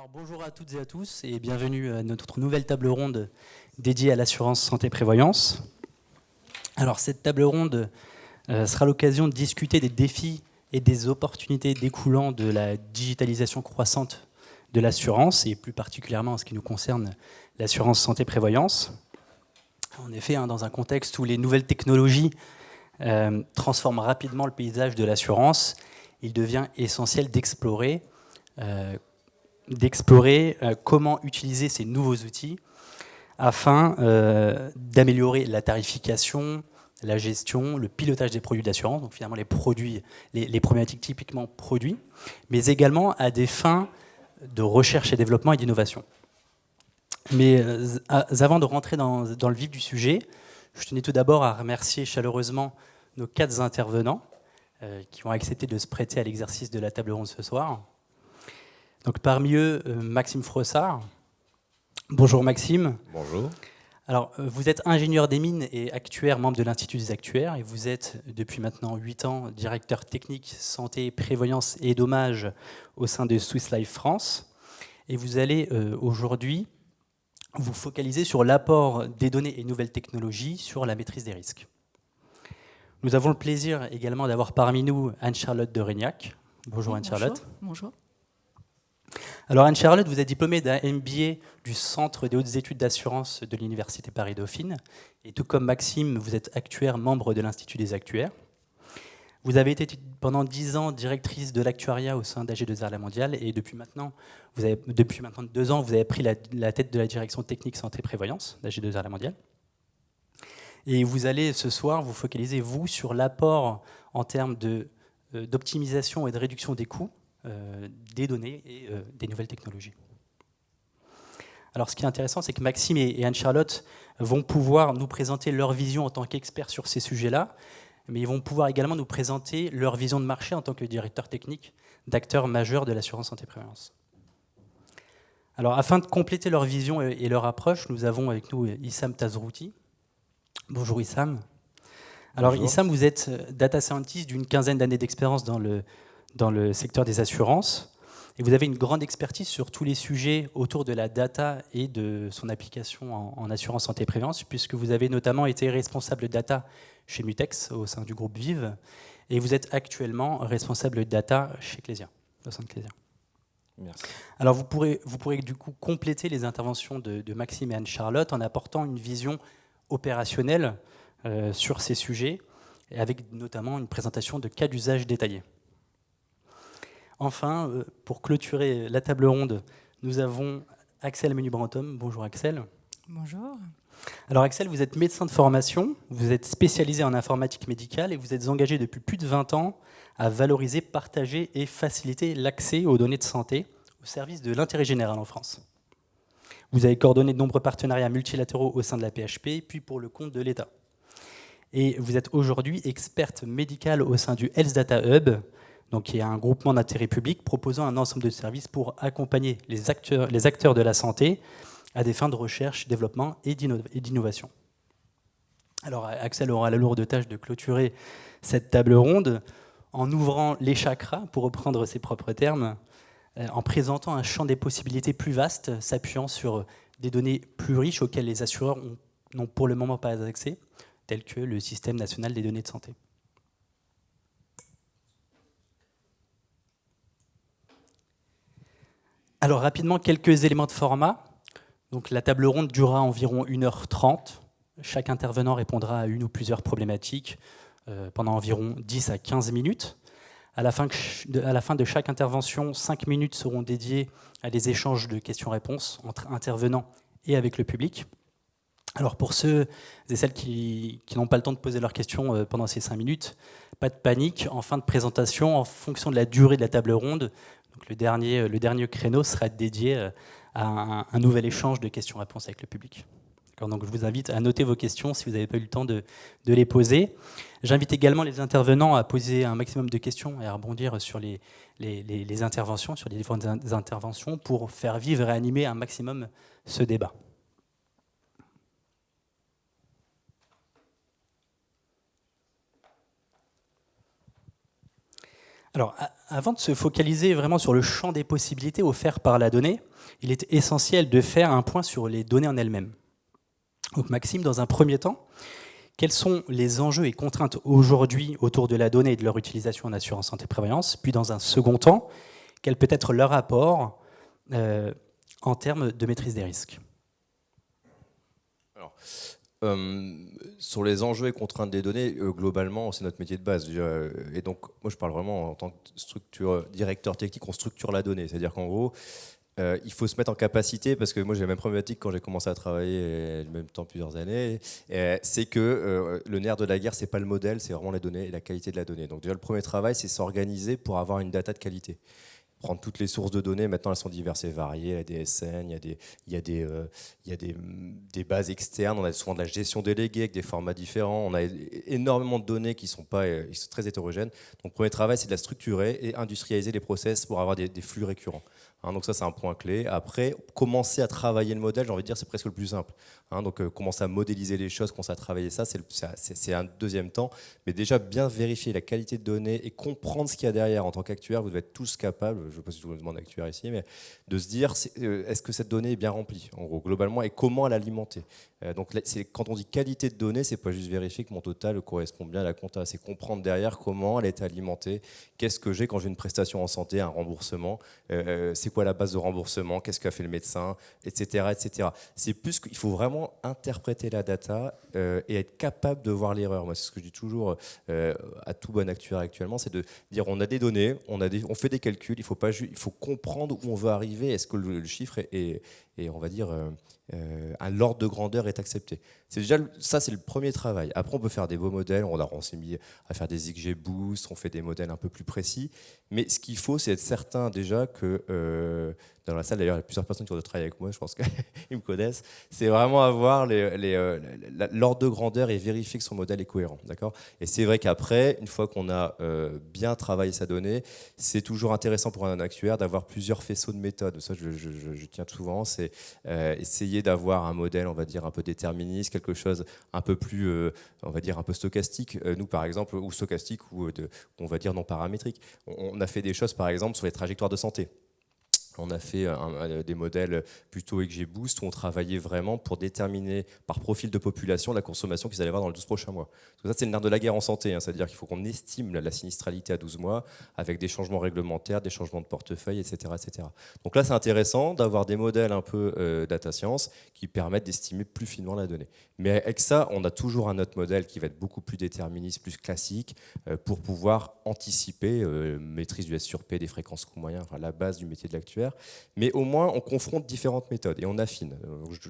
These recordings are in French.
Alors bonjour à toutes et à tous et bienvenue à notre nouvelle table ronde dédiée à l'assurance santé-prévoyance. Alors cette table ronde sera l'occasion de discuter des défis et des opportunités découlant de la digitalisation croissante de l'assurance et plus particulièrement en ce qui nous concerne l'assurance santé-prévoyance. En effet, dans un contexte où les nouvelles technologies transforment rapidement le paysage de l'assurance, il devient essentiel d'explorer comment utiliser ces nouveaux outils afin d'améliorer la tarification, la gestion, le pilotage des produits d'assurance, donc finalement les produits, les problématiques typiquement produits, mais également à des fins de recherche et développement et d'innovation. Mais avant de rentrer dans le vif du sujet, je tenais tout d'abord à remercier chaleureusement nos 4 intervenants qui ont accepté de se prêter à l'exercice de la table ronde ce soir. Donc parmi eux, Maxime Frossard. Bonjour Maxime. Bonjour. Alors, vous êtes ingénieur des mines et actuaire, membre de l'Institut des actuaires, et vous êtes depuis maintenant 8 ans directeur technique santé, prévoyance et dommages au sein de Swiss Life France. Et vous allez aujourd'hui vous focaliser sur l'apport des données et nouvelles technologies sur la maîtrise des risques. Nous avons le plaisir également d'avoir parmi nous Anne-Charlotte de Régnac. Bonjour Anne-Charlotte. Bonjour. Alors Anne-Charlotte, vous êtes diplômée d'un MBA du Centre des hautes études d'assurance de l'Université Paris-Dauphine. Et tout comme Maxime, vous êtes actuaire, membre de l'Institut des actuaires. Vous avez été pendant 10 ans directrice de l'actuariat au sein d'AG2R La Mondiale. Et depuis maintenant 2 ans, vous avez pris la tête de la direction technique santé-prévoyance d'AG2R La Mondiale. Et vous allez ce soir vous focaliser, vous, sur l'apport en termes d'optimisation et de réduction des coûts des données et des nouvelles technologies. Alors ce qui est intéressant, c'est que Maxime et Anne-Charlotte vont pouvoir nous présenter leur vision en tant qu'experts sur ces sujets-là, mais ils vont pouvoir également nous présenter leur vision de marché en tant que directeur technique d'acteurs majeurs de l'assurance santé-prévoyance. Alors afin de compléter leur vision et leur approche, nous avons avec nous Issam Tazrouti. Bonjour Issam. Alors Bonjour. Issam, vous êtes data scientist d'une 15aine d'années d'expérience dans le secteur des assurances. Et vous avez une grande expertise sur tous les sujets autour de la data et de son application en assurance santé et prévoyance, puisque vous avez notamment été responsable data chez Mutex, au sein du groupe Vive, et vous êtes actuellement responsable data chez Clésia, au sein de Clésia. Merci. Alors vous pourrez du coup compléter les interventions de Maxime et Anne-Charlotte en apportant une vision opérationnelle sur ces sujets, et avec notamment une présentation de cas d'usage détaillés. Enfin, pour clôturer la table ronde, nous avons Axel Menubrantom. Bonjour Axel. Bonjour. Alors Axel, vous êtes médecin de formation, vous êtes spécialisé en informatique médicale et vous êtes engagé depuis plus de 20 ans à valoriser, partager et faciliter l'accès aux données de santé au service de l'intérêt général en France. Vous avez coordonné de nombreux partenariats multilatéraux au sein de la PHP, puis pour le compte de l'État. Et vous êtes aujourd'hui experte médicale au sein du Health Data Hub, donc qui est un groupement d'intérêt public proposant un ensemble de services pour accompagner les acteurs de la santé à des fins de recherche, développement et d'innovation. Alors Axel aura la lourde tâche de clôturer cette table ronde en ouvrant les chakras, pour reprendre ses propres termes, en présentant un champ des possibilités plus vaste, s'appuyant sur des données plus riches auxquelles les assureurs n'ont pour le moment pas accès, telles que le système national des données de santé. Alors rapidement, quelques éléments de format. Donc, la table ronde durera environ 1h30. Chaque intervenant répondra à une ou plusieurs problématiques pendant environ 10 à 15 minutes. À la fin de chaque intervention, 5 minutes seront dédiées à des échanges de questions-réponses entre intervenants et avec le public. Alors pour ceux et celles qui n'ont pas le temps de poser leurs questions pendant ces 5 minutes, pas de panique. En fin de présentation, en fonction de la durée de la table ronde, donc le dernier créneau sera dédié à un nouvel échange de questions-réponses avec le public. Donc je vous invite à noter vos questions si vous n'avez pas eu le temps de les poser. J'invite également les intervenants à poser un maximum de questions et à rebondir sur les interventions, sur les différentes interventions, pour faire vivre et animer un maximum ce débat. Alors, avant de se focaliser vraiment sur le champ des possibilités offertes par la donnée, il est essentiel de faire un point sur les données en elles-mêmes. Donc, Maxime, dans un premier temps, quels sont les enjeux et contraintes aujourd'hui autour de la donnée et de leur utilisation en assurance santé-prévoyance? Puis, dans un second temps, quel peut être leur apport en termes de maîtrise des risques? Alors, sur les enjeux et contraintes des données, globalement, c'est notre métier de base. Déjà, et donc, moi, je parle vraiment en tant que directeur technique, on structure la donnée. C'est-à-dire qu'en gros, il faut se mettre en capacité, parce que moi j'ai la même problématique quand j'ai commencé à travailler, en même temps plusieurs années, c'est que le nerf de la guerre, c'est pas le modèle, c'est vraiment les données et la qualité de la donnée. Donc déjà le premier travail, c'est s'organiser pour avoir une data de qualité. Prendre toutes les sources de données, maintenant elles sont diverses et variées, il y a des SN, des bases externes, on a souvent de la gestion déléguée avec des formats différents, on a énormément de données qui sont très hétérogènes. Donc le premier travail, c'est de la structurer et industrialiser les process pour avoir des flux récurrents. Donc ça, c'est un point clé. Après, commencer à travailler le modèle, j'ai envie de dire, c'est presque le plus simple. Donc commencer à modéliser les choses, commencer à travailler ça, c'est un deuxième temps. Mais déjà, bien vérifier la qualité de données et comprendre ce qu'il y a derrière. En tant qu'actuaire, vous devez être tous capables, je ne sais pas si je vous demande d'actuaire ici, mais de se dire, est-ce que cette donnée est bien remplie, en gros, globalement, et comment l'alimenter. Donc quand on dit qualité de données, c'est pas juste vérifier que mon total correspond bien à la compta, c'est comprendre derrière comment elle est alimentée, qu'est-ce que j'ai quand j'ai une prestation en santé, un remboursement, c'est quoi la base de remboursement, qu'est-ce qu'a fait le médecin, etc. etc. C'est plus qu'il faut vraiment interpréter la data et être capable de voir l'erreur. Moi, c'est ce que je dis toujours à tout bon actuaire actuellement, c'est de dire on a des données, on fait des calculs, il faut comprendre où on veut arriver, est-ce que le chiffre est on va dire, l'ordre de grandeur est accepté. Ça, c'est le premier travail. Après, on peut faire des beaux modèles, on s'est mis à faire des XGBoost, on fait des modèles un peu plus précis, mais ce qu'il faut, c'est être certain déjà que, dans la salle d'ailleurs, il y a plusieurs personnes qui ont travaillé avec moi, je pense qu'ils me connaissent, c'est vraiment avoir l'ordre de grandeur et vérifier que son modèle est cohérent. D'accord ? Et c'est vrai qu'après, une fois qu'on a bien travaillé sa donnée, c'est toujours intéressant pour un actuaire d'avoir plusieurs faisceaux de méthodes. Ça, je tiens souvent, c'est essayer d'avoir un modèle, on va dire, un peu déterministe, quelque chose un peu plus, on va dire, un peu stochastique. Nous, par exemple, ou stochastique, ou on va dire non paramétrique. On a fait des choses, par exemple, sur les trajectoires de santé. On a fait des modèles plutôt XGBoost où on travaillait vraiment pour déterminer par profil de population la consommation qu'ils allaient avoir dans les 12 prochains mois. Parce que ça, c'est le nerf de la guerre en santé. C'est-à-dire qu'il faut qu'on estime la sinistralité à 12 mois avec des changements réglementaires, des changements de portefeuille, etc. etc. Donc là, c'est intéressant d'avoir des modèles un peu data science qui permettent d'estimer plus finement la donnée. Mais avec ça, on a toujours un autre modèle qui va être beaucoup plus déterministe, plus classique, pour pouvoir anticiper maîtrise du S sur P, des fréquences coûts moyens, enfin, la base du métier de l'actuaire. Mais au moins, on confronte différentes méthodes et on affine.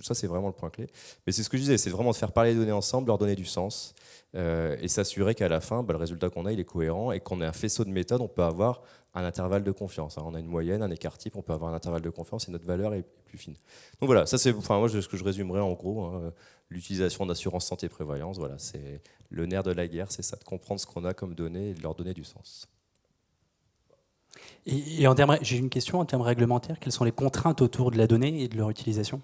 Ça, c'est vraiment le point clé. Mais c'est ce que je disais, c'est vraiment de faire parler les données ensemble, leur donner du sens et s'assurer qu'à la fin, le résultat qu'on a, il est cohérent et qu'on ait un faisceau de méthodes, on peut avoir un intervalle de confiance. On a une moyenne, un écart type, on peut avoir un intervalle de confiance et notre valeur est plus fine. Donc voilà, ça c'est, moi, ce que je résumerais en gros, l'utilisation d'assurance santé prévoyance, voilà, c'est le nerf de la guerre, c'est ça, de comprendre ce qu'on a comme données et de leur donner du sens. Et j'ai une question en termes réglementaires. Quelles sont les contraintes autour de la donnée et de leur utilisation?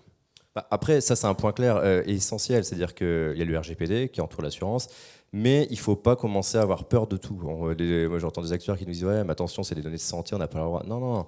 Après, ça c'est un point clair et essentiel, c'est-à-dire qu'il y a le RGPD qui entoure l'assurance, mais il ne faut pas commencer à avoir peur de tout. Moi j'entends des actuaires qui nous disent ouais, mais attention, c'est des données de santé, on n'a pas le droit. Non, non,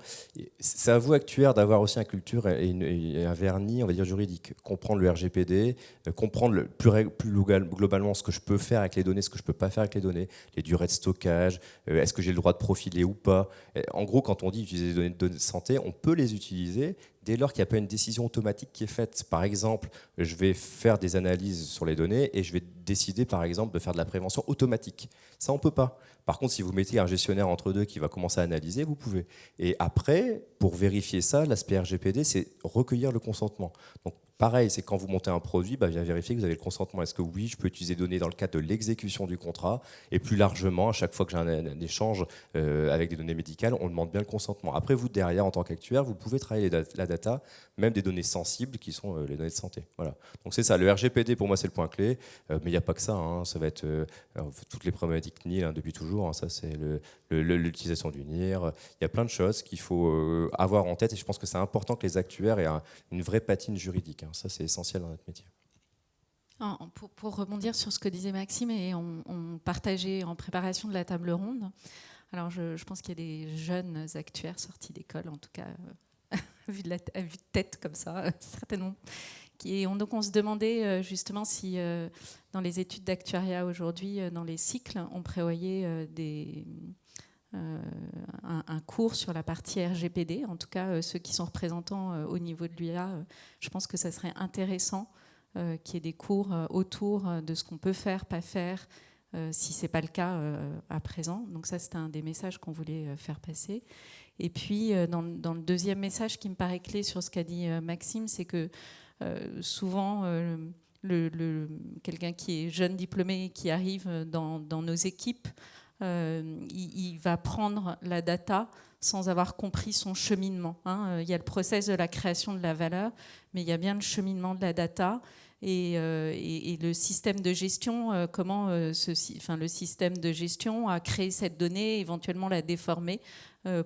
c'est à vous actuaires d'avoir aussi une culture et un vernis, on va dire juridique. Comprendre le RGPD, comprendre plus globalement ce que je peux faire avec les données, ce que je ne peux pas faire avec les données, les durées de stockage, est-ce que j'ai le droit de profiler ou pas. En gros, quand on dit utiliser des données de santé, on peut les utiliser dès lors qu'il n'y a pas une décision automatique qui est faite. Par exemple, je vais faire des analyses sur les données et je vais décider, par exemple, de faire de la prévention automatique. Ça, on ne peut pas. Par contre, si vous mettez un gestionnaire entre deux qui va commencer à analyser, vous pouvez. Et après, pour vérifier ça, l'aspect RGPD, c'est recueillir le consentement. Donc, pareil, c'est quand vous montez un produit, bien vérifier que vous avez le consentement. Est-ce que oui, je peux utiliser des données dans le cadre de l'exécution du contrat? Et plus largement, à chaque fois que j'ai un échange avec des données médicales, on demande bien le consentement. Après, vous, derrière, en tant qu'actuaire, vous pouvez travailler la data, même des données sensibles qui sont les données de santé. Voilà. Donc c'est ça, le RGPD, pour moi, c'est le point clé. Mais il n'y a pas que ça. Ça va être toutes les problématiques NIR depuis toujours. Ça, c'est l'utilisation du NIR. Il y a plein de choses qu'il faut avoir en tête. Et je pense que c'est important que les actuaires aient une vraie patine juridique. Ça, c'est essentiel dans notre métier. Pour rebondir sur ce que disait Maxime et on partageait en préparation de la table ronde, Alors, je pense qu'il y a des jeunes actuaires sortis d'école, en tout cas, vu de tête comme ça, certainement. Donc, on se demandait justement si, dans les études d'actuariat aujourd'hui, dans les cycles, on prévoyait un cours sur la partie RGPD. En tout cas, ceux qui sont représentants au niveau de l'UIA, je pense que ça serait intéressant qu'il y ait des cours autour de ce qu'on peut faire, pas faire, si ce n'est pas le cas à présent. Donc ça, c'était un des messages qu'on voulait faire passer. Et puis, dans le deuxième message qui me paraît clé sur ce qu'a dit Maxime, c'est que souvent, quelqu'un qui est jeune diplômé, qui arrive dans nos équipes, il va prendre la data sans avoir compris son cheminement. Il y a le process de la création de la valeur, mais il y a bien le cheminement de la data et le système de gestion, comment le système de gestion a créé cette donnée, éventuellement la déformer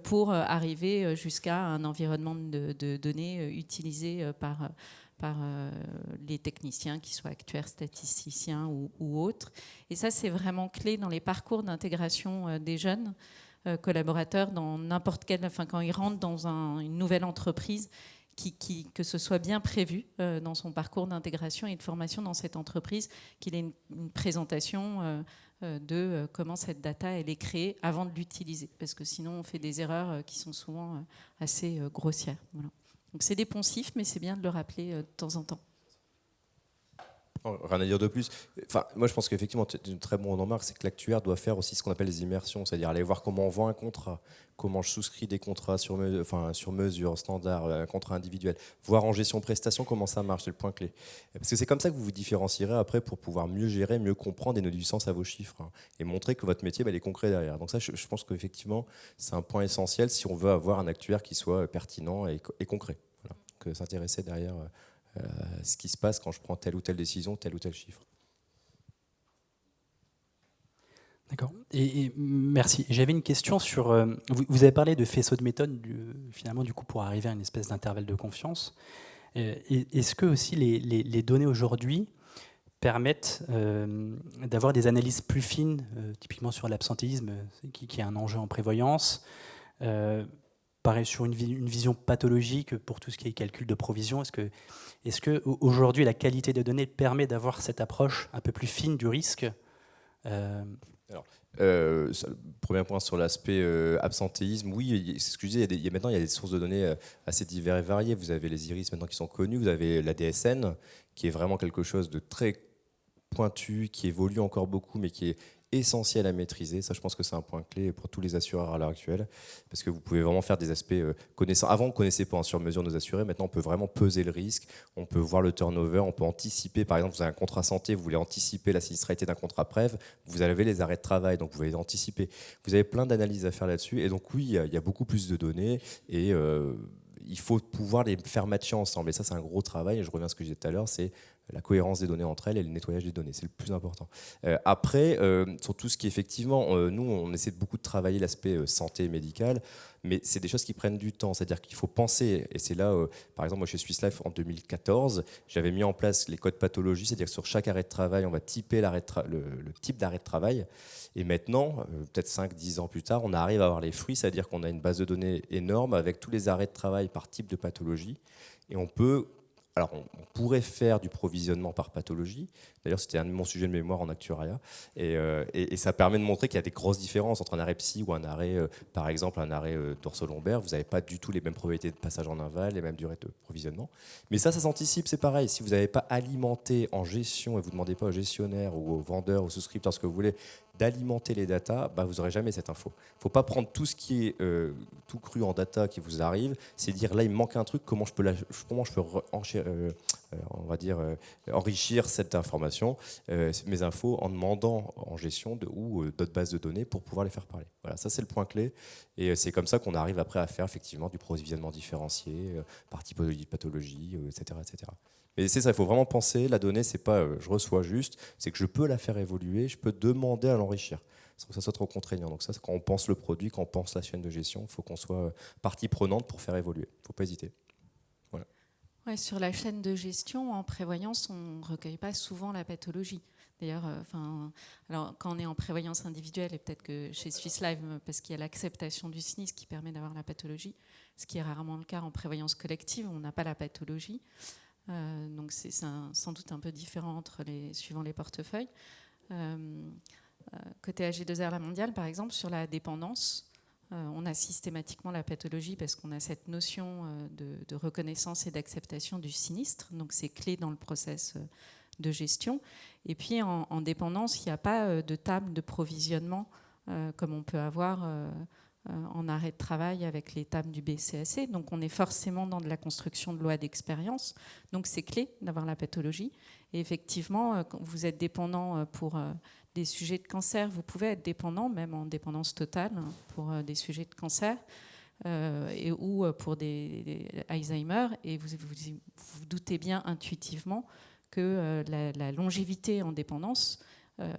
pour arriver jusqu'à un environnement de données utilisé par les techniciens, qu'ils soient actuaires, statisticiens ou autres. Et ça, c'est vraiment clé dans les parcours d'intégration des jeunes collaborateurs dans n'importe quel, quand ils rentrent dans une nouvelle entreprise, que ce soit bien prévu dans son parcours d'intégration et de formation dans cette entreprise, qu'il ait une présentation de comment cette data elle est créée avant de l'utiliser, parce que sinon on fait des erreurs qui sont souvent assez grossières. Voilà. Donc c'est des poncifs, mais c'est bien de le rappeler de temps en temps. Rien à dire de plus. Enfin, moi, je pense qu'effectivement, une très bonne remarque, c'est que l'actuaire doit faire aussi ce qu'on appelle les immersions, c'est-à-dire aller voir comment on vend un contrat, comment je souscris des contrats sur mesure, standard, un contrat individuel, voir en gestion prestation comment ça marche, c'est le point clé. Parce que c'est comme ça que vous vous différencierez après pour pouvoir mieux gérer, mieux comprendre et donner du sens à vos chiffres, et montrer que votre métier, il est concret derrière. Donc ça, je pense qu'effectivement, c'est un point essentiel si on veut avoir un actuaire qui soit pertinent et concret. Voilà. Donc s'intéresser derrière ce qui se passe quand je prends telle ou telle décision, tel ou tel chiffre. D'accord. Et merci. J'avais une question sur... vous avez parlé de faisceau de méthode, finalement, du coup, pour arriver à une espèce d'intervalle de confiance. Est-ce que aussi les données aujourd'hui permettent d'avoir des analyses plus fines, typiquement sur l'absentéisme, qui est un enjeu en prévoyance, pareil sur une vision pathologique pour tout ce qui est calcul de provision. Est-ce que aujourd'hui la qualité des données permet d'avoir cette approche un peu plus fine du risque Alors, premier point sur l'aspect absentéisme, oui, c'est ce que je disais, maintenant il y a des sources de données assez diverses et variées. Vous avez les iris maintenant qui sont connus, vous avez la DSN qui est vraiment quelque chose de très pointu, qui évolue encore beaucoup, mais qui est essentiel à maîtriser. Ça, je pense que c'est un point clé pour tous les assureurs à l'heure actuelle, parce que vous pouvez vraiment faire des aspects connaissants. Avant, on ne connaissait pas en sur-mesure nos assurés. Maintenant, on peut vraiment peser le risque. On peut voir le turnover. On peut anticiper. Par exemple, vous avez un contrat santé, vous voulez anticiper la sinistralité d'un contrat prév. Vous avez les arrêts de travail, donc vous voulez anticiper. Vous avez plein d'analyses à faire là-dessus. Et donc, oui, il y a beaucoup plus de données et il faut pouvoir les faire matcher ensemble. Et ça, c'est un gros travail. Et je reviens à ce que je disais tout à l'heure, c'est la cohérence des données entre elles et le nettoyage des données. C'est le plus important. Après, sur tout ce qui est effectivement, nous, on essaie beaucoup de travailler l'aspect santé médicale, mais c'est des choses qui prennent du temps. C'est-à-dire qu'il faut penser, et c'est là, par exemple, moi chez Swiss Life en 2014, j'avais mis en place les codes pathologie, c'est-à-dire que sur chaque arrêt de travail, on va typer le type d'arrêt de travail. Et maintenant, peut-être 5-10 ans plus tard, on arrive à avoir les fruits, c'est-à-dire qu'on a une base de données énorme avec tous les arrêts de travail par type de pathologie, et on peut... Alors, on pourrait faire du provisionnement par pathologie. D'ailleurs, c'était un de mon sujet de mémoire en actuariat. Et ça permet de montrer qu'il y a des grosses différences entre un arrêt psy ou un arrêt, par exemple, un arrêt dorso-lombaire. Vous n'avez pas du tout les mêmes probabilités de passage en aval, les mêmes durées de provisionnement. Mais ça s'anticipe, c'est pareil. Si vous n'avez pas alimenté en gestion et vous ne demandez pas au gestionnaire ou au vendeur, au souscripteur, ce que vous voulez, d'alimenter les datas, vous n'aurez jamais cette info. Il ne faut pas prendre tout ce qui est tout cru en data qui vous arrive, c'est dire là il me manque un truc, comment je peux on va dire, enrichir cette information, mes infos, en demandant en gestion ou d'autres bases de données pour pouvoir les faire parler. Voilà, ça c'est le point clé. Et c'est comme ça qu'on arrive après à faire effectivement du provisionnement différencié, par typologie de pathologie, etc., etc. Mais c'est ça, il faut vraiment penser, la donnée, c'est pas je reçois juste, c'est que je peux la faire évoluer, je peux demander à l'enrichir, sans que ça soit trop contraignant. Donc ça, c'est quand on pense le produit, quand on pense la chaîne de gestion, il faut qu'on soit partie prenante pour faire évoluer. Il ne faut pas hésiter. Voilà. Ouais, sur la chaîne de gestion, en prévoyance, on ne recueille pas souvent la pathologie. D'ailleurs, alors quand on est en prévoyance individuelle, et peut-être que chez Swiss Life, parce qu'il y a l'acceptation du sinistre qui permet d'avoir la pathologie, ce qui est rarement le cas en prévoyance collective, on n'a pas la pathologie. Donc c'est sans doute un peu différent suivant les portefeuilles. Côté AG2R La Mondiale, par exemple, sur la dépendance, on a systématiquement la pathologie parce qu'on a cette notion de reconnaissance et d'acceptation du sinistre. Donc c'est clé dans le process de gestion. Et puis en dépendance, il n'y a pas de table de provisionnement comme on peut avoir en arrêt de travail avec les tables du BCAC. Donc on est forcément dans de la construction de loi d'expérience. Donc c'est clé d'avoir la pathologie. Et effectivement, quand vous êtes dépendant pour des sujets de cancer, vous pouvez être dépendant, même en dépendance totale, pour des sujets de cancer ou pour des Alzheimer. Et vous doutez bien intuitivement que la longévité en dépendance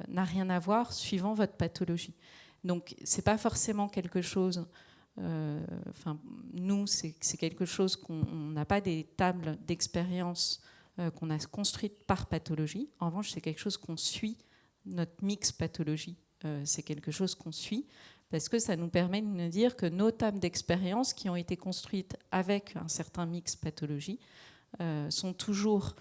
n'a rien à voir suivant votre pathologie. Donc, ce n'est pas forcément quelque chose... nous, c'est quelque chose qu'on n'a pas des tables d'expérience qu'on a construites par pathologie. En revanche, c'est quelque chose qu'on suit. Notre mix pathologie, c'est quelque chose qu'on suit parce que ça nous permet de nous dire que nos tables d'expérience qui ont été construites avec un certain mix pathologie sont toujours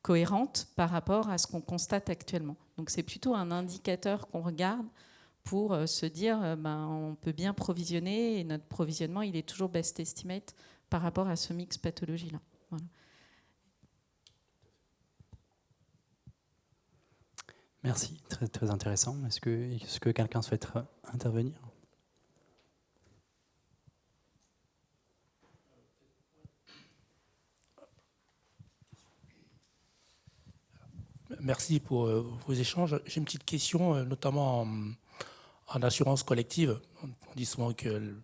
cohérentes par rapport à ce qu'on constate actuellement. Donc c'est plutôt un indicateur qu'on regarde pour se dire on peut bien provisionner et notre provisionnement il est toujours best estimate par rapport à ce mix pathologie-là. Voilà. Merci, très, très intéressant. Est-ce que quelqu'un souhaite intervenir ? Merci pour vos échanges. J'ai une petite question, notamment en assurance collective. On dit souvent que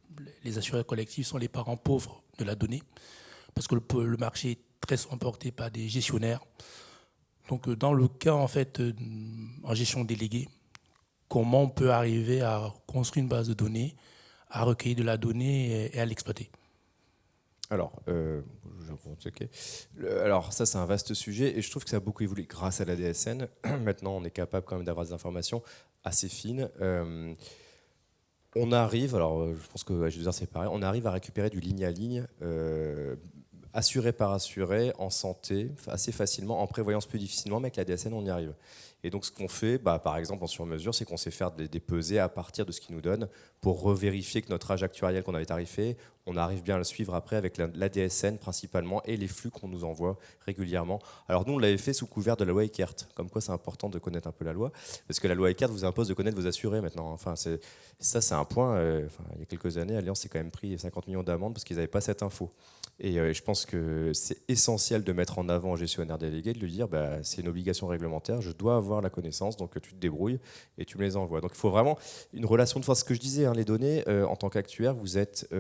les assureurs collectifs sont les parents pauvres de la donnée, parce que le marché est très souvent porté par des gestionnaires. Donc, dans le cas, en fait, en gestion déléguée, comment on peut arriver à construire une base de données, à recueillir de la donnée et à l'exploiter ? Alors, alors ça c'est un vaste sujet et je trouve que ça a beaucoup évolué grâce à la DSN. Maintenant on est capable quand même d'avoir des informations assez fines. On arrive, alors je pense que je veux dire c'est pareil, on arrive à récupérer du ligne à ligne, assuré par assuré, en santé, assez facilement, en prévoyance plus difficilement, mais avec la DSN on y arrive. Et donc ce qu'on fait, par exemple en sur-mesure, c'est qu'on sait faire des pesées à partir de ce qu'ils nous donnent pour revérifier que notre âge actuariel qu'on avait tarifé, on arrive bien à le suivre après avec la DSN principalement et les flux qu'on nous envoie régulièrement. Alors nous on l'avait fait sous couvert de la loi Eckert, comme quoi c'est important de connaître un peu la loi, parce que la loi Eckert vous impose de connaître vos assurés maintenant. Enfin, ça c'est un point, il y a quelques années, Allianz s'est quand même pris 50 millions d'amendes parce qu'ils n'avaient pas cette info. Et je pense que c'est essentiel de mettre en avant au gestionnaire délégué, de lui dire c'est une obligation réglementaire, je dois avoir la connaissance, donc tu te débrouilles et tu me les envoies. Donc il faut vraiment une relation de force. Ce que je disais, les données, en tant qu'actuaire, vous êtes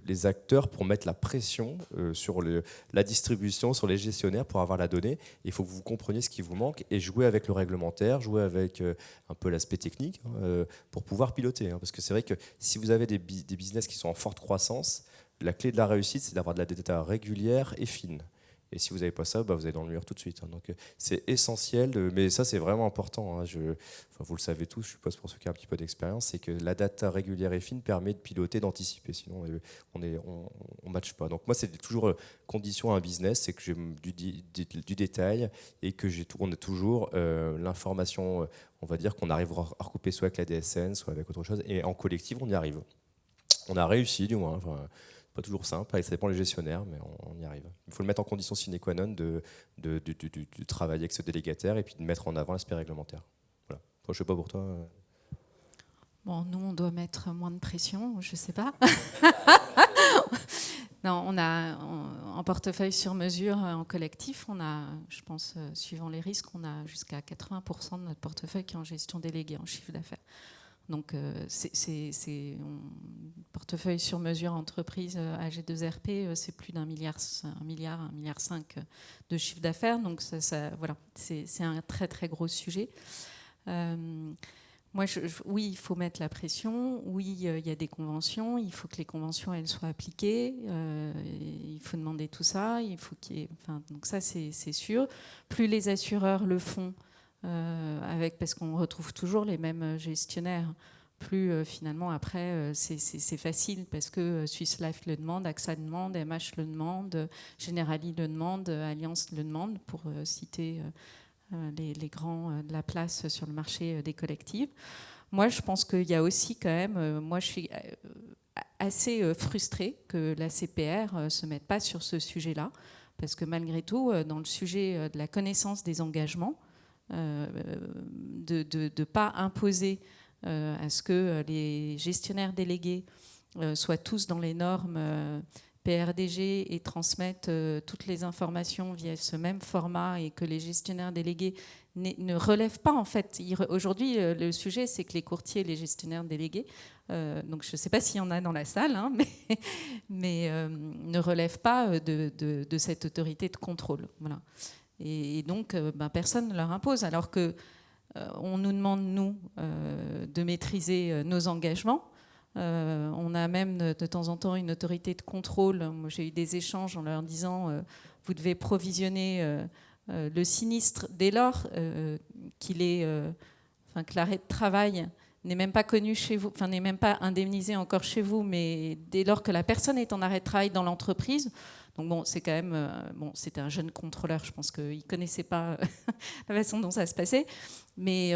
les acteurs pour mettre la pression sur la distribution, sur les gestionnaires pour avoir la donnée. Il faut que vous compreniez ce qui vous manque et jouer avec le réglementaire, jouer avec un peu l'aspect technique pour pouvoir piloter. Parce que c'est vrai que si vous avez des business qui sont en forte croissance, la clé de la réussite, c'est d'avoir de la data régulière et fine. Et si vous n'avez pas ça, vous allez dans le mur tout de suite. Donc c'est essentiel, mais ça c'est vraiment important. Vous le savez tous, je suppose pour ceux qui ont un petit peu d'expérience, c'est que la data régulière et fine permet de piloter, d'anticiper. Sinon on ne matche pas. Donc moi c'est toujours condition à un business, c'est que j'ai du détail et que on a toujours l'information, on va dire qu'on arrive à recouper soit avec la DSN, soit avec autre chose. Et en collectif, on y arrive. On a réussi du moins. Pas toujours simple, ça dépend des gestionnaires, mais on y arrive. Il faut le mettre en condition sine qua non de travailler avec ce délégataire et puis de mettre en avant l'aspect réglementaire. Voilà. Je ne sais pas pour toi. Bon, nous, on doit mettre moins de pression, je ne sais pas. Non, on a en portefeuille sur mesure, en collectif, on a, je pense, suivant les risques, on a jusqu'à 80% de notre portefeuille qui est en gestion déléguée, en chiffre d'affaires. Donc, c'est portefeuille sur mesure entreprise AG2RP, c'est plus d'1 milliard, 1,5 milliard de chiffre d'affaires. Donc, voilà, c'est un très, très gros sujet. Moi, oui, il faut mettre la pression. Oui, il y a des conventions. Il faut que les conventions elles soient appliquées. Il faut demander tout ça. Il faut donc ça, c'est sûr. Plus les assureurs le font, parce qu'on retrouve toujours les mêmes gestionnaires. Plus finalement après, c'est facile parce que Swiss Life le demande, AXA le demande, MH le demande, Generali le demande, Allianz le demande, pour citer les grands de la place sur le marché des collectifs. Moi, je pense qu'il y a aussi quand même, moi je suis assez frustrée que la CPR ne se mette pas sur ce sujet-là, parce que malgré tout, dans le sujet de la connaissance des engagements, de ne pas imposer à ce que les gestionnaires délégués soient tous dans les normes PRDG et transmettent toutes les informations via ce même format, et que les gestionnaires délégués ne relèvent pas en fait. Aujourd'hui, le sujet, c'est que les courtiers et les gestionnaires délégués, donc je ne sais pas s'il y en a dans la salle, hein, mais ne relèvent pas de cette autorité de contrôle. Voilà. Et donc, personne ne leur impose, alors que on nous demande, nous, de maîtriser nos engagements. On a même de temps en temps une autorité de contrôle. Moi, j'ai eu des échanges en leur disant vous devez provisionner le sinistre dès lors que l'arrêt de travail n'est même pas connu chez vous, n'est même pas indemnisé encore chez vous, mais dès lors que la personne est en arrêt de travail dans l'entreprise. Donc bon, c'est quand même c'était un jeune contrôleur, je pense qu'il ne connaissait pas la façon dont ça se passait. Mais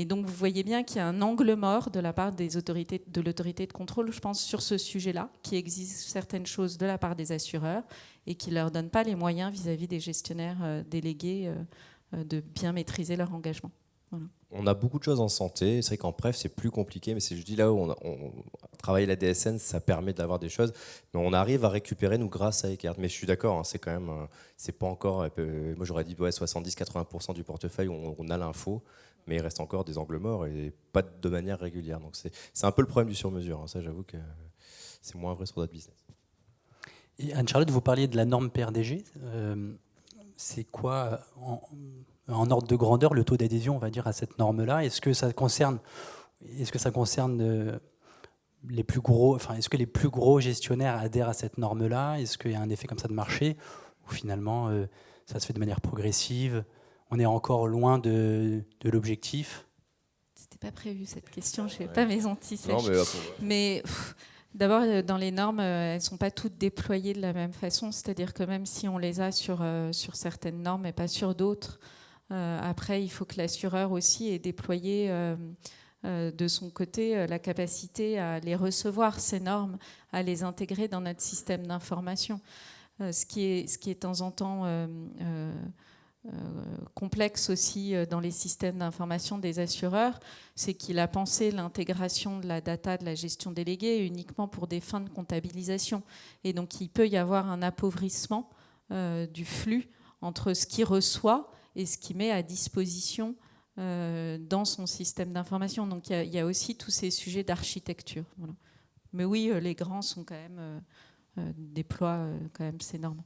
donc vous voyez bien qu'il y a un angle mort de la part de l'autorité de contrôle, je pense, sur ce sujet-là, qui exige certaines choses de la part des assureurs et qui ne leur donne pas les moyens vis-à-vis des gestionnaires délégués de bien maîtriser leur engagement. Voilà. On a beaucoup de choses en santé. C'est vrai qu'en PREF, c'est plus compliqué, mais je dis là où on travaille la DSN, ça permet d'avoir des choses. Mais on arrive à récupérer, nous, grâce à Eckert. Mais je suis d'accord, hein, c'est quand même, c'est pas encore. Moi, j'aurais dit 70-80% du portefeuille, on a l'info, mais il reste encore des angles morts et pas de manière régulière. Donc c'est un peu le problème du sur-mesure. Hein. Ça, j'avoue que c'est moins vrai sur d'autres business. Et Anne-Charlotte, vous parliez de la norme PRDG. C'est quoi en ordre de grandeur le taux d'adhésion, on va dire, à cette norme-là? Est-ce que ça concerne les plus gros, est-ce que les plus gros gestionnaires adhèrent à cette norme-là? Est-ce qu'il y a un effet comme ça de marché, ou finalement ça se fait de manière progressive? On est encore loin de l'objectif? C'était pas prévu cette question, je n'ai pas mes antisèches. Non, mais d'abord, dans les normes, elles ne sont pas toutes déployées de la même façon, c'est-à-dire que même si on les a sur certaines normes et pas sur d'autres, après, il faut que l'assureur aussi ait déployé de son côté la capacité à les recevoir, ces normes, à les intégrer dans notre système d'information. Ce qui est de temps en temps complexe aussi dans les systèmes d'information des assureurs, c'est qu'il a pensé l'intégration de la data de la gestion déléguée uniquement pour des fins de comptabilisation. Et donc il peut y avoir un appauvrissement du flux entre ce qu'il reçoit et ce qu'il met à disposition dans son système d'information. Donc il y a aussi tous ces sujets d'architecture. Voilà. Mais oui, les grands sont quand même déploient quand même ces normes.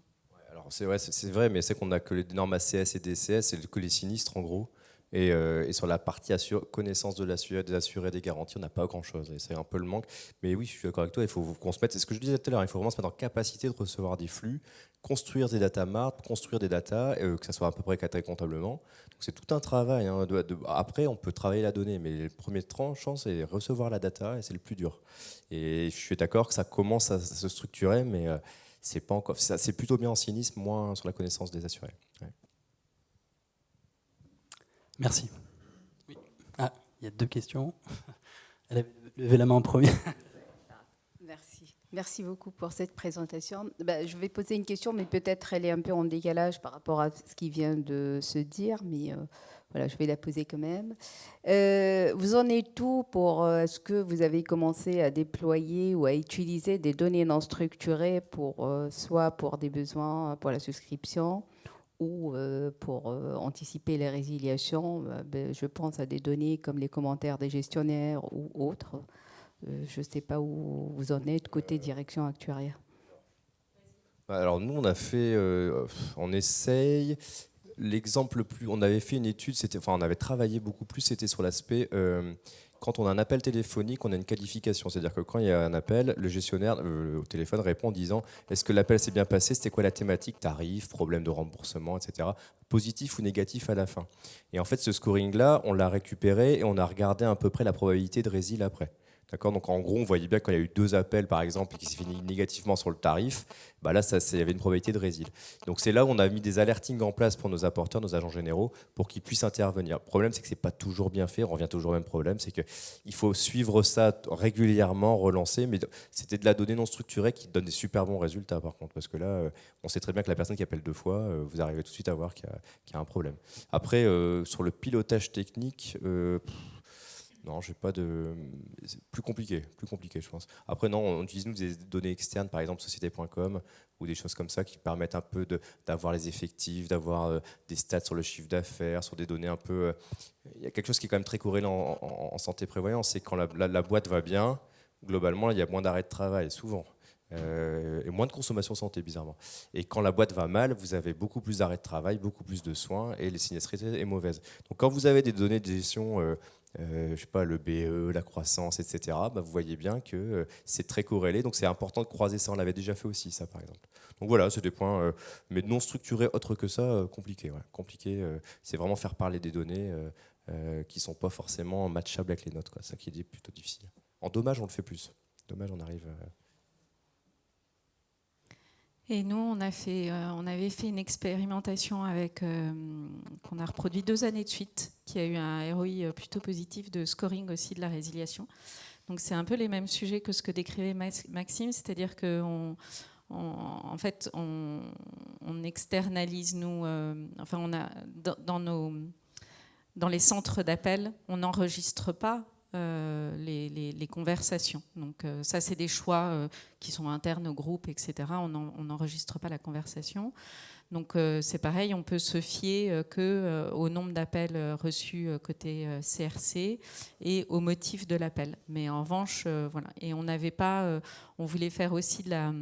Alors c'est vrai, mais c'est qu'on n'a que les normes ACS et DCS, et que les sinistres en gros. Et sur la partie connaissance de des assurés, des garanties, on n'a pas grand-chose. Et c'est un peu le manque. Mais oui, je suis d'accord avec toi, il faut qu'on se mette, c'est ce que je disais tout à l'heure, il faut vraiment se mettre en capacité de recevoir des flux, construire des data marts, construire des data, que ça soit à peu près cadré comptablement. Donc c'est tout un travail. Hein, après, on peut travailler la donnée, mais le premier tranchant, c'est recevoir la data, et c'est le plus dur. Et je suis d'accord que ça commence à se structurer, mais c'est pas encore. C'est plutôt bien en cynisme, moins sur la connaissance des assurés. Ouais. Merci. Oui. Ah, il y a deux questions. Elle avait levé la main en premier. Merci. Merci beaucoup pour cette présentation. Je vais poser une question, mais peut-être elle est un peu en décalage par rapport à ce qui vient de se dire, mais voilà, je vais la poser quand même. Vous en êtes où pour est-ce que vous avez commencé à déployer ou à utiliser des données non structurées soit pour des besoins pour la souscription ou pour anticiper les résiliations? Je pense à des données comme les commentaires des gestionnaires ou autres. Je ne sais pas où vous en êtes côté direction actuariale. Alors nous, on a fait, on essaye. l'exemple le plus, on avait fait une étude, on avait travaillé beaucoup plus, c'était sur l'aspect quand on a un appel téléphonique, on a une qualification, c'est-à-dire que quand il y a un appel, le gestionnaire au téléphone répond en disant est-ce que l'appel s'est bien passé, c'était quoi la thématique, tarif, problème de remboursement, etc. Positif ou négatif à la fin. Et en fait, ce scoring-là, on l'a récupéré et on a regardé à peu près la probabilité de résil après. D'accord, donc en gros, on voyait bien quand il y a eu 2 appels, par exemple, qui s'est fini négativement sur le tarif, bah là, il y avait une probabilité de résil. Donc c'est là où on a mis des alertings en place pour nos apporteurs, nos agents généraux, pour qu'ils puissent intervenir. Le problème, c'est que c'est pas toujours bien fait. On revient toujours au même problème, c'est qu'il faut suivre ça régulièrement, relancer. Mais c'était de la donnée non structurée qui donne des super bons résultats, par contre, parce que là, on sait très bien que la personne qui appelle 2 fois, vous arrivez tout de suite à voir qu'il y a un problème. Après, sur le pilotage technique. Non, j'ai pas de. C'est plus compliqué, je pense. Après, non, on utilise nous des données externes, par exemple société.com ou des choses comme ça qui permettent un peu d'avoir les effectifs, d'avoir des stats sur le chiffre d'affaires, sur des données un peu. Il y a quelque chose qui est quand même très corrélé en santé prévoyance, c'est quand la boîte va bien, globalement, il y a moins d'arrêts de travail, souvent. Et moins de consommation santé, bizarrement. Et quand la boîte va mal, vous avez beaucoup plus d'arrêts de travail, beaucoup plus de soins, et les sinistralité est mauvaise. Donc quand vous avez des données de gestion, je sais pas, le BE, la croissance, etc., bah, vous voyez bien que c'est très corrélé. Donc c'est important de croiser ça. On l'avait déjà fait aussi, ça, par exemple. Donc voilà, c'est des points, mais non structurés autre que ça, compliqué. Ouais. Compliqué, c'est vraiment faire parler des données qui ne sont pas forcément matchables avec les nôtres. C'est ça qui est plutôt difficile. En dommage, on le fait plus. Dommage, on arrive... Et nous, on avait fait une expérimentation qu'on a reproduit 2 années de suite, qui a eu un ROI plutôt positif de scoring aussi de la résiliation. Donc c'est un peu les mêmes sujets que ce que décrivait Maxime, c'est-à-dire qu'on externalise dans les centres d'appel, on n'enregistre pas les conversations. Donc ça, c'est des choix qui sont internes au groupe, etc. On n'enregistre pas la conversation. Donc c'est pareil, on peut se fier qu'au nombre d'appels reçus côté CRC et au motif de l'appel. Mais en revanche, voilà. Et on n'avait pas... on voulait faire aussi de la...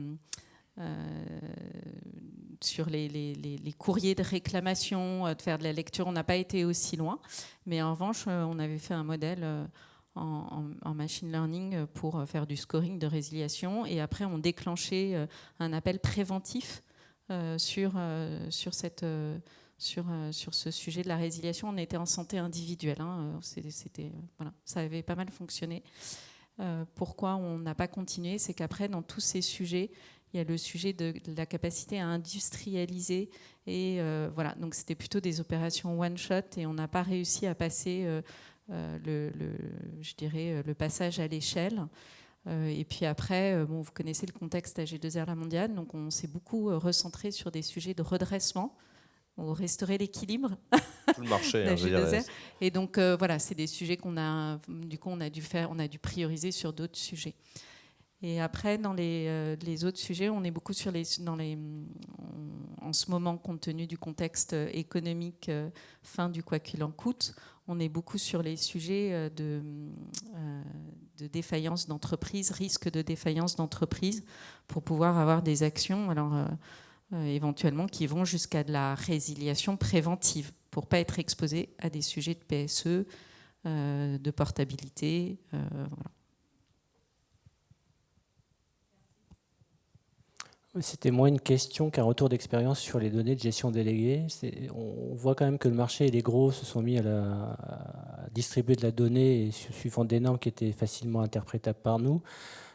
sur les courriers de réclamation, de faire de la lecture, on n'a pas été aussi loin. Mais en revanche, on avait fait un modèle... En machine learning pour faire du scoring de résiliation, et après on déclenchait un appel préventif sur ce sujet de la résiliation. On était en santé individuelle, hein. Voilà, ça avait pas mal fonctionné. Pourquoi on n'a pas continué, c'est qu'après dans tous ces sujets, il y a le sujet de la capacité à industrialiser, et voilà, donc c'était plutôt des opérations one shot, et on n'a pas réussi à passer je dirais le passage à l'échelle. Et puis après, vous connaissez le contexte AG2R La Mondiale, donc on s'est beaucoup recentré sur des sujets de redressement, ou restaurer l'équilibre. Tout le marché, d'AG2R. Et donc voilà, c'est des sujets on a dû prioriser sur d'autres sujets. Et après, dans les autres sujets, on est beaucoup en ce moment, compte tenu du contexte économique, fin du quoi qu'il en coûte, on est beaucoup sur les sujets de défaillance d'entreprise, risque de défaillance d'entreprise, pour pouvoir avoir des actions, alors éventuellement qui vont jusqu'à de la résiliation préventive, pour ne pas être exposé à des sujets de PSE, de portabilité, voilà. C'était moins une question qu'un retour d'expérience sur les données de gestion déléguée. On voit quand même que le marché et les gros se sont mis à distribuer de la donnée et suivant des normes qui étaient facilement interprétables par nous.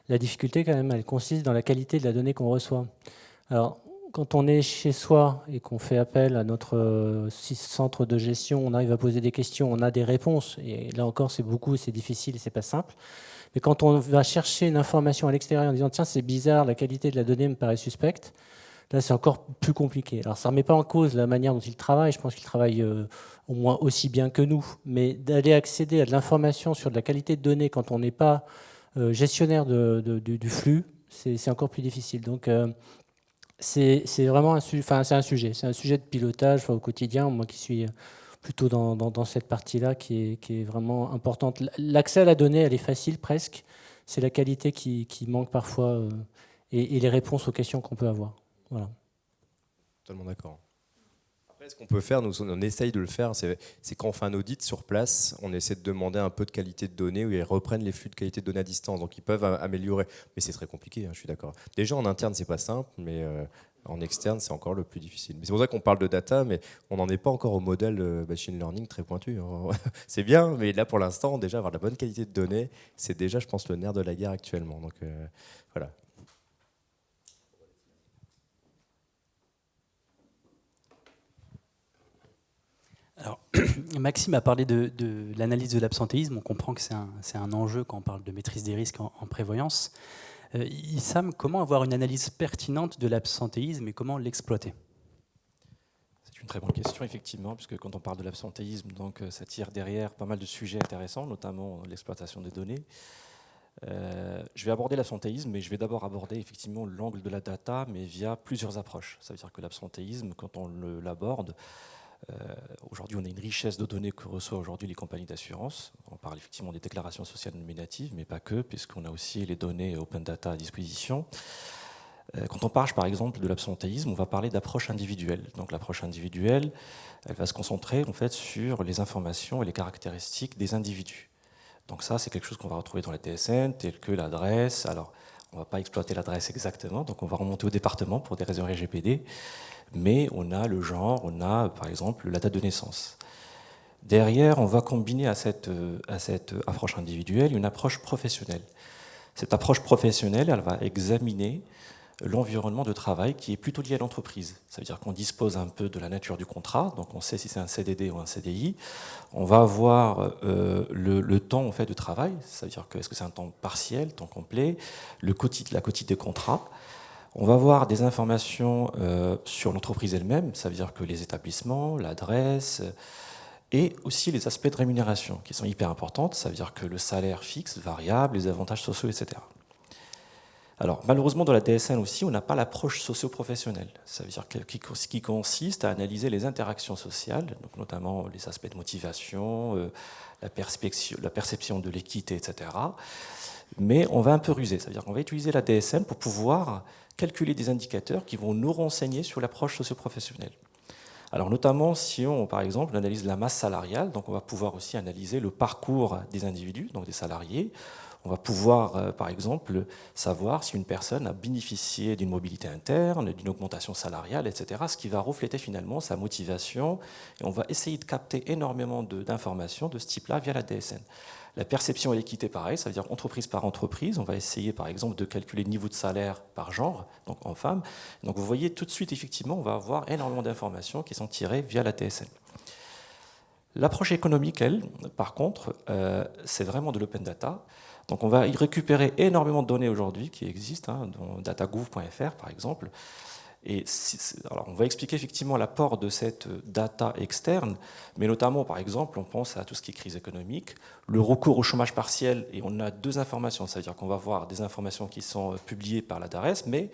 La difficulté, quand même, elle consiste dans la qualité de la donnée qu'on reçoit. Alors, quand on est chez soi et qu'on fait appel à notre centre de gestion, on arrive à poser des questions, on a des réponses. Et là encore, c'est difficile et c'est pas simple. Mais quand on va chercher une information à l'extérieur en disant « Tiens, c'est bizarre, la qualité de la donnée me paraît suspecte », là, c'est encore plus compliqué. Alors, ça ne remet pas en cause la manière dont ils travaillent. Je pense qu'ils travaillent au moins aussi bien que nous. Mais d'aller accéder à de l'information sur de la qualité de données quand on n'est pas gestionnaire du flux, c'est encore plus difficile. Donc, c'est vraiment un sujet. C'est un sujet de pilotage au quotidien, moi qui suis... plutôt dans cette partie-là qui est vraiment importante. L'accès à la donnée, elle est facile presque. C'est la qualité qui manque parfois et les réponses aux questions qu'on peut avoir. Voilà. Totalement d'accord. Ce qu'on peut faire, nous on essaye de le faire, c'est quand on fait un audit sur place, on essaie de demander un peu de qualité de données, où ils reprennent les flux de qualité de données à distance, donc ils peuvent améliorer. Mais c'est très compliqué, hein, je suis d'accord. Déjà en interne, c'est pas simple, mais en externe, c'est encore le plus difficile. Mais c'est pour ça qu'on parle de data, mais on n'en est pas encore au modèle machine learning très pointu. C'est bien, mais là pour l'instant, déjà avoir de la bonne qualité de données, c'est déjà, je pense, le nerf de la guerre actuellement. Donc voilà. Alors, Maxime a parlé de l'analyse de l'absentéisme. On comprend que c'est un enjeu quand on parle de maîtrise des risques en prévoyance. Issam, comment avoir une analyse pertinente de l'absentéisme et comment l'exploiter? C'est une très bonne question, effectivement, puisque quand on parle de l'absentéisme, donc, ça tire derrière pas mal de sujets intéressants, notamment l'exploitation des données. Je vais aborder l'absentéisme, mais je vais d'abord aborder effectivement l'angle de la data, mais via plusieurs approches. Ça veut dire que l'absentéisme, quand on l'aborde, aujourd'hui, on a une richesse de données que reçoivent aujourd'hui les compagnies d'assurance. On parle effectivement des déclarations sociales nominatives, mais pas que, puisqu'on a aussi les données open data à disposition. Quand on parle, par exemple, de l'absentéisme, on va parler d'approche individuelle. Donc l'approche individuelle, elle va se concentrer en fait sur les informations et les caractéristiques des individus. Donc ça, c'est quelque chose qu'on va retrouver dans la DSN, tel que l'adresse. Alors, on ne va pas exploiter l'adresse exactement, donc on va remonter au département pour des raisons RGPD. Mais on a le genre, on a par exemple la date de naissance. Derrière, on va combiner à cette approche individuelle une approche professionnelle. Cette approche professionnelle, elle va examiner l'environnement de travail qui est plutôt lié à l'entreprise. Ça veut dire qu'on dispose un peu de la nature du contrat, donc on sait si c'est un CDD ou un CDI. On va voir le temps en fait, de travail, ça veut dire que est-ce que c'est un temps partiel, temps complet, la quotité des contrats. On va voir des informations sur l'entreprise elle-même, ça veut dire que les établissements, l'adresse, et aussi les aspects de rémunération qui sont hyper importantes, ça veut dire que le salaire fixe, variable, les avantages sociaux, etc. Alors malheureusement dans la DSN aussi, on n'a pas l'approche socio-professionnelle, ça veut dire qui consiste à analyser les interactions sociales, donc notamment les aspects de motivation, la perception de l'équité, etc. Mais on va un peu ruser, ça veut dire qu'on va utiliser la DSN pour pouvoir calculer des indicateurs qui vont nous renseigner sur l'approche socio-professionnelle. Alors notamment si on, par exemple, analyse la masse salariale, donc on va pouvoir aussi analyser le parcours des individus, donc des salariés. On va pouvoir, par exemple, savoir si une personne a bénéficié d'une mobilité interne, d'une augmentation salariale, etc., ce qui va refléter finalement sa motivation. Et on va essayer de capter énormément d'informations de ce type-là via la DSN. La perception et l'équité, pareil, ça veut dire entreprise par entreprise. On va essayer, par exemple, de calculer le niveau de salaire par genre, donc en femmes. Donc vous voyez tout de suite, effectivement, on va avoir énormément d'informations qui sont tirées via la DSN. L'approche économique, elle, par contre, c'est vraiment de l'open data. Donc on va y récupérer énormément de données aujourd'hui qui existent, dans datagouv.fr, par exemple. Et alors on va expliquer effectivement l'apport de cette data externe, mais notamment, par exemple, on pense à tout ce qui est crise économique, le recours au chômage partiel, et on a deux informations, ça veut dire qu'on va avoir des informations qui sont publiées par la DARES, mais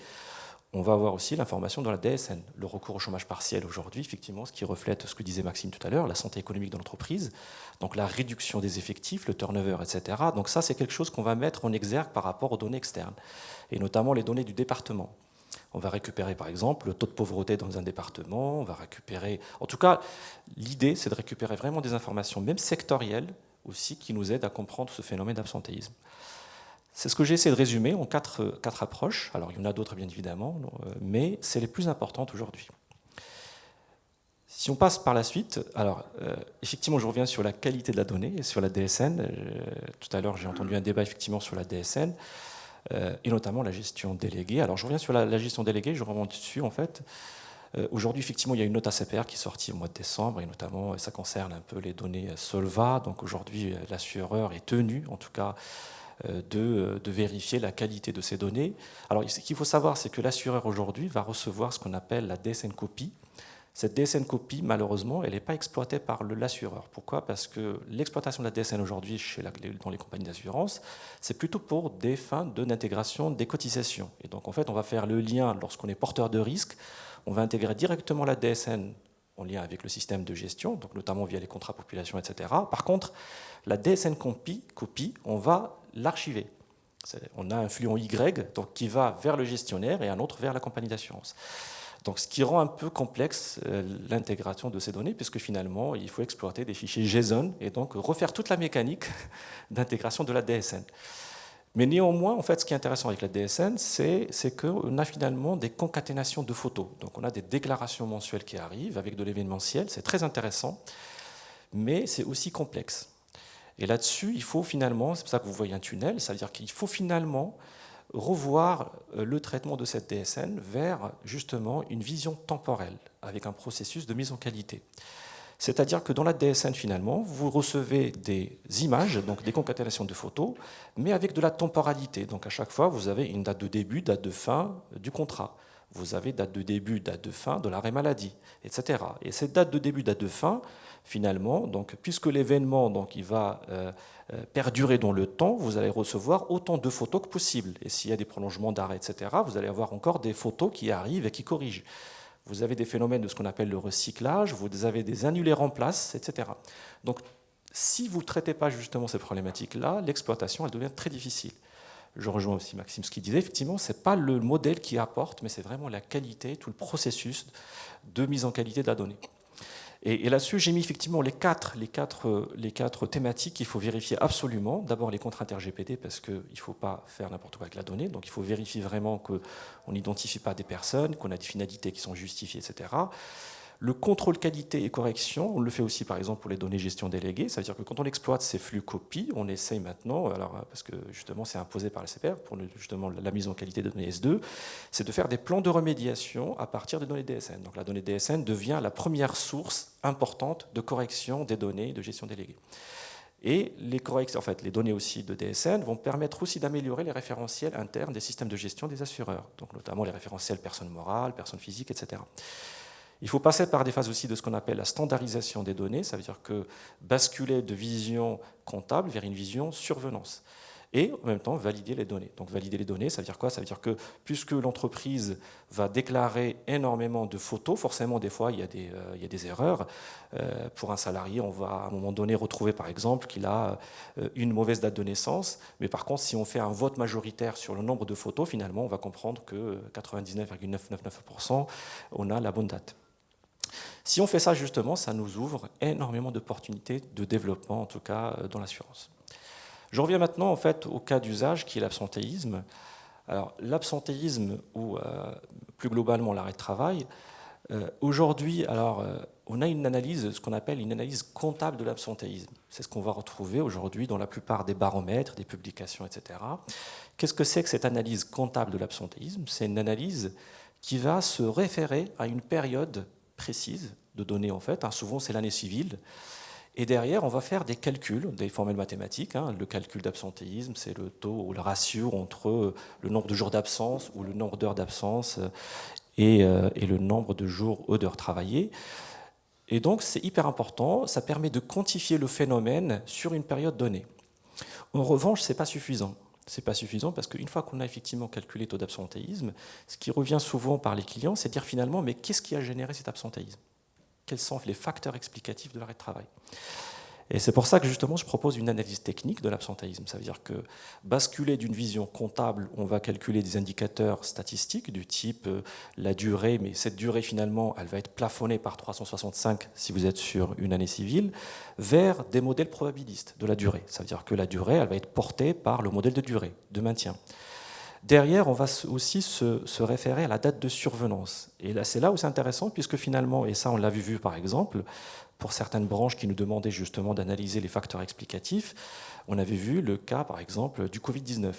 on va avoir aussi l'information dans la DSN. Le recours au chômage partiel aujourd'hui, effectivement, ce qui reflète ce que disait Maxime tout à l'heure, la santé économique de l'entreprise, donc la réduction des effectifs, le turnover, etc. Donc ça, c'est quelque chose qu'on va mettre en exergue par rapport aux données externes, et notamment les données du département. On va récupérer, par exemple, le taux de pauvreté dans un département, on va récupérer... En tout cas, l'idée, c'est de récupérer vraiment des informations, même sectorielles, aussi, qui nous aident à comprendre ce phénomène d'absentéisme. C'est ce que j'ai essayé de résumer en quatre approches. Alors, il y en a d'autres, bien évidemment, mais c'est les plus importantes aujourd'hui. Si on passe par la suite, alors, effectivement, je reviens sur la qualité de la donnée et sur la DSN. Tout à l'heure, j'ai entendu un débat, effectivement, sur la DSN. Et notamment la gestion déléguée. Alors je reviens sur la gestion déléguée, je remonte dessus en fait. Aujourd'hui, effectivement, il y a une note ACPR qui est sortie au mois de décembre, et notamment ça concerne un peu les données Solva. Donc aujourd'hui, l'assureur est tenu, en tout cas, de vérifier la qualité de ces données. Alors ce qu'il faut savoir, c'est que l'assureur aujourd'hui va recevoir ce qu'on appelle la DSN copie. Cette DSN copie, malheureusement, elle n'est pas exploitée par l'assureur. Pourquoi ? Parce que l'exploitation de la DSN aujourd'hui dans les compagnies d'assurance, c'est plutôt pour des fins d'intégration des cotisations. Et donc, en fait, on va faire le lien lorsqu'on est porteur de risque. On va intégrer directement la DSN en lien avec le système de gestion, donc notamment via les contrats population, etc. Par contre, la DSN copie, on va l'archiver. On a un flux en Y donc, qui va vers le gestionnaire et un autre vers la compagnie d'assurance. Donc, ce qui rend un peu complexe l'intégration de ces données, puisque finalement, il faut exploiter des fichiers JSON et donc refaire toute la mécanique d'intégration de la DSN. Mais néanmoins, en fait, ce qui est intéressant avec la DSN, c'est qu'on a finalement des concaténations de photos. Donc, on a des déclarations mensuelles qui arrivent avec de l'événementiel. C'est très intéressant, mais c'est aussi complexe. Et là-dessus, il faut finalement, c'est pour ça que vous voyez un tunnel, c'est-à-dire qu'il faut finalement revoir le traitement de cette DSN vers justement une vision temporelle avec un processus de mise en qualité. C'est-à-dire que dans la DSN, finalement, vous recevez des images, donc des concaténations de photos, mais avec de la temporalité. Donc à chaque fois, vous avez une date de début, date de fin du contrat. Vous avez date de début, date de fin de l'arrêt maladie, etc. Et cette date de début, date de fin, finalement, donc, puisque l'événement donc, il va perdurer dans le temps, vous allez recevoir autant de photos que possible. Et s'il y a des prolongements d'arrêt, etc., vous allez avoir encore des photos qui arrivent et qui corrigent. Vous avez des phénomènes de ce qu'on appelle le recyclage, vous avez des annulés-remplaces, etc. Donc, si vous ne traitez pas justement ces problématiques-là, l'exploitation, elle devient très difficile. Je rejoins aussi Maxime ce qu'il disait, effectivement, ce n'est pas le modèle qui apporte, mais c'est vraiment la qualité, tout le processus de mise en qualité de la donnée. Et là-dessus, j'ai mis effectivement les quatre thématiques qu'il faut vérifier absolument. D'abord, les contraintes RGPD, parce qu'il ne faut pas faire n'importe quoi avec la donnée. Donc, il faut vérifier vraiment qu'on n'identifie pas des personnes, qu'on a des finalités qui sont justifiées, etc. Le contrôle qualité et correction, on le fait aussi par exemple pour les données gestion déléguées. Ça veut dire que quand on exploite ces flux copies, on essaye maintenant, alors, parce que justement c'est imposé par la CPR pour justement la mise en qualité des données S2, c'est de faire des plans de remédiation à partir des données DSN. Donc la donnée DSN devient la première source importante de correction des données de gestion déléguée. Et les données aussi de DSN vont permettre aussi d'améliorer les référentiels internes des systèmes de gestion des assureurs, donc notamment les référentiels personnes morales, personnes physiques, etc. Il faut passer par des phases aussi de ce qu'on appelle la standardisation des données, ça veut dire que basculer de vision comptable vers une vision survenance. Et en même temps, valider les données. Donc valider les données, ça veut dire quoi? Ça veut dire que puisque l'entreprise va déclarer énormément de photos, forcément des fois il y a des erreurs. Pour un salarié, on va à un moment donné retrouver par exemple qu'il a une mauvaise date de naissance, mais par contre si on fait un vote majoritaire sur le nombre de photos, finalement on va comprendre que 99,999% on a la bonne date. Si on fait ça, justement, ça nous ouvre énormément d'opportunités de développement, en tout cas dans l'assurance. Je reviens maintenant en fait, au cas d'usage qui est l'absentéisme. Alors, l'absentéisme ou plus globalement l'arrêt de travail, aujourd'hui, on a une analyse, ce qu'on appelle une analyse comptable de l'absentéisme. C'est ce qu'on va retrouver aujourd'hui dans la plupart des baromètres, des publications, etc. Qu'est-ce que c'est que cette analyse comptable de l'absentéisme? C'est une analyse qui va se référer à une période précise de données en fait, souvent c'est l'année civile, et derrière on va faire des calculs, des formelles mathématiques, le calcul d'absentéisme c'est le taux ou le ratio entre le nombre de jours d'absence ou le nombre d'heures d'absence et le nombre de jours ou d'heures travaillées, et donc c'est hyper important, ça permet de quantifier le phénomène sur une période donnée. En revanche, c'est pas suffisant. C'est pas suffisant parce qu'une fois qu'on a effectivement calculé le taux d'absentéisme, ce qui revient souvent par les clients, c'est de dire finalement, mais qu'est-ce qui a généré cet absentéisme? Quels sont les facteurs explicatifs de l'arrêt de travail? Et c'est pour ça que justement je propose une analyse technique de l'absentéisme. Ça veut dire que basculer d'une vision comptable, on va calculer des indicateurs statistiques du type la durée, mais cette durée finalement, elle va être plafonnée par 365 si vous êtes sur une année civile, vers des modèles probabilistes de la durée. Ça veut dire que la durée, elle va être portée par le modèle de durée, de maintien. Derrière, on va aussi se référer à la date de survenance. Et là, c'est là où c'est intéressant, puisque finalement, et ça on l'a vu par exemple, pour certaines branches qui nous demandaient justement d'analyser les facteurs explicatifs, on avait vu le cas par exemple du Covid-19.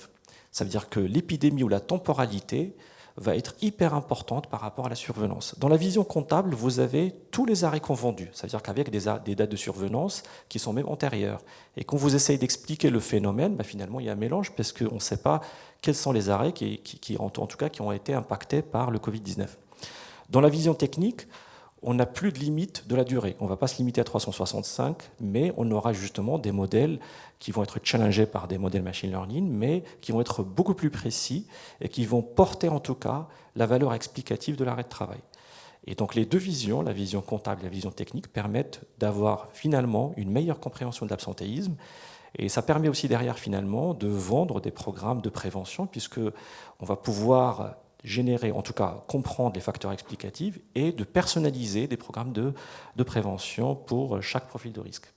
Ça veut dire que l'épidémie ou la temporalité va être hyper importante par rapport à la survenance. Dans la vision comptable, vous avez tous les arrêts confondus. Ça veut dire qu'avec des dates de survenance qui sont même antérieures. Et quand vous essayez d'expliquer le phénomène, finalement, il y a un mélange parce qu'on ne sait pas quels sont les arrêts qui ont été impactés par le Covid-19. Dans la vision technique, on n'a plus de limite de la durée. On ne va pas se limiter à 365, mais on aura justement des modèles qui vont être challengés par des modèles machine learning, mais qui vont être beaucoup plus précis et qui vont porter en tout cas la valeur explicative de l'arrêt de travail. Et donc les deux visions, la vision comptable et la vision technique, permettent d'avoir finalement une meilleure compréhension de l'absentéisme. Et ça permet aussi derrière finalement de vendre des programmes de prévention, puisqu'on va pouvoir générer, en tout cas comprendre les facteurs explicatifs et de personnaliser des programmes de prévention pour chaque profil de risque.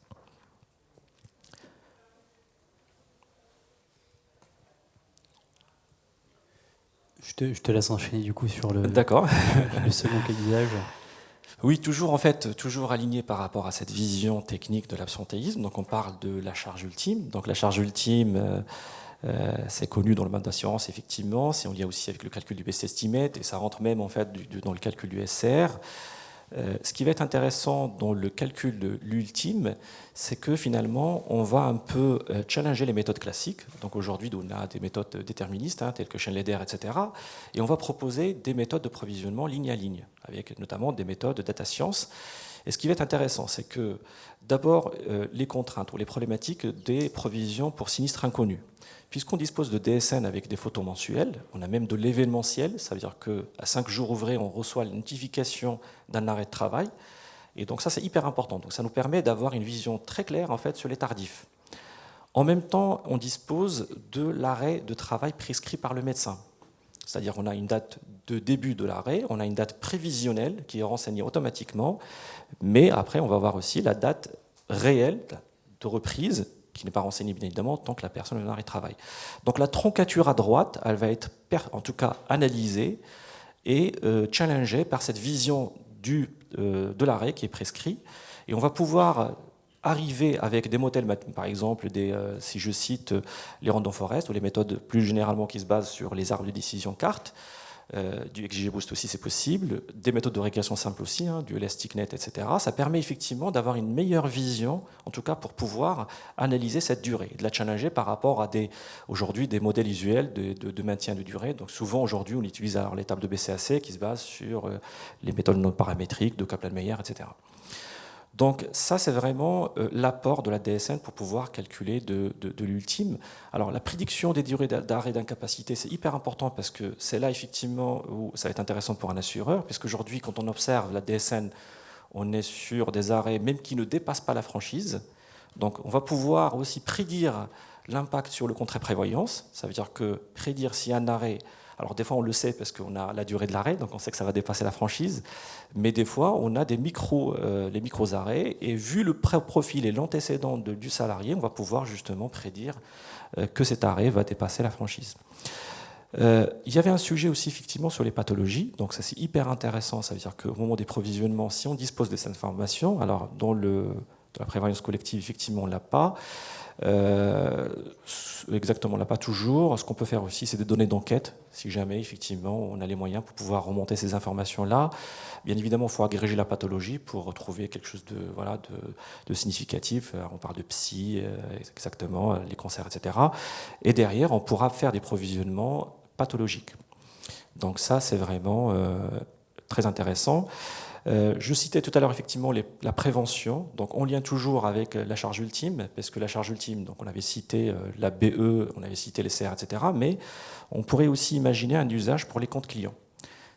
Je te laisse enchaîner du coup sur le second cas d'usage. Oui, toujours aligné par rapport à cette vision technique de l'absentéisme. Donc on parle de la charge ultime. Donc la charge ultime, c'est connu dans le mode d'assurance effectivement. On lien aussi avec le calcul du best estimate et ça rentre même en fait dans le calcul du SCR. Ce qui va être intéressant dans le calcul de l'ultime, c'est que finalement, on va un peu challenger les méthodes classiques. Donc aujourd'hui, on a des méthodes déterministes, telles que Schoenleder, etc. Et on va proposer des méthodes de provisionnement ligne à ligne, avec notamment des méthodes de data science. Et ce qui va être intéressant, c'est que d'abord, les contraintes ou les problématiques des provisions pour sinistres inconnus. Puisqu'on dispose de DSN avec des photos mensuelles, on a même de l'événementiel, ça veut dire qu'à 5 jours ouvrés, on reçoit la notification d'un arrêt de travail. Et donc ça, c'est hyper important. Donc ça nous permet d'avoir une vision très claire en fait, sur les tardifs. En même temps, on dispose de l'arrêt de travail prescrit par le médecin. C'est-à-dire qu'on a une date de début de l'arrêt, on a une date prévisionnelle qui est renseignée automatiquement, mais après, on va avoir aussi la date réelle de reprise qui n'est pas renseignée bien évidemment tant que la personne est en arrêt de travail. Donc la troncature à droite, elle va être en tout cas analysée et challengée par cette vision de l'arrêt qui est prescrit. Et on va pouvoir arriver avec des modèles, par exemple, si je cite les random forest ou les méthodes plus généralement qui se basent sur les arbres de décision cartes, du XGBoost aussi c'est possible, des méthodes de régression simple aussi, du ElasticNet, etc. Ça permet effectivement d'avoir une meilleure vision, en tout cas pour pouvoir analyser cette durée, et de la challenger par rapport à aujourd'hui des modèles usuels de maintien de durée. Donc souvent aujourd'hui on utilise alors les tables de BCAC qui se basent sur les méthodes non paramétriques de Kaplan-Meier, etc. Donc ça, c'est vraiment l'apport de la DSN pour pouvoir calculer de l'ultime. Alors la prédiction des durées d'arrêt d'incapacité, c'est hyper important parce que c'est là effectivement où ça va être intéressant pour un assureur, puisqu'aujourd'hui, quand on observe la DSN, on est sur des arrêts même qui ne dépassent pas la franchise. Donc on va pouvoir aussi prédire l'impact sur le contrat prévoyance. Ça veut dire que prédire si un arrêt... Alors des fois on le sait parce qu'on a la durée de l'arrêt, donc on sait que ça va dépasser la franchise, mais des fois on a les micros arrêts, et vu le profil et l'antécédent du salarié, on va pouvoir justement prédire que cet arrêt va dépasser la franchise. Il y avait un sujet aussi effectivement sur les pathologies, donc ça c'est hyper intéressant, ça veut dire qu'au moment des provisionnements, si on dispose de cette information, alors dans la prévoyance collective effectivement on ne l'a pas, exactement, on l'a pas toujours. Ce qu'on peut faire aussi, c'est des données d'enquête, si jamais effectivement on a les moyens pour pouvoir remonter ces informations-là. Bien évidemment, il faut agréger la pathologie pour retrouver quelque chose de significatif. On parle de psy, exactement, les cancers, etc. Et derrière, on pourra faire des provisionnements pathologiques. Donc ça, c'est vraiment très intéressant. Je citais tout à l'heure effectivement la prévention, donc on lien toujours avec la charge ultime, parce que la charge ultime, donc on avait cité la BE, on avait cité les CR, etc., mais on pourrait aussi imaginer un usage pour les comptes clients.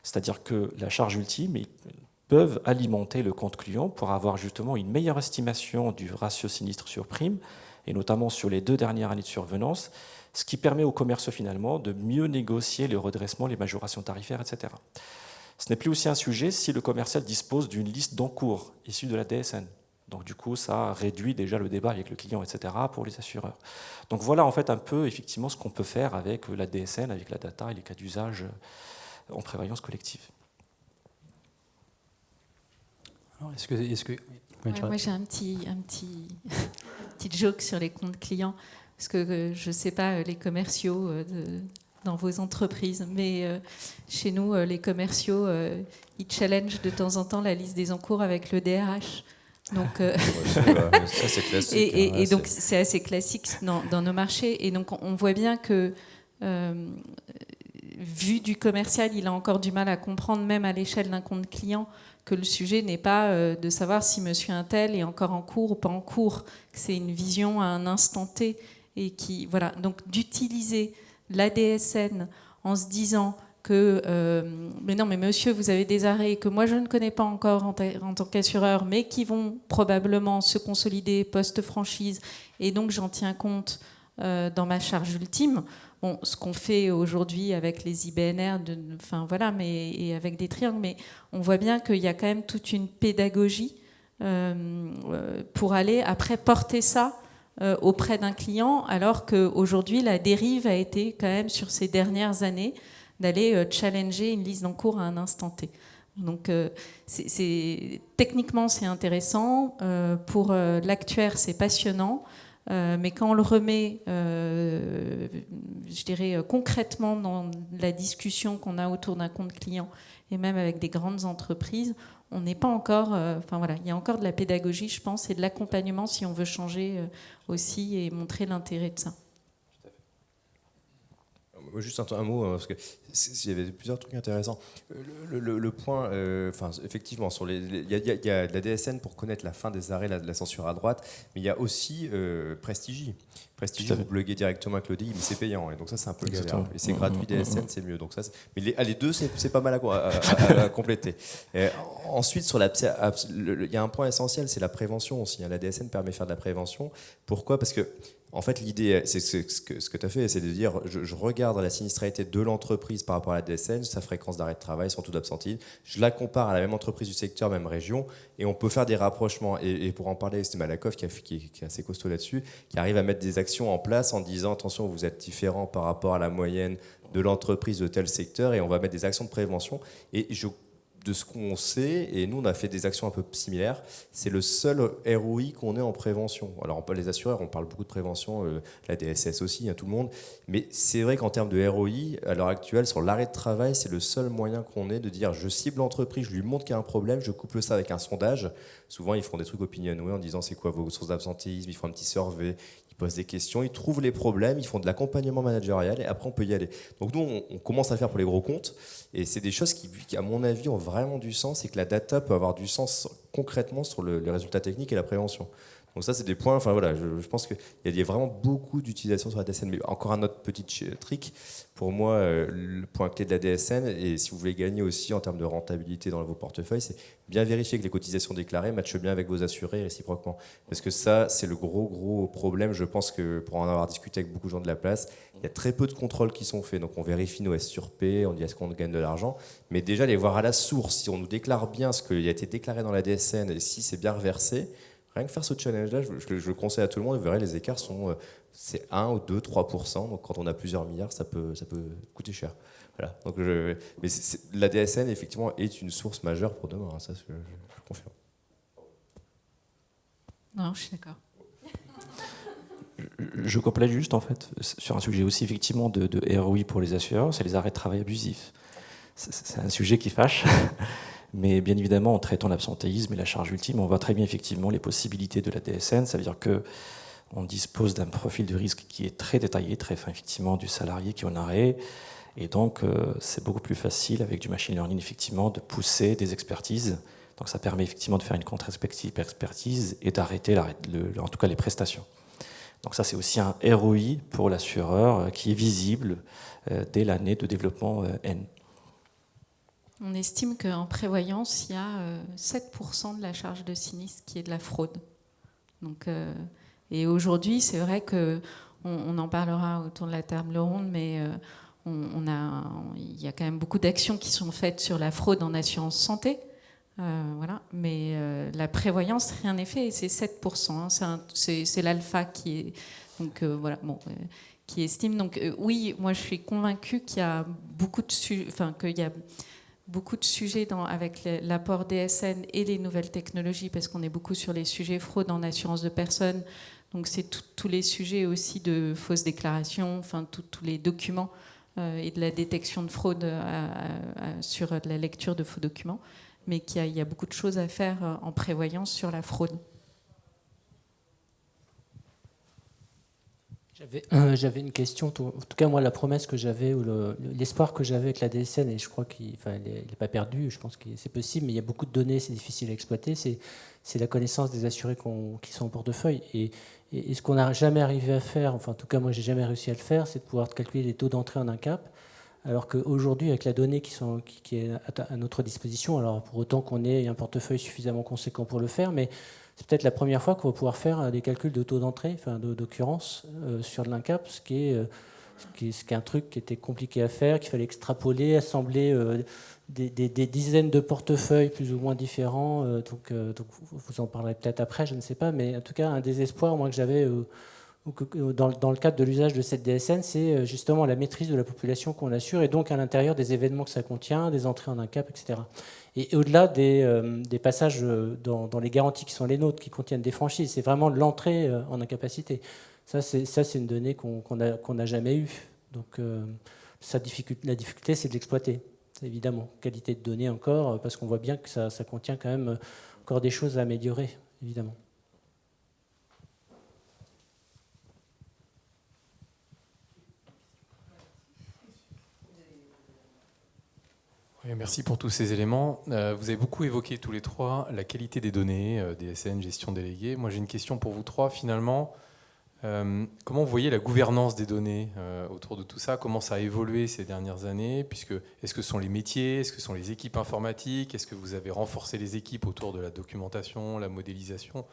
C'est-à-dire que la charge ultime, ils peuvent alimenter le compte client pour avoir justement une meilleure estimation du ratio sinistre sur prime, et notamment sur les 2 dernières années de survenance, ce qui permet aux commerciaux finalement de mieux négocier les redressements, les majorations tarifaires, etc. Ce n'est plus aussi un sujet si le commercial dispose d'une liste d'encours issue de la DSN. Donc du coup, ça réduit déjà le débat avec le client, etc. pour les assureurs. Donc voilà en fait un peu effectivement ce qu'on peut faire avec la DSN, avec la data et les cas d'usage en prévoyance collective. Alors, est-ce que... Oui, moi j'ai un petit joke sur les comptes clients, parce que je ne sais pas les commerciaux dans vos entreprises, mais chez nous, les commerciaux, ils challengent de temps en temps la liste des encours avec le DRH. Donc, ça, c'est classique. Et donc, c'est assez classique dans nos marchés. Et donc, on voit bien que, vu du commercial, il a encore du mal à comprendre, même à l'échelle d'un compte client, que le sujet n'est pas de savoir si monsieur un tel est encore en cours ou pas en cours. C'est une vision à un instant T. Et voilà. Donc, d'utiliser l'ADSN en se disant que mais non, mais monsieur, vous avez des arrêts que moi je ne connais pas encore en tant qu'assureur, mais qui vont probablement se consolider post-franchise, et donc j'en tiens compte dans ma charge ultime. bon, ce qu'on fait aujourd'hui avec les IBNR, voilà, et avec des triangles, mais on voit bien qu'il y a quand même toute une pédagogie pour aller après porter ça auprès d'un client, alors qu'aujourd'hui, la dérive a été quand même sur ces dernières années d'aller challenger une liste d'encours à un instant T. Donc, techniquement, c'est intéressant. Pour l'actuaire, c'est passionnant. Mais quand on le remet, je dirais, concrètement dans la discussion qu'on a autour d'un compte client, et même avec des grandes entreprises, on n'est pas encore... voilà, il y a encore de la pédagogie, je pense, et de l'accompagnement si on veut changer aussi et montrer l'intérêt de ça. Juste un mot, parce qu'il y avait plusieurs trucs intéressants. Le point, effectivement, il y a de la DSN pour connaître la fin des arrêts, la censure à droite, mais il y a aussi Prestigy. Prestigy, vous bloguez directement avec l'ODI, mais c'est payant, et donc ça c'est un peu galère. Et c'est gratuit, DSN c'est mieux. Donc ça, mais les deux c'est pas mal à compléter. Et ensuite, il y a un point essentiel, c'est la prévention aussi. La DSN permet de faire de la prévention. Pourquoi ? Parce que en fait, l'idée, c'est ce que tu as fait, c'est de dire, je regarde la sinistralité de l'entreprise par rapport à la DSN, sa fréquence d'arrêt de travail, son taux d'absentéisme, je la compare à la même entreprise du secteur, même région, et on peut faire des rapprochements. Et pour en parler, c'est Malakoff qui est assez costaud là-dessus, qui arrive à mettre des actions en place en disant, attention, vous êtes différent par rapport à la moyenne de l'entreprise de tel secteur, et on va mettre des actions de prévention. Et de ce qu'on sait, et nous on a fait des actions un peu similaires, c'est le seul ROI qu'on ait en prévention. Alors les assureurs, on parle beaucoup de prévention, la DSS aussi, tout le monde, mais c'est vrai qu'en termes de ROI, à l'heure actuelle, sur l'arrêt de travail, c'est le seul moyen qu'on ait de dire je cible l'entreprise, je lui montre qu'il y a un problème, je couple ça avec un sondage. Souvent ils font des trucs opinionway en disant c'est quoi vos sources d'absentéisme, ils font un petit survey, posent des questions, ils trouvent les problèmes, ils font de l'accompagnement managérial et après on peut y aller. Donc nous, on commence à le faire pour les gros comptes et c'est des choses qui, à mon avis, ont vraiment du sens et que la data peut avoir du sens concrètement sur les résultats techniques et la prévention. Donc ça, c'est des points, je pense qu'il y a vraiment beaucoup d'utilisation sur la DSN. Mais encore un autre petit trick, pour moi, le point clé de la DSN, et si vous voulez gagner aussi en termes de rentabilité dans vos portefeuilles, c'est bien vérifier que les cotisations déclarées matchent bien avec vos assurés réciproquement. Parce que ça, c'est le gros problème. Je pense que pour en avoir discuté avec beaucoup de gens de la place, il y a très peu de contrôles qui sont faits. Donc on vérifie nos S sur P, on dit est-ce qu'on gagne de l'argent. Mais déjà, les voir à la source, si on nous déclare bien ce qui a été déclaré dans la DSN et si c'est bien reversé, rien que faire ce challenge-là, je le conseille à tout le monde. Vous verrez, les écarts sont c'est 1 ou 2, 3%. Donc quand on a plusieurs milliards, ça peut coûter cher. Voilà. Donc mais la DSN, effectivement, est une source majeure pour demain. Ça, je confirme. Non, je suis d'accord. Je complète juste, en fait, sur un sujet aussi, effectivement, de ROI pour les assureurs, c'est les arrêts de travail abusifs. C'est un sujet qui fâche. Mais bien évidemment, en traitant l'absentéisme et la charge ultime, on voit très bien effectivement les possibilités de la DSN. Ça veut dire qu'on dispose d'un profil de risque qui est très détaillé, très fin, effectivement, du salarié qui est en arrêt. Et donc, c'est beaucoup plus facile, avec du machine learning, effectivement, de pousser des expertises. Donc, ça permet effectivement de faire une contre-expertise et d'arrêter, en tout cas, les prestations. Donc, ça, c'est aussi un ROI pour l'assureur qui est visible dès l'année de développement N. On estime qu'en prévoyance, il y a 7% de la charge de sinistre qui est de la fraude. Donc, et aujourd'hui, c'est vrai qu'on en parlera autour de la table ronde, mais il y a quand même beaucoup d'actions qui sont faites sur la fraude en assurance santé. Voilà. Mais la prévoyance, rien n'est fait, et c'est 7%. Hein, c'est l'alpha qui est... Donc, voilà, bon... qui estime. Donc oui, moi je suis convaincue qu'il y a beaucoup de sujets avec l'apport DSN et les nouvelles technologies, parce qu'on est beaucoup sur les sujets fraude en assurance de personnes. Donc c'est tous les sujets aussi de fausses déclarations, tous les documents et de la détection de fraude sur la lecture de faux documents. Mais qu'il y a beaucoup de choses à faire en prévoyance sur la fraude. J'avais une question. En tout cas, moi, la promesse que j'avais, ou l'espoir que j'avais avec la DSN, et je crois qu'il n'est pas perdu, je pense que c'est possible, mais il y a beaucoup de données, c'est difficile à exploiter, c'est la connaissance des assurés qui sont en portefeuille. Et ce qu'on n'a jamais arrivé à faire, enfin, en tout cas, moi, j'ai jamais réussi à le faire, c'est de pouvoir calculer les taux d'entrée en un cap. Alors qu'aujourd'hui, avec la donnée qui est à notre disposition, alors pour autant qu'on ait un portefeuille suffisamment conséquent pour le faire, mais c'est peut-être la première fois qu'on va pouvoir faire des calculs de taux d'entrée, d'occurrence, sur l'INCAP, ce qui est ce qui est un truc qui était compliqué à faire, qu'il fallait extrapoler, assembler des dizaines de portefeuilles plus ou moins différents. Donc vous en parlerez peut-être après, je ne sais pas, mais en tout cas, un des espoirs moi, que j'avais dans le cadre de l'usage de cette DSN, c'est justement la maîtrise de la population qu'on assure, et donc à l'intérieur des événements que ça contient, des entrées en un cap, etc. Et au-delà des passages dans les garanties qui sont les nôtres, qui contiennent des franchises, c'est vraiment l'entrée en incapacité. Ça, c'est une donnée qu'on n'a jamais eue. Donc la difficulté, c'est de l'exploiter, évidemment. Qualité de données encore, parce qu'on voit bien que ça contient quand même encore des choses à améliorer, évidemment. Oui, merci pour tous ces éléments. Vous avez beaucoup évoqué tous les trois la qualité des données, DSN, gestion déléguée. Moi, j'ai une question pour vous trois, finalement. Comment vous voyez la gouvernance des données autour de tout ça? Comment ça a évolué ces dernières années? Est-ce que ce sont les métiers? Est-ce que ce sont les équipes informatiques? Est-ce que vous avez renforcé les équipes autour de la documentation, la modélisation?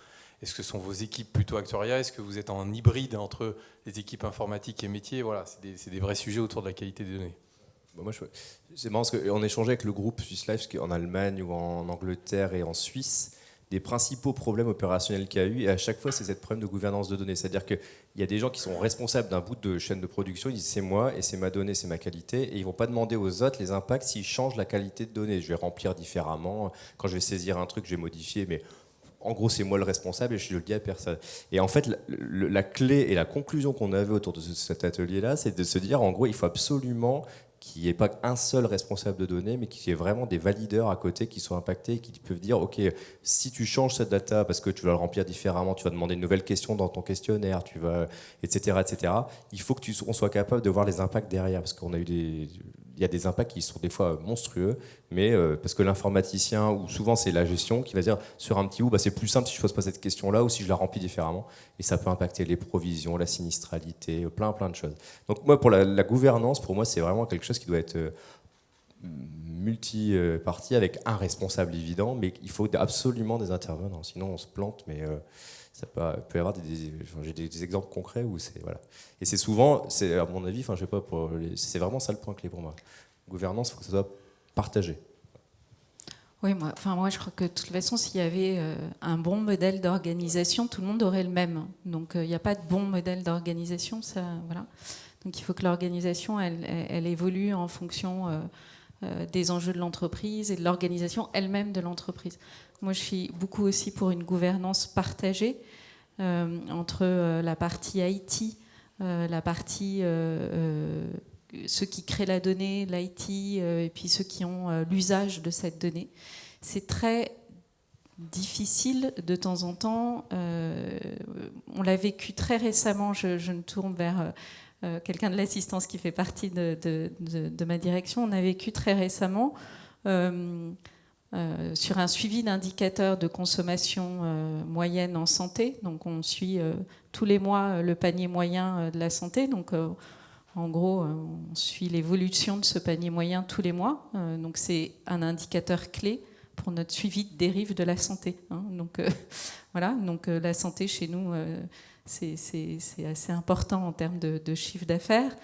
Est-ce que ce sont vos équipes plutôt actuariales? Est-ce que vous êtes en hybride entre les équipes informatiques et métiers? Voilà, c'est des vrais sujets autour de la qualité des données. C'est marrant parce qu'on échangeait avec le groupe Swiss Life en Allemagne ou en Angleterre et en Suisse des principaux problèmes opérationnels qu'il y a eu, et à chaque fois c'est cette problème de gouvernance de données, c'est-à-dire qu'il y a des gens qui sont responsables d'un bout de chaîne de production, ils disent c'est moi et c'est ma donnée, c'est ma qualité, et ils ne vont pas demander aux autres les impacts s'ils changent la qualité de données. Je vais remplir différemment, quand je vais saisir un truc je vais modifier, mais en gros c'est moi le responsable et je le dis à personne. Et en fait la clé et la conclusion qu'on avait autour de cet atelier-là, c'est de se dire en gros il faut absolument qu'il n'y ait pas un seul responsable de données, mais qu'il y ait vraiment des valideurs à côté qui sont impactés, qui peuvent dire, OK, si tu changes cette data parce que tu vas le remplir différemment, tu vas demander une nouvelle question dans ton questionnaire, etc., etc., il faut qu'on soit capable de voir les impacts derrière, parce qu'on a eu il y a des impacts qui sont des fois monstrueux, mais parce que l'informaticien, ou souvent c'est la gestion, qui va dire sur un petit bout, c'est plus simple si je pose pas cette question-là ou si je la remplis différemment. Et ça peut impacter les provisions, la sinistralité, plein de choses. Donc moi, pour la gouvernance, pour moi, c'est vraiment quelque chose qui doit être multi-partie avec un responsable évident, mais il faut absolument des intervenants, sinon on se plante, mais... ça peut y avoir j'ai des exemples concrets où c'est voilà. Et c'est souvent, c'est à mon avis, je sais pas, c'est vraiment ça le point clé pour moi. Gouvernance, il faut que ça soit partagé. Oui, moi je crois que de toute façon, s'il y avait un bon modèle d'organisation, tout le monde aurait le même. Donc il n'y a pas de bon modèle d'organisation, ça, voilà. Donc il faut que l'organisation, elle évolue en fonction des enjeux de l'entreprise et de l'organisation elle-même de l'entreprise. Moi, je suis beaucoup aussi pour une gouvernance partagée entre la partie IT, la partie ceux qui créent la donnée, l'IT, et puis ceux qui ont l'usage de cette donnée. C'est très difficile de temps en temps. On l'a vécu très récemment. Je me tourne vers quelqu'un de l'assistance qui fait partie de ma direction. On a vécu très récemment sur un suivi d'indicateurs de consommation moyenne en santé. Donc on suit tous les mois le panier moyen de la santé. Donc en gros, on suit l'évolution de ce panier moyen tous les mois. Donc c'est un indicateur clé pour notre suivi de dérive de la santé. Donc voilà. Donc la santé chez nous, c'est assez important en termes de chiffre d'affaires.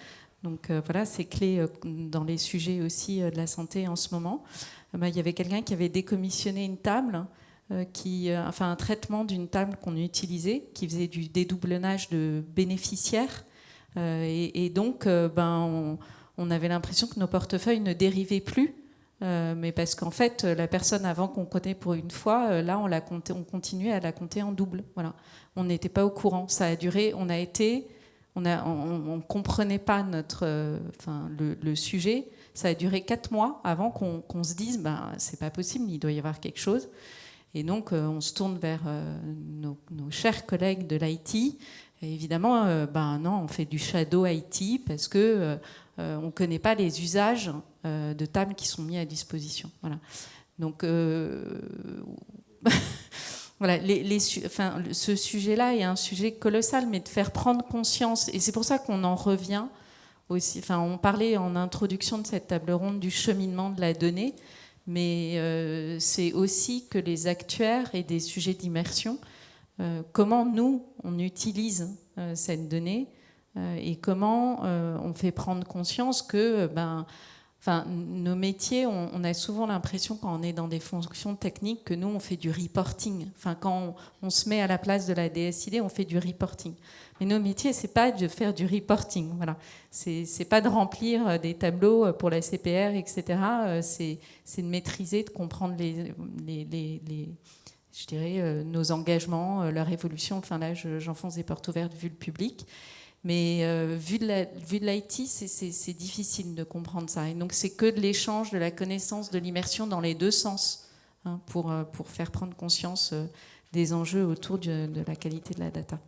Donc voilà, c'est clé dans les sujets aussi de la santé en ce moment. Il y avait quelqu'un qui avait décommissionné une table, un traitement d'une table qu'on utilisait, qui faisait du dédoublonnage de bénéficiaires. Et donc, on avait l'impression que nos portefeuilles ne dérivaient plus, mais parce qu'en fait, la personne avant qu'on comptait pour une fois, là, on continuait à la compter en double. Voilà. On n'était pas au courant. Ça a duré. On ne comprenait pas le sujet. Ça a duré 4 mois avant qu'on se dise c'est pas possible, il doit y avoir quelque chose. Et donc on se tourne vers nos chers collègues de l'IT. Et évidemment, non, on fait du shadow IT parce que on ne connaît pas les usages de tables qui sont mis à disposition. Voilà. Donc voilà, ce sujet-là est un sujet colossal, mais de faire prendre conscience, et c'est pour ça qu'on en revient aussi. On parlait en introduction de cette table ronde du cheminement de la donnée, mais c'est aussi que les actuaires et des sujets d'immersion, comment nous, on utilise cette donnée Et comment on fait prendre conscience que nos métiers, on a souvent l'impression quand on est dans des fonctions techniques que nous, on fait du reporting. Enfin, quand on se met à la place de la DSID, on fait du reporting. Mais nos métiers, c'est pas de faire du reporting. Voilà. C'est pas de remplir des tableaux pour la CPR, etc. C'est de maîtriser, de comprendre je dirais, nos engagements, leur évolution. Enfin là, j'enfonce des portes ouvertes vu le public. Mais vu de l'IT, c'est difficile de comprendre ça. Et donc, c'est que de l'échange, de la connaissance, de l'immersion dans les deux sens, hein, pour faire prendre conscience des enjeux autour de la qualité de la data.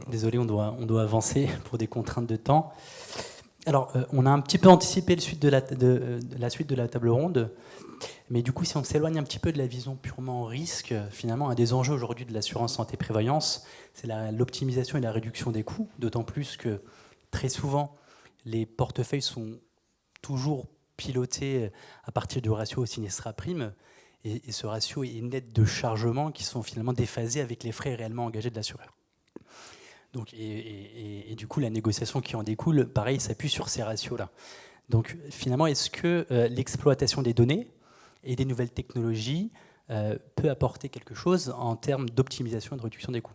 Désolé, on doit avancer pour des contraintes de temps. Alors, on a un petit peu anticipé la suite de la table ronde. Mais du coup, si on s'éloigne un petit peu de la vision purement risque, finalement, un des enjeux aujourd'hui de l'assurance santé-prévoyance, c'est l'optimisation et la réduction des coûts, d'autant plus que très souvent, les portefeuilles sont toujours pilotés à partir du ratio au sinistre à prime, et ce ratio est net de chargements qui sont finalement déphasés avec les frais réellement engagés de l'assureur. Donc, et du coup, la négociation qui en découle, pareil, s'appuie sur ces ratios-là. Donc, finalement, est-ce que l'exploitation des données et des nouvelles technologies peut apporter quelque chose en termes d'optimisation et de réduction des coûts?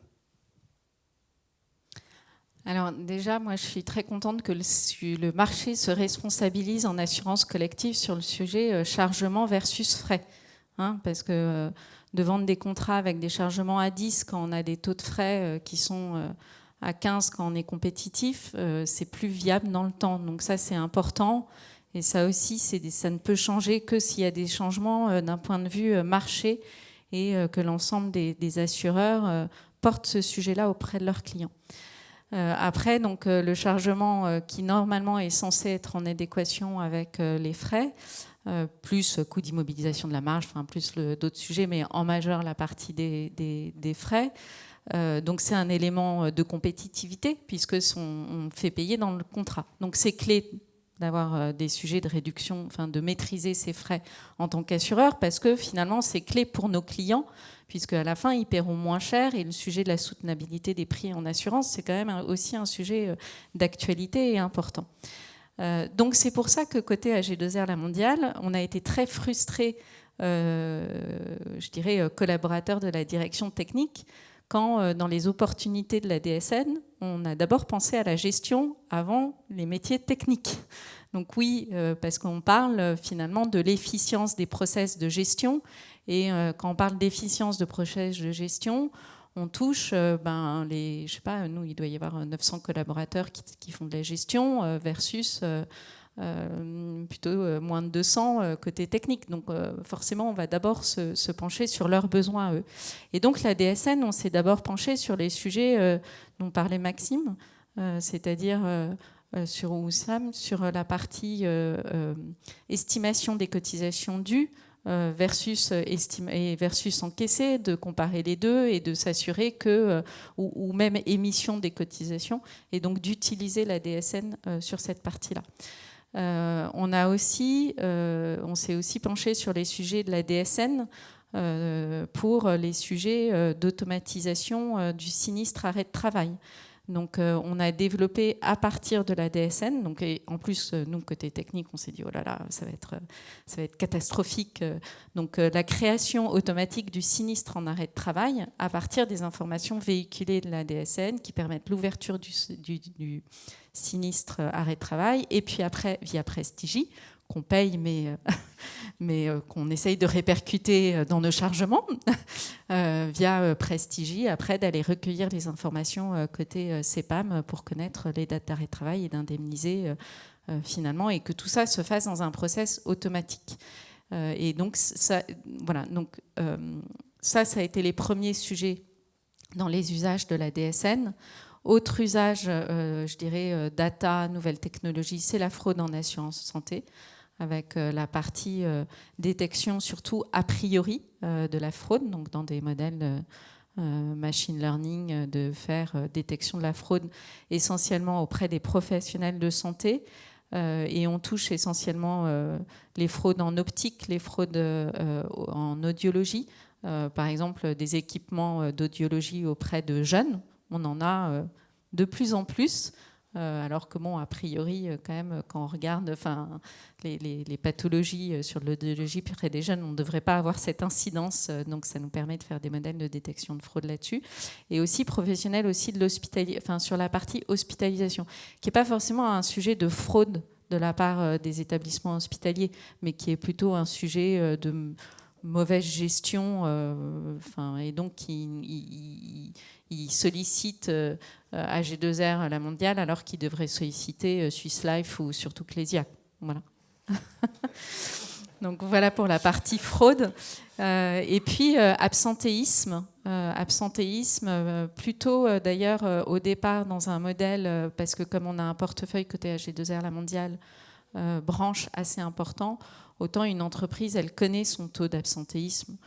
Alors déjà, moi je suis très contente que le marché se responsabilise en assurance collective sur le sujet chargement versus frais. Hein, parce que de vendre des contrats avec des chargements à 10 quand on a des taux de frais qui sont à 15 quand on est compétitif, c'est plus viable dans le temps. Donc ça c'est important. Et ça aussi, ça ne peut changer que s'il y a des changements d'un point de vue marché et que l'ensemble des assureurs portent ce sujet-là auprès de leurs clients. Après, donc, le chargement qui normalement est censé être en adéquation avec les frais, plus coût d'immobilisation de la marge, enfin plus d'autres sujets, mais en majeur la partie des frais. Donc c'est un élément de compétitivité puisque on fait payer dans le contrat. Donc c'est clé d'avoir des sujets de réduction, enfin de maîtriser ses frais en tant qu'assureur, parce que finalement c'est clé pour nos clients, puisque à la fin ils paieront moins cher, et le sujet de la soutenabilité des prix en assurance, c'est quand même aussi un sujet d'actualité et important. Donc c'est pour ça que côté AG2R La Mondiale, on a été très frustrés, je dirais collaborateurs de la direction technique, quand dans les opportunités de la DSN, on a d'abord pensé à la gestion avant les métiers techniques. Donc oui, parce qu'on parle finalement de l'efficience des process de gestion, et quand on parle d'efficience de process de gestion, on touche, je sais pas, nous il doit y avoir 900 collaborateurs qui font de la gestion versus plutôt moins de 200 côté technique. Donc forcément, on va d'abord se pencher sur leurs besoins à eux. Et donc la DSN, on s'est d'abord penché sur les sujets dont parlait Maxime, c'est-à-dire sur Oussam, sur la partie estimation des cotisations dues versus encaissées, de comparer les deux et de s'assurer que, ou même émission des cotisations, et donc d'utiliser la DSN sur cette partie-là. On s'est aussi penché sur les sujets de la DSN pour les sujets d'automatisation du sinistre arrêt de travail. Donc on a développé à partir de la DSN, donc, et en plus nous côté technique on s'est dit oh là là ça va être catastrophique, donc la création automatique du sinistre en arrêt de travail à partir des informations véhiculées de la DSN qui permettent l'ouverture du sinistre arrêt de travail, et puis après via Prestigi qu'on paye mais qu'on essaye de répercuter dans nos chargements via Prestigi, après d'aller recueillir les informations côté CEPAM pour connaître les dates d'arrêt de travail et d'indemniser finalement, et que tout ça se fasse dans un process automatique. Et donc ça, voilà, donc ça a été les premiers sujets dans les usages de la DSN. Autre usage, je dirais, data, nouvelles technologies, c'est la fraude en assurance santé, avec la partie détection surtout a priori de la fraude, donc dans des modèles machine learning, de faire détection de la fraude essentiellement auprès des professionnels de santé, et on touche essentiellement les fraudes en optique, les fraudes en audiologie. Par exemple, des équipements d'audiologie auprès de jeunes, on en a de plus en plus. Alors que bon, a priori, quand même, quand on regarde les pathologies sur l'audiologie près des jeunes, on ne devrait pas avoir cette incidence. Donc ça nous permet de faire des modèles de détection de fraude là-dessus. Et aussi professionnel aussi de sur la partie hospitalisation, qui n'est pas forcément un sujet de fraude de la part des établissements hospitaliers, mais qui est plutôt un sujet de mauvaise gestion, et donc il sollicite AG2R, la mondiale, alors qu'il devrait solliciter Swiss Life ou surtout Clésia. Voilà. Donc voilà pour la partie fraude. Et puis absentéisme. Plutôt d'ailleurs au départ dans un modèle, parce que comme on a un portefeuille côté AG2R, la mondiale, branche assez important, autant une entreprise, elle connaît son taux d'absentéisme.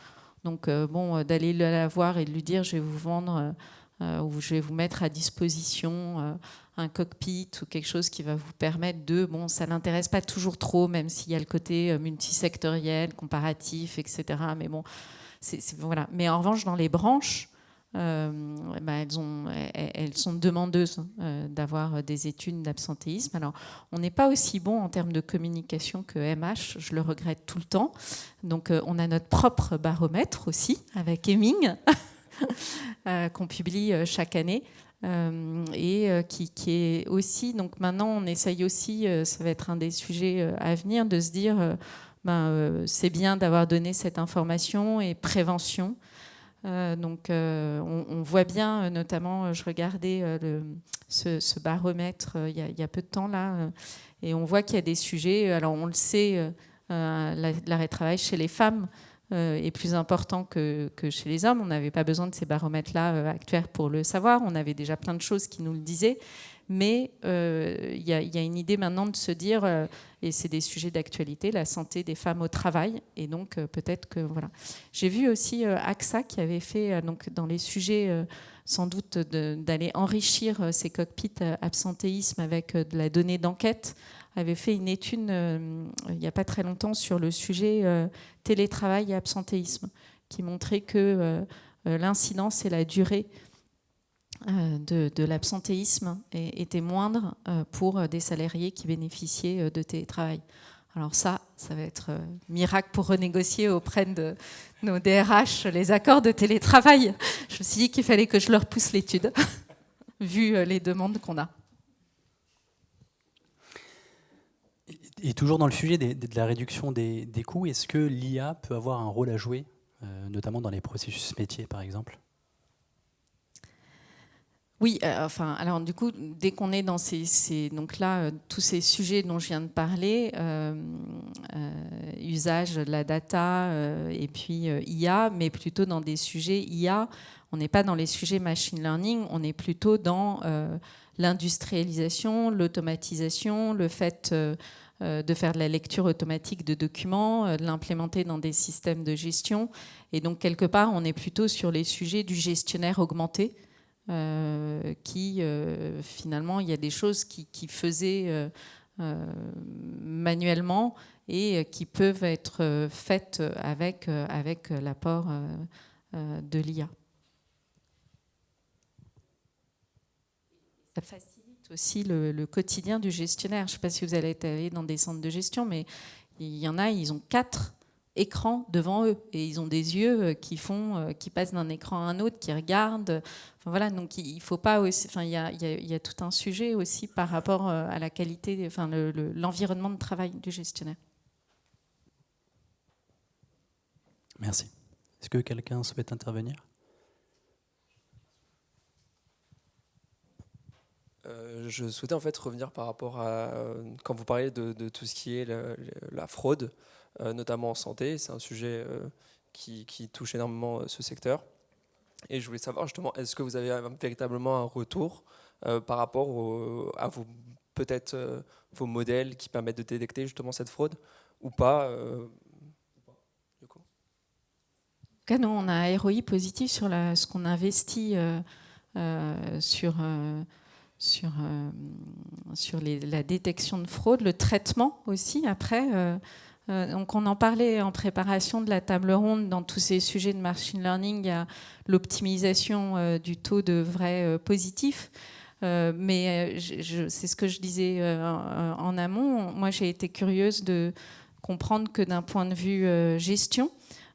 Donc d'aller la voir et de lui dire je vais vous vendre ou je vais vous mettre à disposition un cockpit ou quelque chose qui va vous permettre de... ça ne l'intéresse pas toujours trop, même s'il y a le côté multisectoriel, comparatif, etc. Mais bon, voilà. Mais en revanche, dans les branches, elles sont demandeuses d'avoir des études d'absentéisme. Alors, on n'est pas aussi bon en termes de communication que MH, je le regrette tout le temps. Donc, on a notre propre baromètre aussi, avec Hemming, qu'on publie chaque année. Qui est aussi... Donc, maintenant, on essaye aussi, ça va être un des sujets à venir, de se dire, c'est bien d'avoir donné cette information et prévention. On voit bien, notamment, je regardais ce baromètre il y a peu de temps là, et on voit qu'il y a des sujets. Alors on le sait, l'arrêt de travail chez les femmes est plus important que chez les hommes. On n'avait pas besoin de ces baromètres-là actuels pour le savoir. On avait déjà plein de choses qui nous le disaient. Mais il y a une idée maintenant de se dire, et c'est des sujets d'actualité, la santé des femmes au travail. Et donc peut-être que voilà. J'ai vu aussi AXA qui avait fait donc dans les sujets sans doute d'aller enrichir ces cockpits absentéisme avec de la donnée d'enquête, avait fait une étude il n'y a pas très longtemps sur le sujet télétravail et absentéisme, qui montrait que l'incidence et la durée de l'absentéisme était moindre pour des salariés qui bénéficiaient de télétravail. Alors ça va être miracle pour renégocier auprès de nos DRH les accords de télétravail. Je me suis dit qu'il fallait que je leur pousse l'étude, vu les demandes qu'on a. Et toujours dans le sujet de la réduction des coûts, est-ce que l'IA peut avoir un rôle à jouer, notamment dans les processus métiers, par exemple ? Oui, alors du coup, dès qu'on est dans donc là, tous ces sujets dont je viens de parler, usage de la data et puis IA, mais plutôt dans des sujets IA, on n'est pas dans les sujets machine learning, on est plutôt dans l'industrialisation, l'automatisation, le fait de faire de la lecture automatique de documents, de l'implémenter dans des systèmes de gestion. Et donc, quelque part, on est plutôt sur les sujets du gestionnaire augmenté, finalement, il y a des choses qui faisaient manuellement et qui peuvent être faites avec l'apport de l'IA. Ça facilite aussi le quotidien du gestionnaire. Je ne sais pas si vous allez être allé dans des centres de gestion, mais il y en a, ils ont 4 écrans devant eux et ils ont des yeux qui passent d'un écran à un autre, qui regardent. Enfin, voilà, donc il faut pas aussi. Enfin, il y a tout un sujet aussi par rapport à la qualité, enfin l'environnement de travail du gestionnaire. Merci. Est-ce que quelqu'un souhaite intervenir ? Je souhaitais en fait revenir par rapport à quand vous parlez de tout ce qui est la fraude, notamment en santé. C'est un sujet qui touche énormément ce secteur. Et je voulais savoir justement, est-ce que vous avez véritablement un retour par rapport à peut-être vos modèles qui permettent de détecter justement cette fraude ou pas du coup. En tout cas, nous, on a un ROI positif sur ce qu'on investit sur la détection de fraude, le traitement aussi après. Donc on en parlait en préparation de la table ronde. Dans tous ces sujets de machine learning, il y a l'optimisation du taux de vrais positifs. Mais c'est ce que je disais en amont. Moi, j'ai été curieuse de comprendre que d'un point de vue gestion,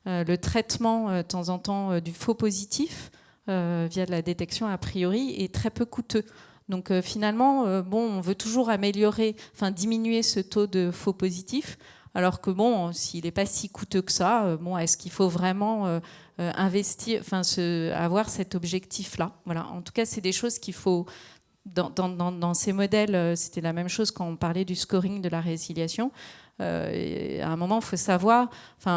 le traitement de temps en temps du faux positif via de la détection a priori est très peu coûteux. Donc finalement, on veut toujours diminuer ce taux de faux positifs. Alors que s'il n'est pas si coûteux que ça, est-ce qu'il faut vraiment investir, avoir cet objectif-là? Voilà. En tout cas, c'est des choses qu'il faut, dans ces modèles, c'était la même chose quand on parlait du scoring de la résiliation. À un moment, il faut savoir,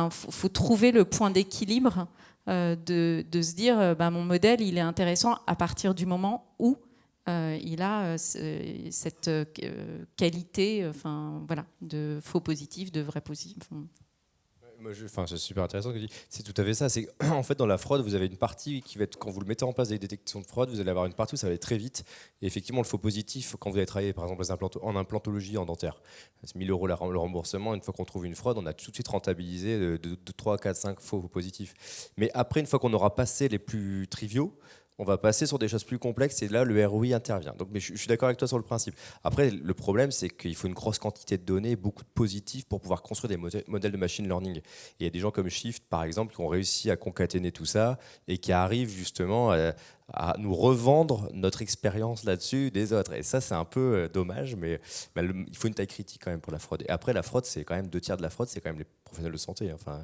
faut trouver le point d'équilibre de se dire, mon modèle, il est intéressant à partir du moment où il a cette qualité de faux positif, de vrai positif. C'est super intéressant ce que tu dis. C'est tout à fait ça. C'est en fait dans la fraude, vous avez une partie qui va être, quand vous le mettez en place des détections de fraude, vous allez avoir une partie où ça va aller très vite. Et effectivement, le faux positif, quand vous allez travailler par exemple en implantologie, en dentaire, c'est 1 000 € le remboursement. Une fois qu'on trouve une fraude, on a tout de suite rentabilisé de 3, 4, 5 faux positifs. Mais après, une fois qu'on aura passé les plus triviaux, on va passer sur des choses plus complexes et là, le ROI intervient. Donc, mais je suis d'accord avec toi sur le principe. Après, le problème, c'est qu'il faut une grosse quantité de données, beaucoup de positifs pour pouvoir construire des modèles de machine learning. Et il y a des gens comme Shift, par exemple, qui ont réussi à concaténer tout ça et qui arrivent justement à nous revendre notre expérience là-dessus des autres. Et ça, c'est un peu dommage, mais il faut une taille critique quand même pour la fraude. Et après, la fraude, c'est quand même 2/3 de la fraude, c'est quand même les professionnels de santé. Enfin,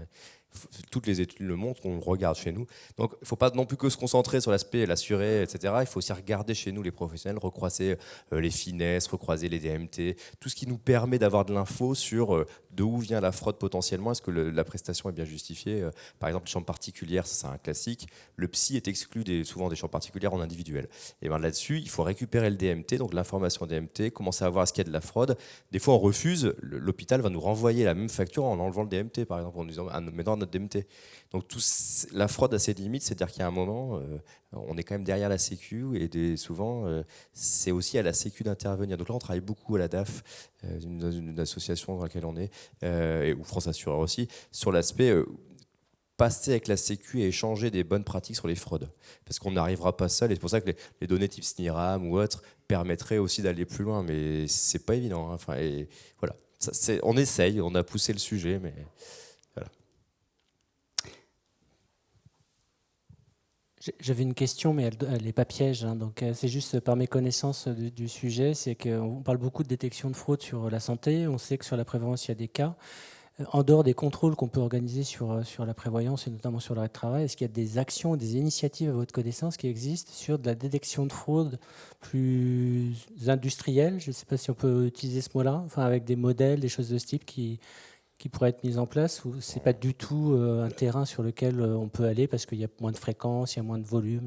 toutes les études le montrent, on le regarde chez nous. Donc, il ne faut pas non plus que se concentrer sur l'aspect l'assuré, etc. Il faut aussi regarder chez nous les professionnels, recroiser les finesses, recroiser les DMT, tout ce qui nous permet d'avoir de l'info sur de où vient la fraude potentiellement, est-ce que la prestation est bien justifiée. Par exemple, les chambres particulières, ça, c'est un classique. Le psy est exclu souvent des chambres particulières en individuel. Et bien là-dessus, il faut récupérer le DMT, donc l'information DMT, commencer à voir est-ce qu'il y a de la fraude. Des fois, on refuse, l'hôpital va nous renvoyer la même facture en enlevant le DMT, par exemple, en nous disant maintenant notre DMT. Donc la fraude a ses limites, c'est-à-dire qu'il y a un moment, on est quand même derrière la Sécu et souvent, c'est aussi à la Sécu d'intervenir. Donc là, on travaille beaucoup à la DAF, une association dans laquelle on est, ou France Assureur aussi, sur l'aspect passer avec la Sécu et échanger des bonnes pratiques sur les fraudes. Parce qu'on n'arrivera pas seul, et c'est pour ça que les données type SNIRAM ou autres permettraient aussi d'aller plus loin, mais c'est pas évident. Hein. Enfin, et voilà. On essaye, on a poussé le sujet, mais voilà. J'avais une question, mais elle n'est pas piège. Hein, donc, c'est juste par mes connaissances du sujet, c'est qu'on parle beaucoup de détection de fraude sur la santé. On sait que sur la prévoyance, il y a des cas. En dehors des contrôles qu'on peut organiser sur la prévoyance et notamment sur l'arrêt de travail, est-ce qu'il y a des actions, des initiatives à votre connaissance qui existent sur de la détection de fraude plus industrielle? Je ne sais pas si on peut utiliser ce mot-là, enfin avec des modèles, des choses de ce type qui pourraient être mises en place, ou c'est pas du tout un terrain sur lequel on peut aller parce qu'il y a moins de fréquences, il y a moins de volume?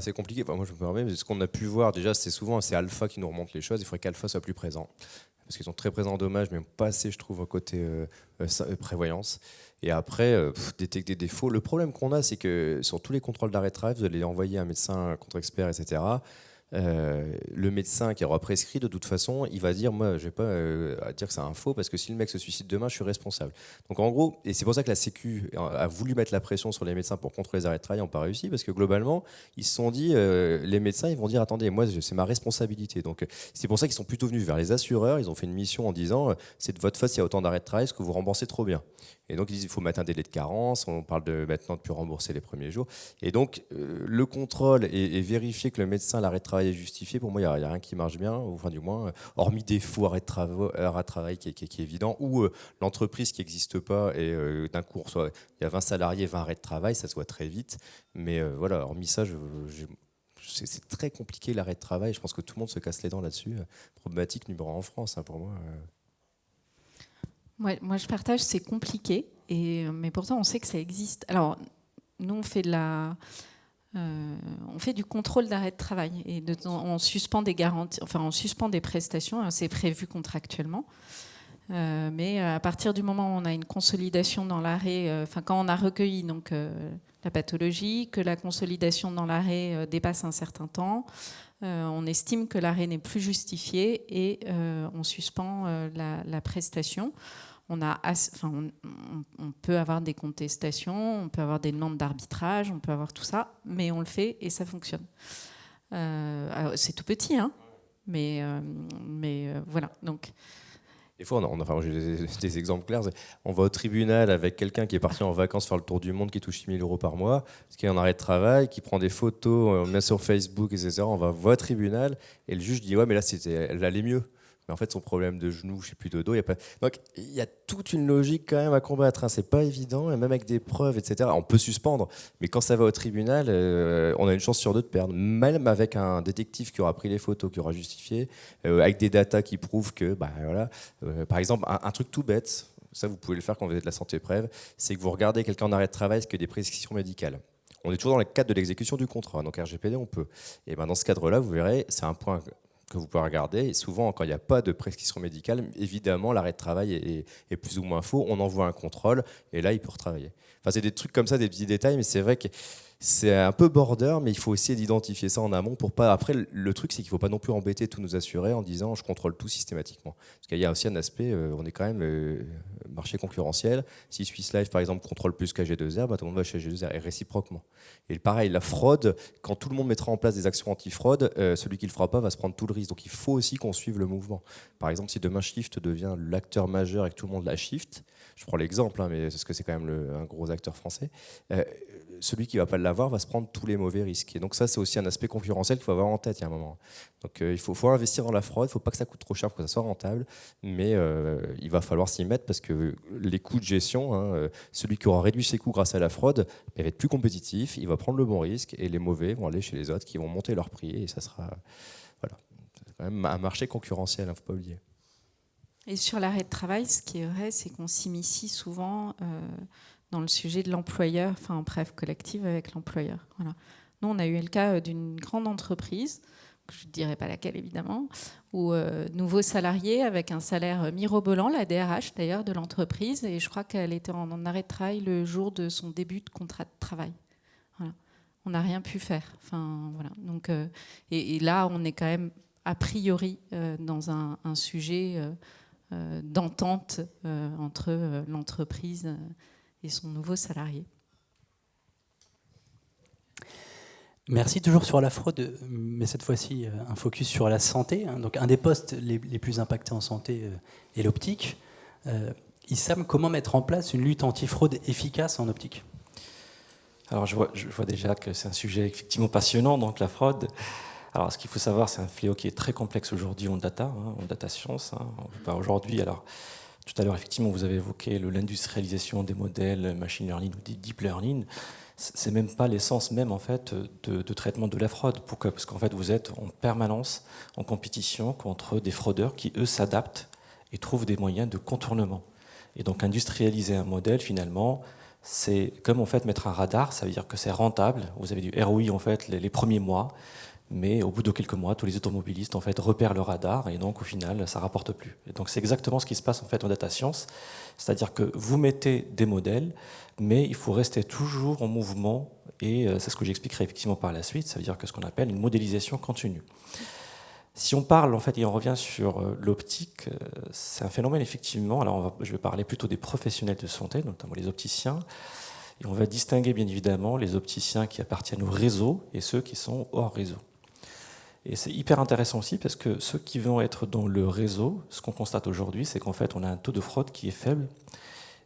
C'est compliqué. Enfin, moi, je me permets, mais ce qu'on a pu voir déjà, c'est Alpha qui nous remonte les choses. Il faudrait qu'Alpha soit plus présent. Parce qu'ils sont très présents en dommages, mais pas assez, je trouve, au côté prévoyance. Et après, détecter des défauts. Le problème qu'on a, c'est que sur tous les contrôles d'arrêt de travail, vous allez envoyer un médecin, un contre-expert, etc. Le médecin qui aura prescrit, de toute façon, il va dire, moi, je vais pas à dire que c'est un faux, parce que si le mec se suicide demain, je suis responsable. Donc en gros, et c'est pour ça que la Sécu a voulu mettre la pression sur les médecins pour contrôler les arrêts de travail, ils n'ont pas réussi, parce que globalement, ils se sont dit, les médecins, ils vont dire, attendez, moi, c'est ma responsabilité. Donc c'est pour ça qu'ils sont plutôt venus vers les assureurs, ils ont fait une mission en disant, c'est de votre faute s'il y a autant d'arrêts de travail, parce que vous remboursez trop bien. Et donc ils disent, il faut mettre un délai de carence, on parle maintenant de plus rembourser les premiers jours. Et donc le contrôle et vérifier que le médecin, l'arrêt de travail est justifié, pour moi, il n'y a rien qui marche bien, enfin du moins, hormis des faux arrêts de travail qui est évident, ou l'entreprise qui n'existe pas et d'un coup, il y a 20 salariés, 20 arrêts de travail, ça se voit très vite. Mais voilà, hormis ça, c'est très compliqué l'arrêt de travail, je pense que tout le monde se casse les dents là-dessus. Problématique numéro 1 en France, hein, pour moi. Moi, je partage, c'est compliqué, mais pourtant, on sait que ça existe. Alors, nous, on fait du contrôle d'arrêt de travail et on suspend des garanties, enfin, on suspend des prestations, hein, c'est prévu contractuellement. Mais à partir du moment où on a une consolidation dans l'arrêt, quand on a recueilli donc la pathologie, que la consolidation dans l'arrêt dépasse un certain temps. On estime que l'arrêt n'est plus justifié et on suspend la prestation. On peut avoir des contestations, on peut avoir des demandes d'arbitrage, on peut avoir tout ça, mais on le fait et ça fonctionne. C'est tout petit, hein, mais voilà. Donc, des fois, j'ai des exemples clairs. On va au tribunal avec quelqu'un qui est parti en vacances faire le tour du monde, qui touche 6 000 € par mois, parce qu'il est en arrêt de travail, qui prend des photos, on met sur Facebook, etc. On va au tribunal et le juge dit ouais, mais là, elle allait mieux. Mais en fait, son problème de genou, je sais plus, de dos, il y a pas. Donc, il y a toute une logique quand même à combattre. Hein. C'est pas évident, et même avec des preuves, etc. On peut suspendre, mais quand ça va au tribunal, on a une chance sur 2 de perdre. Même avec un détective qui aura pris les photos, qui aura justifié, avec des datas qui prouvent que, voilà. Par exemple, un truc tout bête. Ça, vous pouvez le faire quand vous êtes de la santé préve, c'est que vous regardez quelqu'un en arrêt de travail, est-ce qu'il y a des prescriptions médicales. On est toujours dans le cadre de l'exécution du contrat. Donc RGPD, on peut. Et dans ce cadre-là, vous verrez, c'est un point que vous pouvez regarder. Et souvent, quand il n'y a pas de prescription médicale, évidemment, l'arrêt de travail est plus ou moins faux. On envoie un contrôle et là, il peut retravailler. Enfin, c'est des trucs comme ça, des petits détails, mais c'est vrai que c'est un peu border, mais il faut essayer d'identifier ça en amont pour pas. Après, le truc, c'est qu'il ne faut pas non plus embêter tous nos assurés en disant je contrôle tout systématiquement. Parce qu'il y a aussi un aspect, on est quand même marché concurrentiel. Si Swiss Life, par exemple, contrôle plus qu'AG2R, tout le monde va chez AG2R et réciproquement. Et pareil, la fraude, quand tout le monde mettra en place des actions anti-fraude, celui qui ne le fera pas va se prendre tout le risque. Donc il faut aussi qu'on suive le mouvement. Par exemple, si demain Shift devient l'acteur majeur et que tout le monde la Shift, je prends l'exemple, mais parce que c'est quand même un gros acteur français, celui qui ne va pas l'avoir va se prendre tous les mauvais risques. Et donc ça, c'est aussi un aspect concurrentiel qu'il faut avoir en tête il y a un moment. Donc il faut investir dans la fraude, il ne faut pas que ça coûte trop cher pour que ça soit rentable, mais il va falloir s'y mettre parce que les coûts de gestion, celui qui aura réduit ses coûts grâce à la fraude, il va être plus compétitif, il va prendre le bon risque et les mauvais vont aller chez les autres qui vont monter leur prix et ça sera c'est quand même un marché concurrentiel, il ne faut pas oublier. Et sur l'arrêt de travail, ce qui est vrai, c'est qu'on s'immiscie souvent dans le sujet de l'employeur, enfin en bref, collective avec l'employeur. Voilà. Nous, on a eu le cas d'une grande entreprise, je ne dirai pas laquelle évidemment, où nouveau salarié avec un salaire mirobolant, la DRH d'ailleurs de l'entreprise, et je crois qu'elle était en arrêt de travail le jour de son début de contrat de travail. Voilà. On n'a rien pu faire. Enfin, voilà. Donc, et là, on est quand même a priori dans un sujet d'entente entre l'entreprise et son nouveau salarié. Merci. Toujours sur la fraude, mais cette fois-ci un focus sur la santé. Donc un des postes les plus impactés en santé est l'optique. Issam, comment mettre en place une lutte anti-fraude efficace en optique ? Alors je vois déjà que c'est un sujet effectivement passionnant, donc la fraude. Alors ce qu'il faut savoir, c'est un fléau qui est très complexe aujourd'hui en data science. Aujourd'hui, alors tout à l'heure effectivement vous avez évoqué l'industrialisation des modèles machine learning ou deep learning. C'est même pas l'essence même en fait de traitement de la fraude. Pourquoi ? Parce qu'en fait vous êtes en permanence en compétition contre des fraudeurs qui eux s'adaptent et trouvent des moyens de contournement. Et donc industrialiser un modèle finalement, c'est comme en fait mettre un radar, ça veut dire que c'est rentable. Vous avez du ROI en fait les premiers mois, mais au bout de quelques mois, tous les automobilistes en fait repèrent le radar et donc au final ça rapporte plus. Et donc c'est exactement ce qui se passe en fait en data science, c'est-à-dire que vous mettez des modèles, mais il faut rester toujours en mouvement et c'est ce que j'expliquerai effectivement par la suite. Ça veut dire que ce qu'on appelle une modélisation continue. Si on parle en fait et on revient sur l'optique, c'est un phénomène effectivement. Alors je vais parler plutôt des professionnels de santé, notamment les opticiens. Et on va distinguer bien évidemment les opticiens qui appartiennent au réseau et ceux qui sont hors réseau. Et c'est hyper intéressant aussi parce que ceux qui vont être dans le réseau, ce qu'on constate aujourd'hui, c'est qu'en fait on a un taux de fraude qui est faible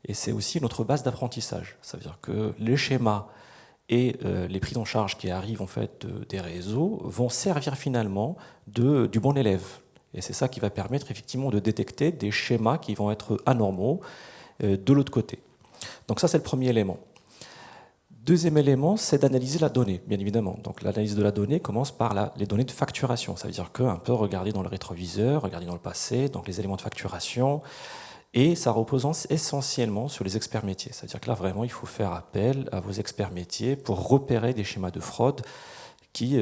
et c'est aussi notre base d'apprentissage. Ça veut dire que les schémas et les prises en charge qui arrivent en fait des réseaux vont servir finalement du bon élève. Et c'est ça qui va permettre effectivement de détecter des schémas qui vont être anormaux de l'autre côté. Donc ça c'est le premier élément. Deuxième élément, c'est d'analyser la donnée, bien évidemment. Donc l'analyse de la donnée commence par les données de facturation. Ça veut dire qu'un peu regarder dans le rétroviseur, regarder dans le passé, donc les éléments de facturation. Et ça repose essentiellement sur les experts métiers. C'est-à-dire que là, vraiment, il faut faire appel à vos experts métiers pour repérer des schémas de fraude qui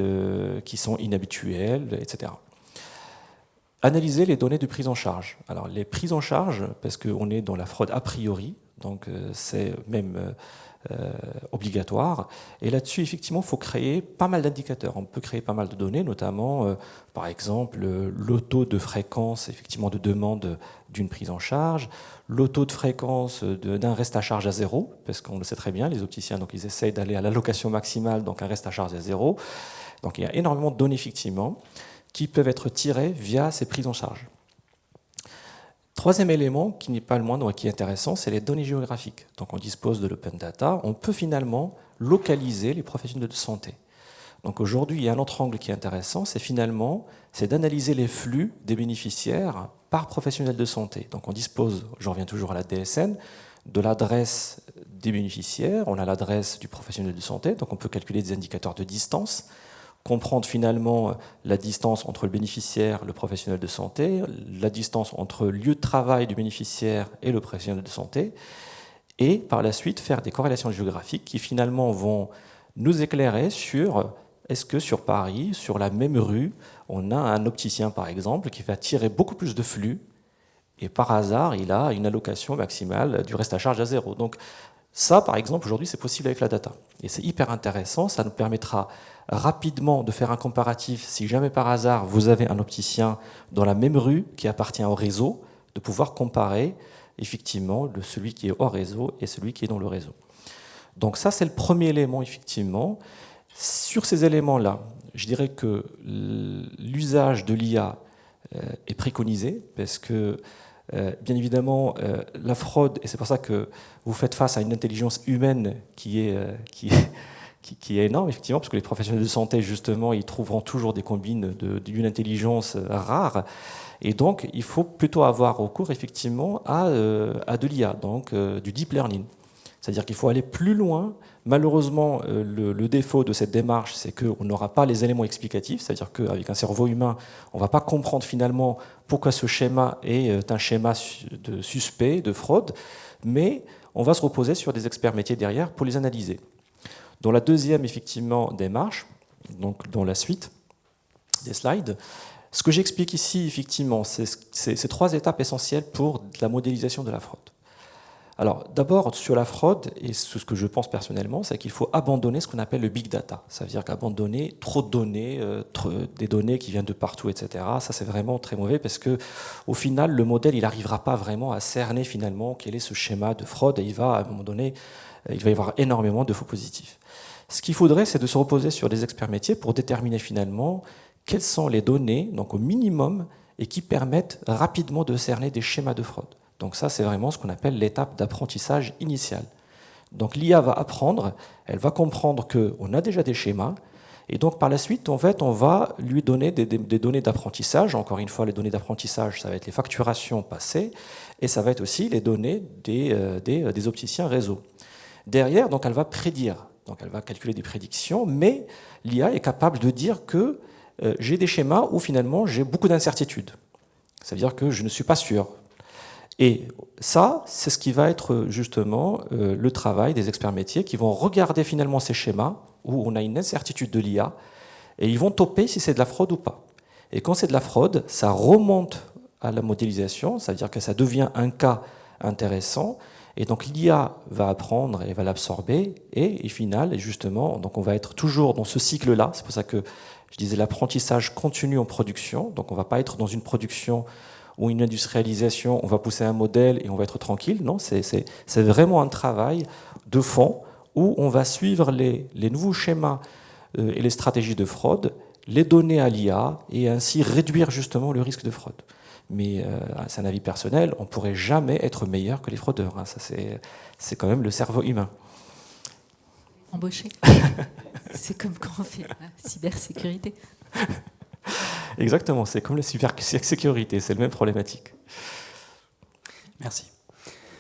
sont inhabituels, etc. Analyser les données de prise en charge. Alors les prises en charge, parce qu'on est dans la fraude a priori, Donc c'est même obligatoire. Et là-dessus, effectivement, il faut créer pas mal d'indicateurs. On peut créer pas mal de données, notamment, par exemple, le taux de fréquence effectivement, de demande d'une prise en charge, le taux de fréquence d'un reste à charge à zéro, parce qu'on le sait très bien, les opticiens, donc, ils essayent d'aller à l'allocation maximale, donc un reste à charge à zéro. Donc il y a énormément de données, effectivement, qui peuvent être tirées via ces prises en charge. Troisième élément, qui n'est pas le moindre, qui est intéressant, c'est les données géographiques. Donc on dispose de l'open data, on peut finalement localiser les professionnels de santé. Donc aujourd'hui, il y a un autre angle qui est intéressant, c'est d'analyser les flux des bénéficiaires par professionnel de santé. Donc on dispose, j'en reviens toujours à la DSN, de l'adresse des bénéficiaires, on a l'adresse du professionnel de santé, donc on peut calculer des indicateurs de distance, comprendre finalement la distance entre le bénéficiaire et le professionnel de santé, la distance entre le lieu de travail du bénéficiaire et le professionnel de santé, et par la suite faire des corrélations géographiques qui finalement vont nous éclairer sur est-ce que sur Paris, sur la même rue, on a un opticien par exemple qui va tirer beaucoup plus de flux et par hasard il a une allocation maximale du reste à charge à zéro. Donc ça par exemple aujourd'hui c'est possible avec la data et c'est hyper intéressant, ça nous permettra rapidement de faire un comparatif si jamais par hasard vous avez un opticien dans la même rue qui appartient au réseau, de pouvoir comparer effectivement celui qui est hors réseau et celui qui est dans le réseau. Donc ça c'est le premier élément effectivement. Sur ces éléments-là, je dirais que l'usage de l'IA est préconisé parce que bien évidemment la fraude, et c'est pour ça que vous faites face à une intelligence humaine qui est énorme, effectivement, parce que les professionnels de santé, justement, ils trouveront toujours des combines d'une intelligence rare. Et donc, il faut plutôt avoir recours, effectivement, à de l'IA, donc du deep learning. C'est-à-dire qu'il faut aller plus loin. Malheureusement, le défaut de cette démarche, c'est qu'on n'aura pas les éléments explicatifs. C'est-à-dire qu'avec un cerveau humain, on ne va pas comprendre finalement pourquoi ce schéma est un schéma de suspect, de fraude, mais on va se reposer sur des experts métiers derrière pour les analyser. Dans la deuxième, effectivement, démarche, donc dans la suite des slides, ce que j'explique ici, effectivement, c'est trois étapes essentielles pour la modélisation de la fraude. Alors, d'abord, sur la fraude, et ce que je pense personnellement, c'est qu'il faut abandonner ce qu'on appelle le big data. Ça veut dire qu'abandonner trop de données, des données qui viennent de partout, etc. Ça, c'est vraiment très mauvais parce que, au final, le modèle, il n'arrivera pas vraiment à cerner finalement quel est ce schéma de fraude et il va, à un moment donné, il va y avoir énormément de faux positifs. Ce qu'il faudrait, c'est de se reposer sur des experts métiers pour déterminer finalement quelles sont les données, donc au minimum, et qui permettent rapidement de cerner des schémas de fraude. Donc ça, c'est vraiment ce qu'on appelle l'étape d'apprentissage initial. Donc l'IA va apprendre, elle va comprendre qu'on a déjà des schémas, et donc par la suite, en fait, on va lui donner des données d'apprentissage. Encore une fois, les données d'apprentissage, ça va être les facturations passées, et ça va être aussi les données des opticiens réseau. Derrière, donc, elle va prédire, donc elle va calculer des prédictions, mais l'IA est capable de dire que j'ai des schémas où finalement j'ai beaucoup d'incertitudes. Ça veut dire que je ne suis pas sûr. Et ça, c'est ce qui va être justement le travail des experts métiers qui vont regarder finalement ces schémas où on a une incertitude de l'IA et ils vont toper si c'est de la fraude ou pas. Et quand c'est de la fraude, ça remonte à la modélisation, c'est-à-dire que ça devient un cas intéressant et donc l'IA va apprendre et va l'absorber et au final, justement, donc on va être toujours dans ce cycle-là. C'est pour ça que je disais l'apprentissage continue en production. Donc on ne va pas être dans une production ou une industrialisation, on va pousser un modèle et on va être tranquille. Non, c'est vraiment un travail de fond où on va suivre les nouveaux schémas et les stratégies de fraude, les donner à l'IA et ainsi réduire justement le risque de fraude. Mais c'est un avis personnel, on ne pourrait jamais être meilleur que les fraudeurs. Hein. Ça, c'est quand même le cerveau humain. Embaucher. C'est comme quand on fait la cybersécurité. Exactement, c'est comme la cybersécurité, c'est la même problématique. Merci.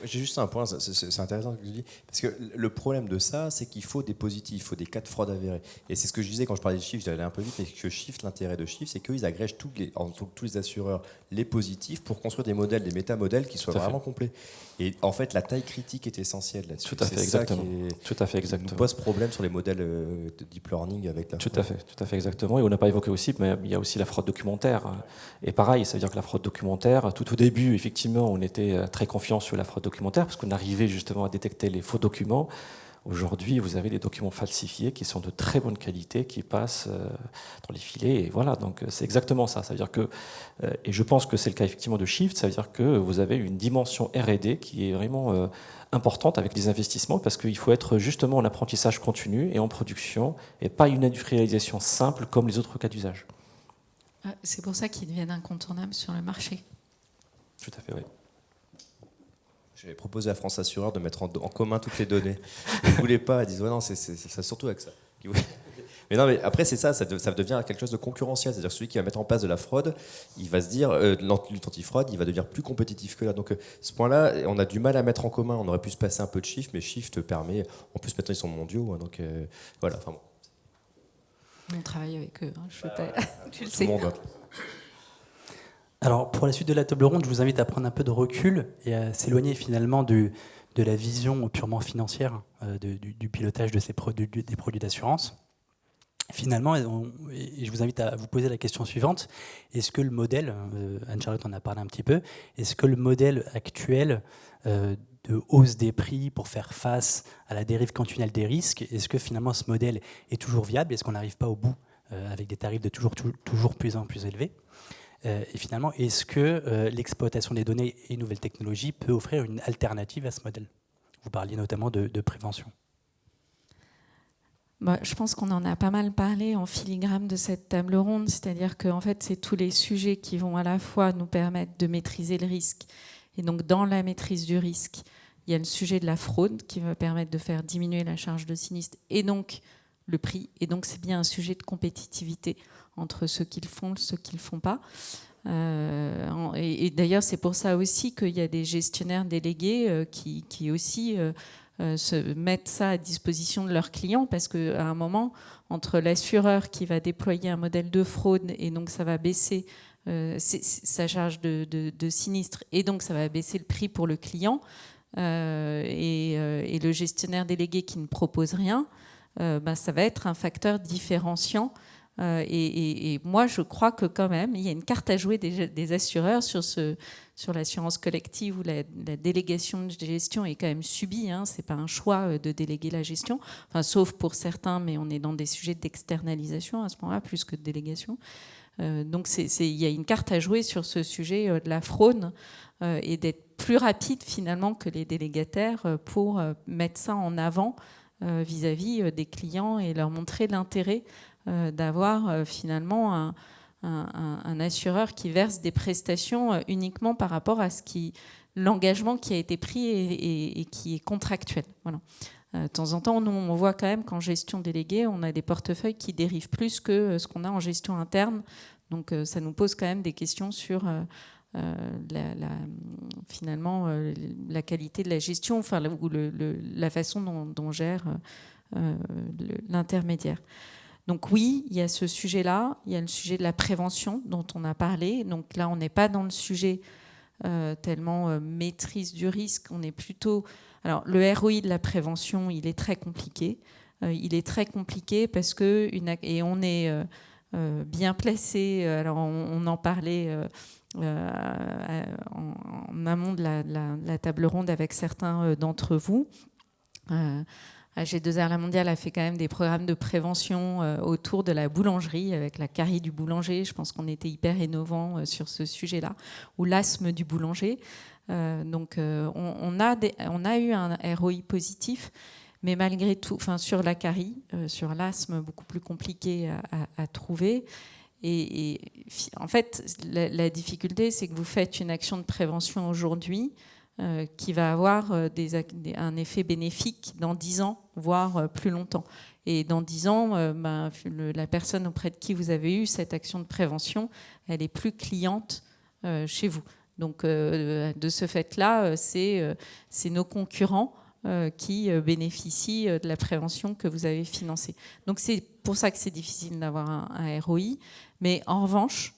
J'ai juste un point, c'est intéressant ce que tu dis, parce que le problème de ça, c'est qu'il faut des positifs, il faut des cas de fraude avérés. Et c'est ce que je disais quand je parlais des chiffres, j'allais un peu vite, mais que Shift, l'intérêt de Shift, c'est qu'ils agrègent tous les assureurs les positifs pour construire des modèles, des métamodèles qui soient vraiment complets. Et en fait, la taille critique est essentielle là-dessus. Tout à fait, exactement. Tout à fait, exactement. Nous pose problème sur les modèles de deep learning avec la fraude. Tout à fait, exactement. Et on n'a pas évoqué aussi, mais il y a aussi la fraude documentaire. Et pareil, ça veut dire que la fraude documentaire, tout au début, effectivement, on était très confiant sur la fraude documentaire, parce qu'on arrivait justement à détecter les faux documents. Aujourd'hui, vous avez des documents falsifiés qui sont de très bonne qualité, qui passent dans les filets. Et voilà, donc c'est exactement ça. Ça veut dire que, et je pense que c'est le cas effectivement de Shift, ça veut dire que vous avez une dimension R&D qui est vraiment importante avec les investissements, parce qu'il faut être justement en apprentissage continu et en production, et pas une industrialisation simple comme les autres cas d'usage. C'est pour ça qu'ils deviennent incontournables sur le marché. Tout à fait, oui. J'avais proposé à France Assureur de mettre en commun toutes les données. Ils ne voulaient pas, ils disent ouais, non, c'est ça, surtout avec ça. Mais non, mais après, c'est ça devient quelque chose de concurrentiel. C'est-à-dire que celui qui va mettre en place de la fraude, il va se dire, lutte anti-fraude, il va devenir plus compétitif que là. Donc, ce point-là, on a du mal à mettre en commun. On aurait pu se passer un peu de Shift, mais Shift permet. En plus, maintenant, ils sont mondiaux. Hein, donc, voilà. Enfin, bon. On travaille avec eux. Hein, tu le Tout sais. le monde, hein. Alors, pour la suite de la table ronde, je vous invite à prendre un peu de recul et à s'éloigner finalement de la vision purement financière du pilotage de des produits d'assurance. Finalement, et je vous invite à vous poser la question suivante, est-ce que le modèle, Anne-Charlotte en a parlé un petit peu, est-ce que le modèle actuel de hausse des prix pour faire face à la dérive continuelle des risques, est-ce que finalement ce modèle est toujours viable? Est-ce qu'on n'arrive pas au bout avec des tarifs de toujours plus en plus élevés? Et finalement, est-ce que l'exploitation des données et nouvelles technologies peut offrir une alternative à ce modèle? Vous parliez notamment de prévention. Je pense qu'on en a pas mal parlé en filigrane de cette table ronde, c'est-à-dire que en fait, c'est tous les sujets qui vont à la fois nous permettre de maîtriser le risque. Et donc, dans la maîtrise du risque, il y a le sujet de la fraude qui va permettre de faire diminuer la charge de sinistre et donc le prix. Et donc, c'est bien un sujet de compétitivité entre ceux qui le font et ceux qui ne le font pas. Et d'ailleurs, c'est pour ça aussi qu'il y a des gestionnaires délégués qui aussi se mettent ça à disposition de leurs clients, parce qu'à un moment, entre l'assureur qui va déployer un modèle de fraude, et donc ça va baisser sa charge de sinistre, et donc ça va baisser le prix pour le client, et le gestionnaire délégué qui ne propose rien, ça va être un facteur différenciant. Et moi, je crois que quand même, il y a une carte à jouer des assureurs sur l'assurance collective, où la délégation de gestion est quand même subie. Hein, c'est pas un choix de déléguer la gestion, enfin, sauf pour certains, mais on est dans des sujets d'externalisation à ce moment-là, plus que de délégation. Donc il y a une carte à jouer sur ce sujet de la fraude, et d'être plus rapide finalement que les délégataires pour mettre ça en avant vis-à-vis des clients et leur montrer l'intérêt d'avoir finalement un assureur qui verse des prestations uniquement par rapport à l'engagement qui a été pris et qui est contractuel. Voilà. De temps en temps, nous, on voit quand même qu'en gestion déléguée, on a des portefeuilles qui dérivent plus que ce qu'on a en gestion interne. Donc ça nous pose quand même des questions sur finalement la qualité de la gestion, enfin, ou la façon dont gère l'intermédiaire. Donc oui, il y a ce sujet-là, il y a le sujet de la prévention dont on a parlé. Donc là, on n'est pas dans le sujet tellement maîtrise du risque, on est plutôt... Alors le ROI de la prévention, il est très compliqué. Il est très compliqué parce que... Et on est bien placé, alors on en parlait en amont de la table ronde avec certains d'entre vous. G2R La Mondiale a fait quand même des programmes de prévention autour de la boulangerie, avec la carie du boulanger. Je pense qu'on était hyper innovants sur ce sujet-là, ou l'asthme du boulanger. Donc on a eu un ROI positif, mais malgré tout, enfin, sur la carie, sur l'asthme, beaucoup plus compliqué à trouver. Et en fait, la difficulté, c'est que vous faites une action de prévention aujourd'hui qui va avoir un effet bénéfique dans 10 ans, voire plus longtemps. Et dans 10 ans, la personne auprès de qui vous avez eu cette action de prévention, elle est plus cliente chez vous. Donc, de ce fait-là, c'est nos concurrents qui bénéficient de la prévention que vous avez financée. Donc, c'est pour ça que c'est difficile d'avoir un ROI. Mais en revanche,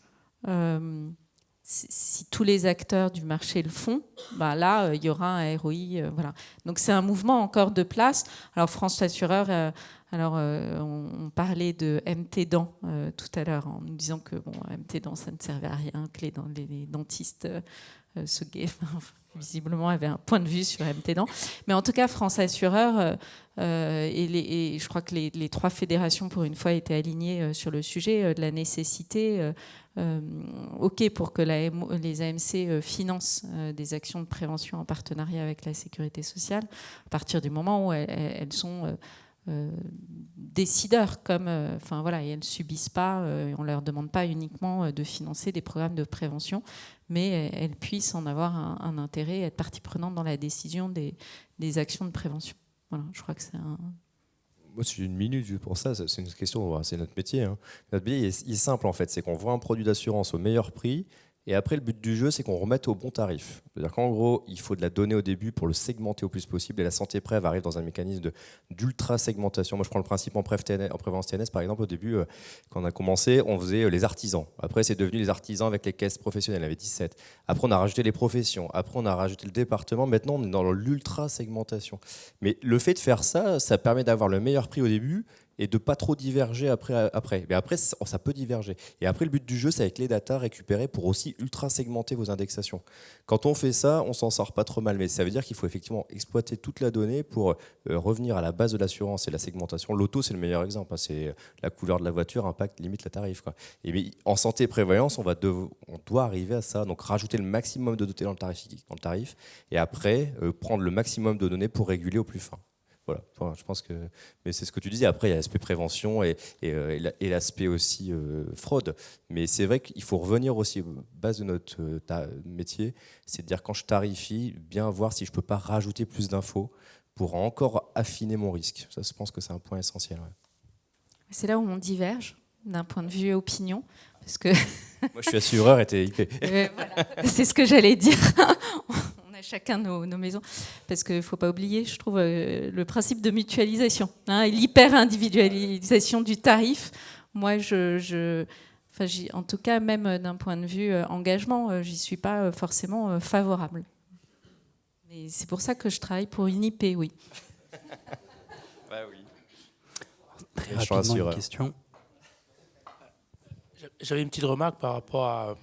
si tous les acteurs du marché le font, là, il y aura un ROI. Voilà. Donc, c'est un mouvement encore de place. Alors, France Assureur, on parlait de MT Dents tout à l'heure, en nous disant que MT Dents, ça ne servait à rien, que les dentistes se visiblement avait un point de vue sur MTDAN. Mais en tout cas, France Assureur, et je crois que les 3 fédérations, pour une fois, étaient alignées sur le sujet de la nécessité, OK, pour que les AMC financent des actions de prévention en partenariat avec la sécurité sociale, à partir du moment où elles sont décideurs, comme, et elles ne subissent pas, on ne leur demande pas uniquement de financer des programmes de prévention, mais elles puissent en avoir un intérêt, être partie prenante dans la décision des actions de prévention. Voilà, je crois que c'est un... Moi, si j'ai une minute juste pour ça, c'est une question, c'est notre métier. Hein. Notre métier il est simple en fait, c'est qu'on vend un produit d'assurance au meilleur prix. Et après, le but du jeu, c'est qu'on remette au bon tarif. C'est-à-dire qu'en gros, il faut de la donnée au début pour le segmenter au plus possible. Et la santé prév arrive dans un mécanisme d'ultra-segmentation. Moi, je prends le principe en prévalence TNS, par exemple. Au début, quand on a commencé, on faisait les artisans. Après, c'est devenu les artisans avec les caisses professionnelles. Il y en avait 17. Après, on a rajouté les professions. Après, on a rajouté le département. Maintenant, on est dans l'ultra-segmentation. Mais le fait de faire ça, ça permet d'avoir le meilleur prix au début et de pas trop diverger après. Mais après, ça peut diverger. Et après, le but du jeu, c'est avec les datas récupérées pour aussi ultra segmenter vos indexations. Quand on fait ça, on s'en sort pas trop mal. Mais ça veut dire qu'il faut effectivement exploiter toute la donnée pour revenir à la base de l'assurance et la segmentation. L'auto, c'est le meilleur exemple. Hein. C'est la couleur de la voiture, impacte limite la tarif. Quoi. Et mais en santé et prévoyance, on doit arriver à ça. Donc rajouter le maximum de données dans le tarif et après prendre le maximum de données pour réguler au plus fin. Voilà, enfin, je pense que. Mais c'est ce que tu disais. Après, il y a l'aspect prévention et l'aspect aussi fraude. Mais c'est vrai qu'il faut revenir aussi aux bases de notre métier. C'est de dire quand je tarifie, bien voir si je ne peux pas rajouter plus d'infos pour encore affiner mon risque. Ça, je pense que c'est un point essentiel. Ouais. C'est là où on diverge d'un point de vue opinion. Parce que moi, je suis assureur et t'es IP. Voilà. C'est ce que j'allais dire. On a chacun nos maisons. Parce qu'il ne faut pas oublier, je trouve, le principe de mutualisation, et l'hyper-individualisation du tarif. Moi, en tout cas, même d'un point de vue engagement, j'y suis pas forcément favorable. Mais c'est pour ça que je travaille pour une IP, oui. Bah oui. Très rapidement, une question. J'avais une petite remarque par rapport à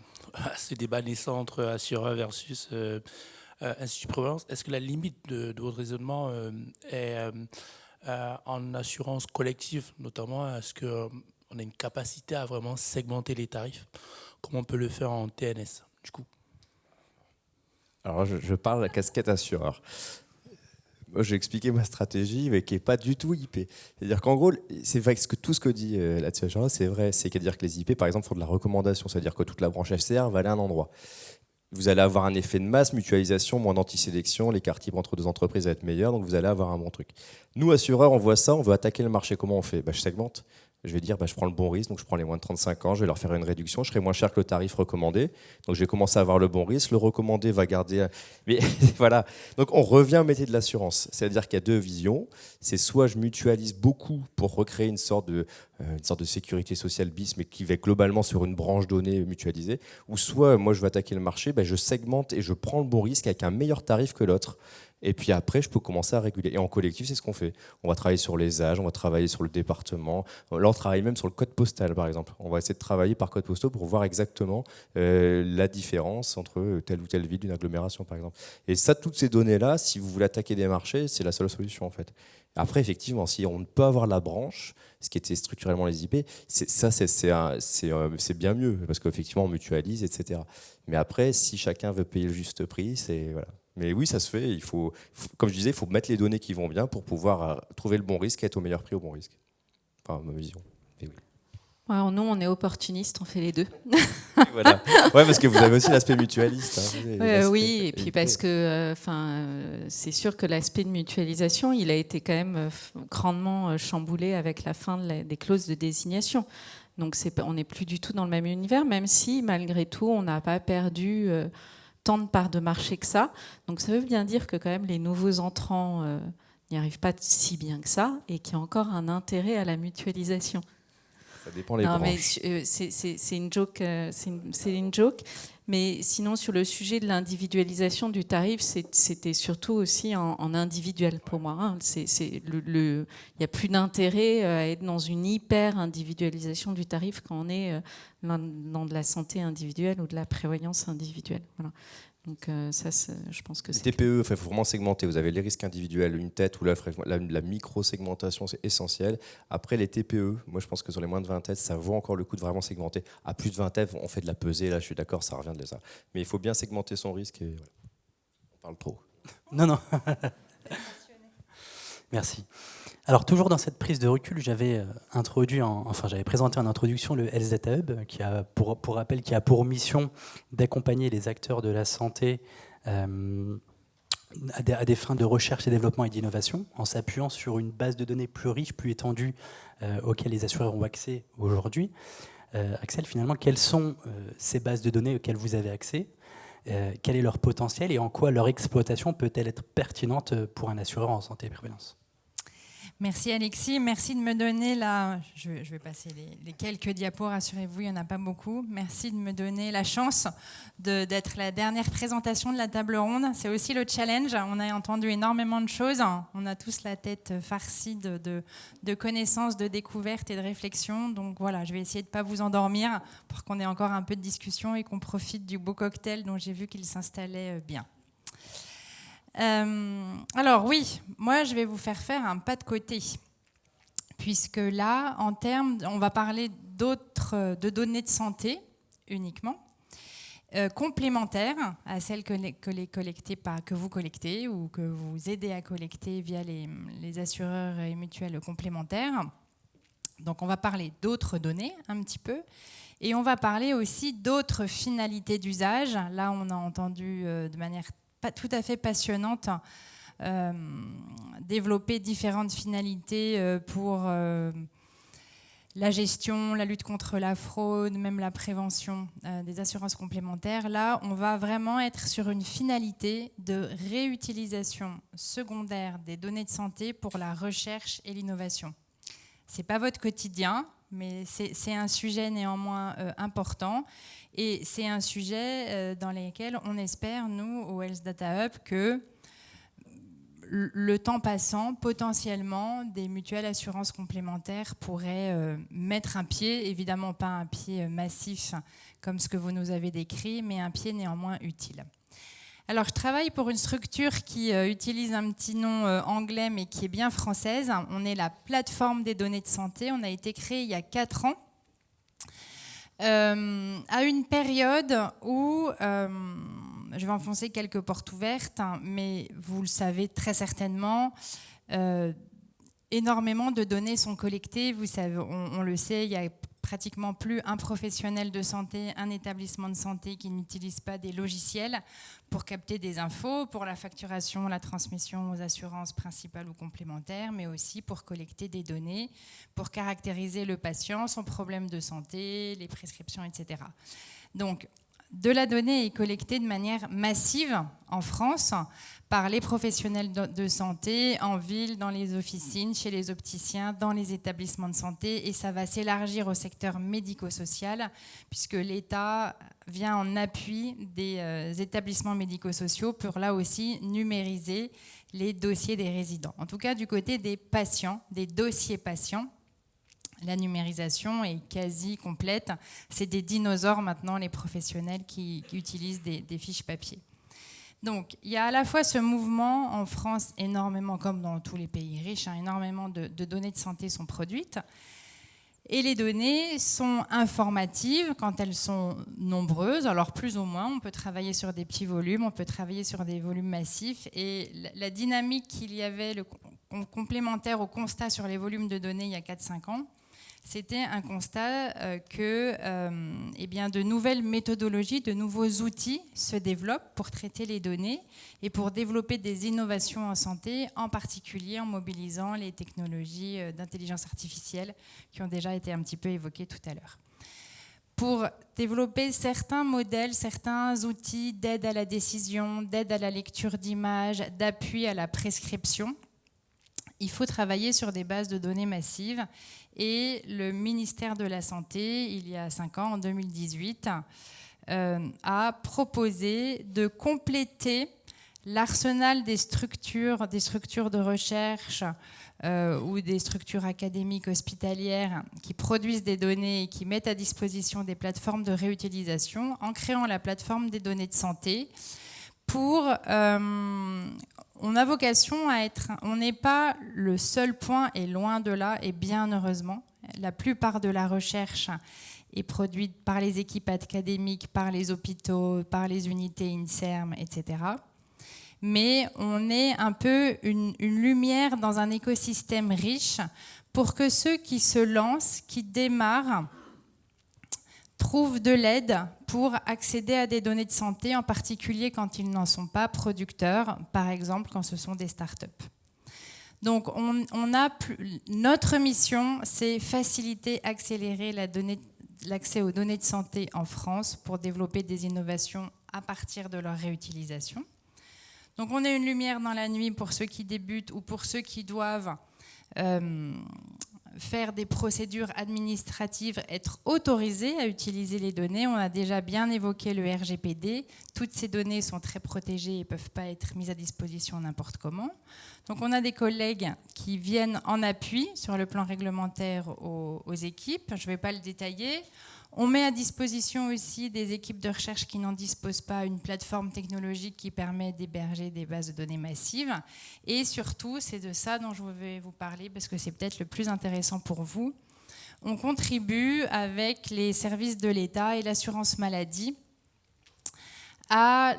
ce débat naissant entre assureur versus Institut de prévoyance. Est-ce que la limite de votre raisonnement est en assurance collective, notamment? Est-ce qu'on a une capacité à vraiment segmenter les tarifs, comme on peut le faire en TNS, du coup? Alors, je parle de la casquette assureur. Moi, j'ai expliqué ma stratégie, mais qui n'est pas du tout IP. C'est-à-dire qu'en gros, c'est vrai que tout ce que dit là-dessus, c'est vrai. C'est-à-dire que les IP, par exemple, font de la recommandation. C'est-à-dire que toute la branche HCR va aller à un endroit. Vous allez avoir un effet de masse, mutualisation, moins d'antisélection, l'écart entre deux entreprises va être meilleur, donc vous allez avoir un bon truc. Nous, assureurs, on voit ça, on veut attaquer le marché. Comment on fait? Je segmente. Je vais dire, je prends le bon risque, donc je prends les moins de 35 ans, je vais leur faire une réduction, je serai moins cher que le tarif recommandé. Donc je vais commencer à avoir le bon risque, le recommandé va garder... Mais voilà, donc on revient au métier de l'assurance. C'est-à-dire qu'il y a deux visions. C'est soit je mutualise beaucoup pour recréer une sorte de sécurité sociale bis, mais qui va globalement sur une branche donnée mutualisée, ou soit moi je vais attaquer le marché, je segmente et je prends le bon risque avec un meilleur tarif que l'autre. Et puis après, je peux commencer à réguler. Et en collectif, c'est ce qu'on fait. On va travailler sur les âges, on va travailler sur le département. Là, on travaille même sur le code postal, par exemple. On va essayer de travailler par code postal pour voir exactement la différence entre telle ou telle ville d'une agglomération, par exemple. Et ça, toutes ces données-là, si vous voulez attaquer des marchés, c'est la seule solution, en fait. Après, effectivement, si on ne peut avoir la branche, ce qui était structurellement les IP, c'est bien mieux, parce qu'effectivement, on mutualise, etc. Mais après, si chacun veut payer le juste prix, c'est... Voilà. Mais oui, ça se fait. Il faut, comme je disais, il faut mettre les données qui vont bien pour pouvoir trouver le bon risque et être au meilleur prix au bon risque. Enfin, ma vision. Oui. Ouais, nous, on est opportunistes, on fait les deux. Voilà. Ouais, parce que vous avez aussi l'aspect mutualiste. Oui, et puis parce que c'est sûr que l'aspect de mutualisation, il a été quand même grandement chamboulé avec la fin des clauses de désignation. Donc on n'est plus du tout dans le même univers, même si, malgré tout, on n'a pas perdu... tant de parts de marché que ça. Donc ça veut bien dire que quand même les nouveaux entrants n'y arrivent pas si bien que ça et qu'il y a encore un intérêt à la mutualisation. Ça dépend les branches. Mais c'est une joke. C'est une joke. Mais sinon, sur le sujet de l'individualisation du tarif, c'était surtout aussi en individuel pour moi. Hein. Il n'y a plus d'intérêt à être dans une hyper-individualisation du tarif quand on est dans de la santé individuelle ou de la prévoyance individuelle. Voilà. Donc ça, je pense que les c'est... TPE, il faut vraiment segmenter. Vous avez les risques individuels, une tête ou la micro-segmentation, c'est essentiel. Après, les TPE, moi je pense que sur les moins de 20 têtes, ça vaut encore le coup de vraiment segmenter. À plus de 20 têtes, on fait de la pesée, là je suis d'accord, ça revient de ça. Mais il faut bien segmenter son risque et voilà. On parle trop. Non. Merci. Alors toujours dans cette prise de recul, j'avais présenté en introduction le Health Data Hub, qui a pour rappel, qui a pour mission d'accompagner les acteurs de la santé à des fins de recherche et développement et d'innovation, en s'appuyant sur une base de données plus riche, plus étendue, auxquelles les assureurs ont accès aujourd'hui. Axel, finalement, quelles sont ces bases de données auxquelles vous avez accès ? Quel est leur potentiel et en quoi leur exploitation peut-elle être pertinente pour un assureur en santé et prévoyance ? Merci Alexis, merci de me donner je vais passer les quelques diapos, rassurez-vous, il n'y en a pas beaucoup. Merci de me donner la chance d'être la dernière présentation de la table ronde. C'est aussi le challenge, on a entendu énormément de choses, on a tous la tête farcie de connaissances, de découvertes et de réflexions. Donc voilà, je vais essayer de ne pas vous endormir pour qu'on ait encore un peu de discussion et qu'on profite du beau cocktail dont j'ai vu qu'il s'installait bien. Alors oui, moi je vais vous faire un pas de côté, puisque là, on va parler de données de santé uniquement, complémentaires à celles que vous collectez ou que vous aidez à collecter via les assureurs et mutuelles complémentaires. Donc on va parler d'autres données un petit peu, et on va parler aussi d'autres finalités d'usage. Là, on a entendu de manière pas tout à fait passionnante, développer différentes finalités pour la gestion, la lutte contre la fraude, même la prévention des assurances complémentaires. Là, on va vraiment être sur une finalité de réutilisation secondaire des données de santé pour la recherche et l'innovation. Ce n'est pas votre quotidien, mais c'est un sujet néanmoins important. Et c'est un sujet dans lequel on espère, nous, au Health Data Hub, que le temps passant, potentiellement, des mutuelles assurances complémentaires pourraient mettre un pied, évidemment pas un pied massif comme ce que vous nous avez décrit, mais un pied néanmoins utile. Alors, je travaille pour une structure qui utilise un petit nom anglais, mais qui est bien française. On est la plateforme des données de santé. On a été créé il y a 4 ans. À une période où, je vais enfoncer quelques portes ouvertes, mais vous le savez très certainement, énormément de données sont collectées. Vous savez, on le sait, il y a pratiquement plus un professionnel de santé, un établissement de santé qui n'utilise pas des logiciels pour capter des infos, pour la facturation, la transmission aux assurances principales ou complémentaires, mais aussi pour collecter des données, pour caractériser le patient, son problème de santé, les prescriptions, etc. Donc, de la donnée est collectée de manière massive en France par les professionnels de santé, en ville, dans les officines, chez les opticiens, dans les établissements de santé, et ça va s'élargir au secteur médico-social, puisque l'État vient en appui des établissements médico-sociaux pour là aussi numériser les dossiers des résidents. En tout cas, du côté des patients, des dossiers patients, la numérisation est quasi complète. C'est des dinosaures maintenant, les professionnels qui utilisent des fiches papier. Donc, il y a à la fois ce mouvement en France, énormément, comme dans tous les pays riches, énormément de données de santé sont produites. Et les données sont informatives quand elles sont nombreuses. Alors, plus ou moins, on peut travailler sur des petits volumes, on peut travailler sur des volumes massifs. Et la dynamique qu'il y avait, complémentaire au constat sur les volumes de données il y a 4-5 ans, c'était un constat que de nouvelles méthodologies, de nouveaux outils se développent pour traiter les données et pour développer des innovations en santé, en particulier en mobilisant les technologies d'intelligence artificielle qui ont déjà été un petit peu évoquées tout à l'heure. Pour développer certains modèles, certains outils d'aide à la décision, d'aide à la lecture d'images, d'appui à la prescription, il faut travailler sur des bases de données massives. Et le ministère de la Santé, il y a 5 ans, en 2018, a proposé de compléter l'arsenal des structures de recherche ou des structures académiques hospitalières qui produisent des données et qui mettent à disposition des plateformes de réutilisation en créant la plateforme des données de santé. On a vocation à être, on n'est pas le seul point, et loin de là, et bien heureusement. La plupart de la recherche est produite par les équipes académiques, par les hôpitaux, par les unités INSERM, etc. Mais on est un peu une lumière dans un écosystème riche pour que ceux qui se lancent, qui démarrent, trouvent de l'aide pour accéder à des données de santé, en particulier quand ils n'en sont pas producteurs, par exemple quand ce sont des startups. Donc notre mission, c'est faciliter, accélérer l'accès aux données de santé en France pour développer des innovations à partir de leur réutilisation. Donc on est une lumière dans la nuit pour ceux qui débutent ou pour ceux qui doivent faire des procédures administratives, être autorisés à utiliser les données. On a déjà bien évoqué le RGPD. Toutes ces données sont très protégées et ne peuvent pas être mises à disposition n'importe comment. Donc on a des collègues qui viennent en appui sur le plan réglementaire aux équipes. Je ne vais pas le détailler. On met à disposition aussi des équipes de recherche qui n'en disposent pas une plateforme technologique qui permet d'héberger des bases de données massives. Et surtout, c'est de ça dont je vais vous parler parce que c'est peut-être le plus intéressant pour vous. On contribue avec les services de l'État et l'assurance maladie à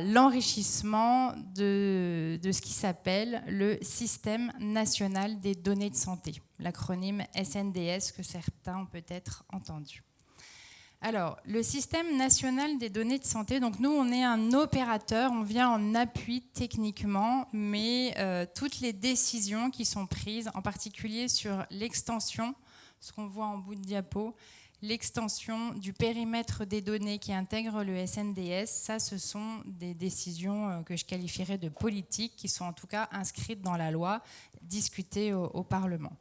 l'enrichissement de ce qui s'appelle le Système national des données de santé, l'acronyme SNDS que certains ont peut-être entendu. Alors, le Système national des données de santé, donc nous, on est un opérateur, on vient en appui techniquement, mais toutes les décisions qui sont prises, en particulier sur l'extension, ce qu'on voit en bout de diapo, l'extension du périmètre des données qui intègrent le SNDS, ça, ce sont des décisions que je qualifierais de politiques, qui sont en tout cas inscrites dans la loi, discutées au Parlement.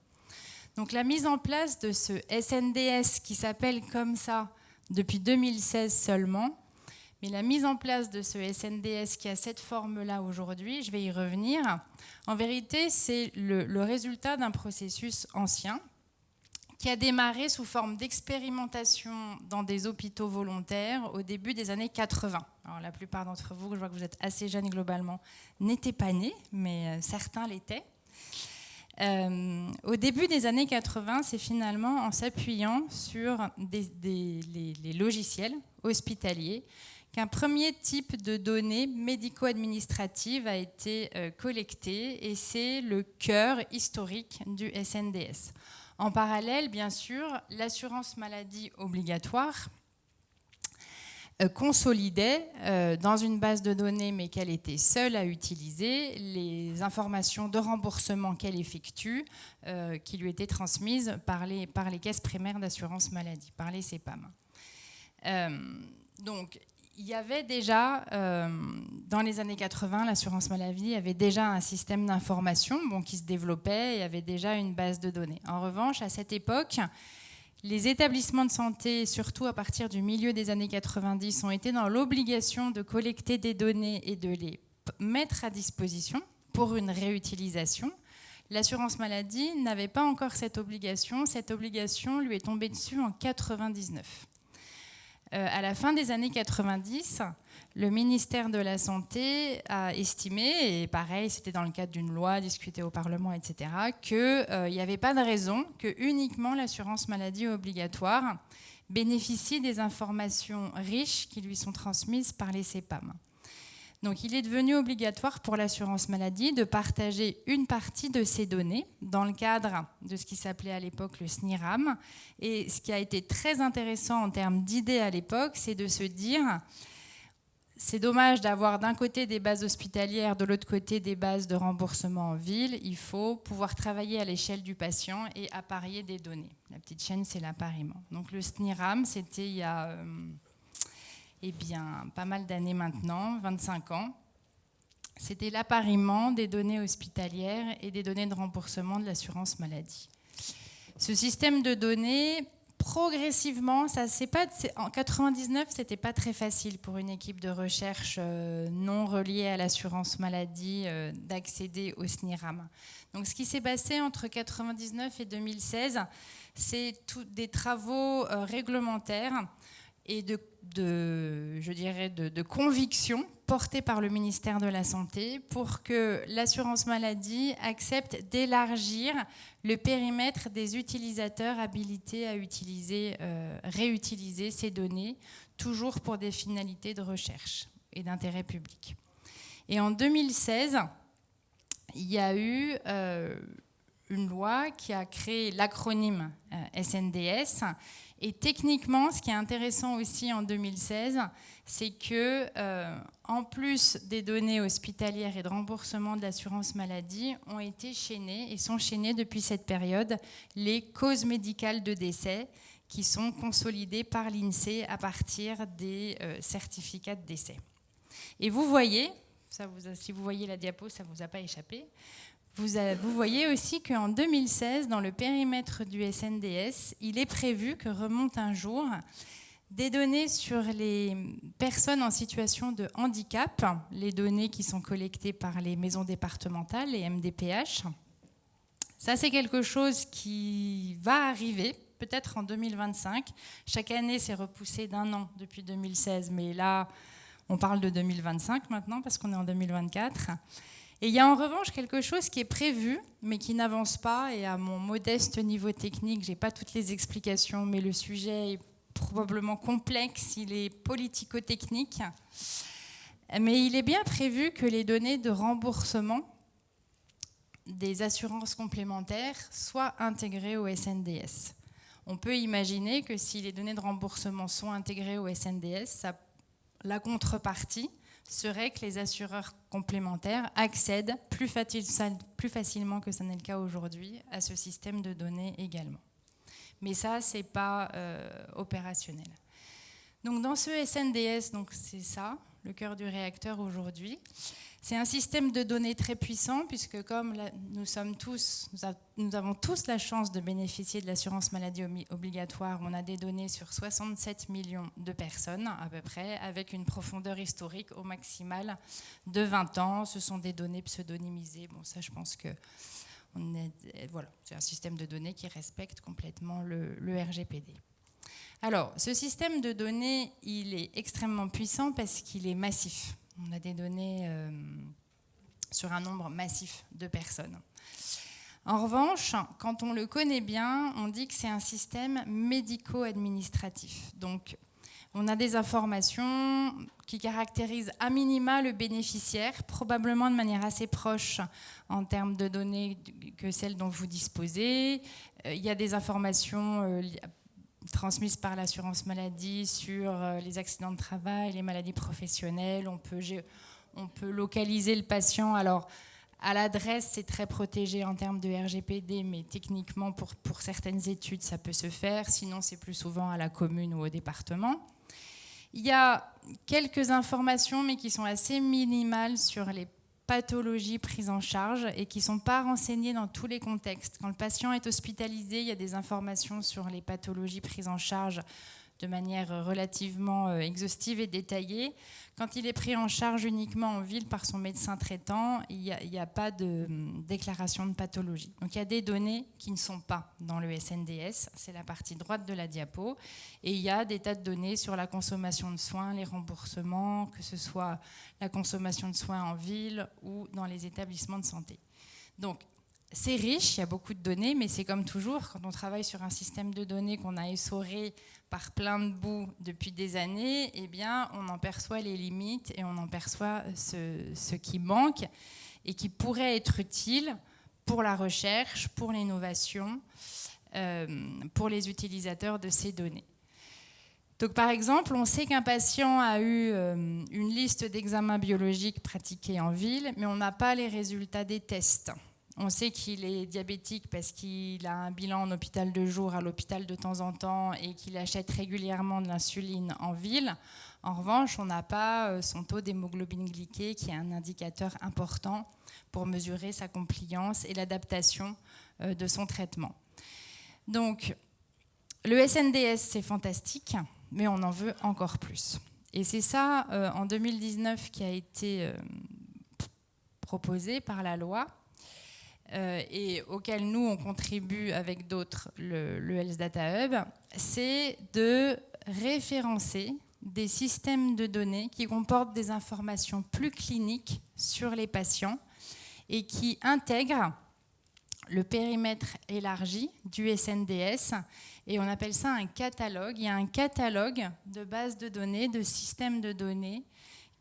Donc la mise en place de ce SNDS, qui s'appelle comme ça, depuis 2016 seulement, mais la mise en place de ce SNDS qui a cette forme-là aujourd'hui, je vais y revenir, en vérité, c'est le résultat d'un processus ancien qui a démarré sous forme d'expérimentation dans des hôpitaux volontaires au début des années 80. Alors, la plupart d'entre vous, je vois que vous êtes assez jeunes globalement, n'étaient pas nés, mais certains l'étaient. Au début des années 80, c'est finalement en s'appuyant sur les logiciels hospitaliers qu'un premier type de données médico-administratives a été collecté, et c'est le cœur historique du SNDS. En parallèle, bien sûr, l'assurance maladie obligatoire consolidait dans une base de données, mais qu'elle était seule à utiliser, les informations de remboursement qu'elle effectue, qui lui étaient transmises par les caisses primaires d'assurance maladie, par les CEPAM. Donc, il y avait déjà, dans les années 80, l'assurance maladie avait déjà un système d'information qui se développait et avait déjà une base de données. En revanche, à cette époque, les établissements de santé, surtout à partir du milieu des années 90, ont été dans l'obligation de collecter des données et de les mettre à disposition pour une réutilisation. L'assurance maladie n'avait pas encore cette obligation. Cette obligation lui est tombée dessus en 99. À la fin des années 90, le ministère de la Santé a estimé, et pareil, c'était dans le cadre d'une loi discutée au Parlement, etc., qu'il n'y avait pas de raison que uniquement l'assurance maladie obligatoire bénéficie des informations riches qui lui sont transmises par les CEPAM. Donc il est devenu obligatoire pour l'assurance maladie de partager une partie de ces données dans le cadre de ce qui s'appelait à l'époque le SNIRAM. Et ce qui a été très intéressant en termes d'idées à l'époque, c'est de se dire, c'est dommage d'avoir d'un côté des bases hospitalières, de l'autre côté des bases de remboursement en ville. Il faut pouvoir travailler à l'échelle du patient et apparier des données. La petite chaîne, c'est l'appariement. Donc le SNIRAM, c'était il y a... pas mal d'années maintenant, 25 ans, c'était l'appariement des données hospitalières et des données de remboursement de l'assurance maladie. Ce système de données progressivement, en 99, c'était pas très facile pour une équipe de recherche non reliée à l'assurance maladie d'accéder au SNIRAM. Donc, ce qui s'est passé entre 99 et 2016, c'est des travaux réglementaires et de conviction portés par le ministère de la Santé pour que l'assurance maladie accepte d'élargir le périmètre des utilisateurs habilités à réutiliser ces données, toujours pour des finalités de recherche et d'intérêt public. Et en 2016, il y a eu une loi qui a créé l'acronyme SNDS. Et techniquement, ce qui est intéressant aussi en 2016, c'est que, en plus des données hospitalières et de remboursement de l'assurance maladie, ont été chaînées et sont chaînées depuis cette période les causes médicales de décès qui sont consolidées par l'INSEE à partir des certificats de décès. Et vous voyez, si vous voyez la diapo, ça ne vous a pas échappé. Vous voyez aussi qu'en 2016, dans le périmètre du SNDS, il est prévu que remontent un jour des données sur les personnes en situation de handicap, les données qui sont collectées par les maisons départementales, les MDPH. Ça, c'est quelque chose qui va arriver, peut-être en 2025. Chaque année, c'est repoussé d'1 an depuis 2016, mais là, on parle de 2025 maintenant, parce qu'on est en 2024. Et il y a en revanche quelque chose qui est prévu, mais qui n'avance pas, et à mon modeste niveau technique, je n'ai pas toutes les explications, mais le sujet est probablement complexe, il est politico-technique. Mais il est bien prévu que les données de remboursement des assurances complémentaires soient intégrées au SNDS. On peut imaginer que si les données de remboursement sont intégrées au SNDS, la contrepartie serait que les assureurs complémentaires accèdent plus facilement que ce n'est le cas aujourd'hui à ce système de données également. Mais ça, ce n'est pas opérationnel. Donc dans ce SNDS, c'est ça, le cœur du réacteur aujourd'hui. C'est un système de données très puissant puisque comme nous avons tous la chance de bénéficier de l'assurance maladie obligatoire, on a des données sur 67 millions de personnes à peu près, avec une profondeur historique au maximal de 20 ans. Ce sont des données pseudonymisées. Bon, ça, je pense que voilà, c'est un système de données qui respecte complètement le RGPD. Alors, ce système de données, il est extrêmement puissant parce qu'il est massif. On a des données sur un nombre massif de personnes. En revanche, quand on le connaît bien, on dit que c'est un système médico-administratif. Donc, on a des informations qui caractérisent à minima le bénéficiaire, probablement de manière assez proche en termes de données que celles dont vous disposez. Il y a des informations transmises par l'assurance maladie sur les accidents de travail, les maladies professionnelles. On peut localiser le patient. Alors, à l'adresse, c'est très protégé en termes de RGPD, mais techniquement, pour certaines études, ça peut se faire. Sinon, c'est plus souvent à la commune ou au département. Il y a quelques informations, mais qui sont assez minimales sur les pathologies prises en charge et qui ne sont pas renseignées dans tous les contextes. Quand le patient est hospitalisé, il y a des informations sur les pathologies prises en charge de manière relativement exhaustive et détaillée. Quand il est pris en charge uniquement en ville par son médecin traitant, il n'y a pas de déclaration de pathologie. Donc il y a des données qui ne sont pas dans le SNDS, c'est la partie droite de la diapo, et il y a des tas de données sur la consommation de soins, les remboursements, que ce soit la consommation de soins en ville ou dans les établissements de santé. Donc c'est riche, il y a beaucoup de données, mais c'est comme toujours, quand on travaille sur un système de données qu'on a essoré par plein de bouts depuis des années, eh bien, on en perçoit les limites et on en perçoit ce qui manque et qui pourrait être utile pour la recherche, pour l'innovation, pour les utilisateurs de ces données. Donc, par exemple, on sait qu'un patient a eu une liste d'examens biologiques pratiqués en ville, mais on n'a pas les résultats des tests. On sait qu'il est diabétique parce qu'il a un bilan en hôpital de jour, à l'hôpital de temps en temps, et qu'il achète régulièrement de l'insuline en ville. En revanche, on n'a pas son taux d'hémoglobine glyquée, qui est un indicateur important pour mesurer sa compliance et l'adaptation de son traitement. Donc, Le SNDS, c'est fantastique, mais on en veut encore plus. Et c'est ça, en 2019, qui a été proposé par la loi et auquel nous, on contribue avec d'autres, le Health Data Hub, c'est de référencer des systèmes de données qui comportent des informations plus cliniques sur les patients et qui intègrent le périmètre élargi du SNDS, et on appelle ça un catalogue. Il y a un catalogue de bases de données, de systèmes de données,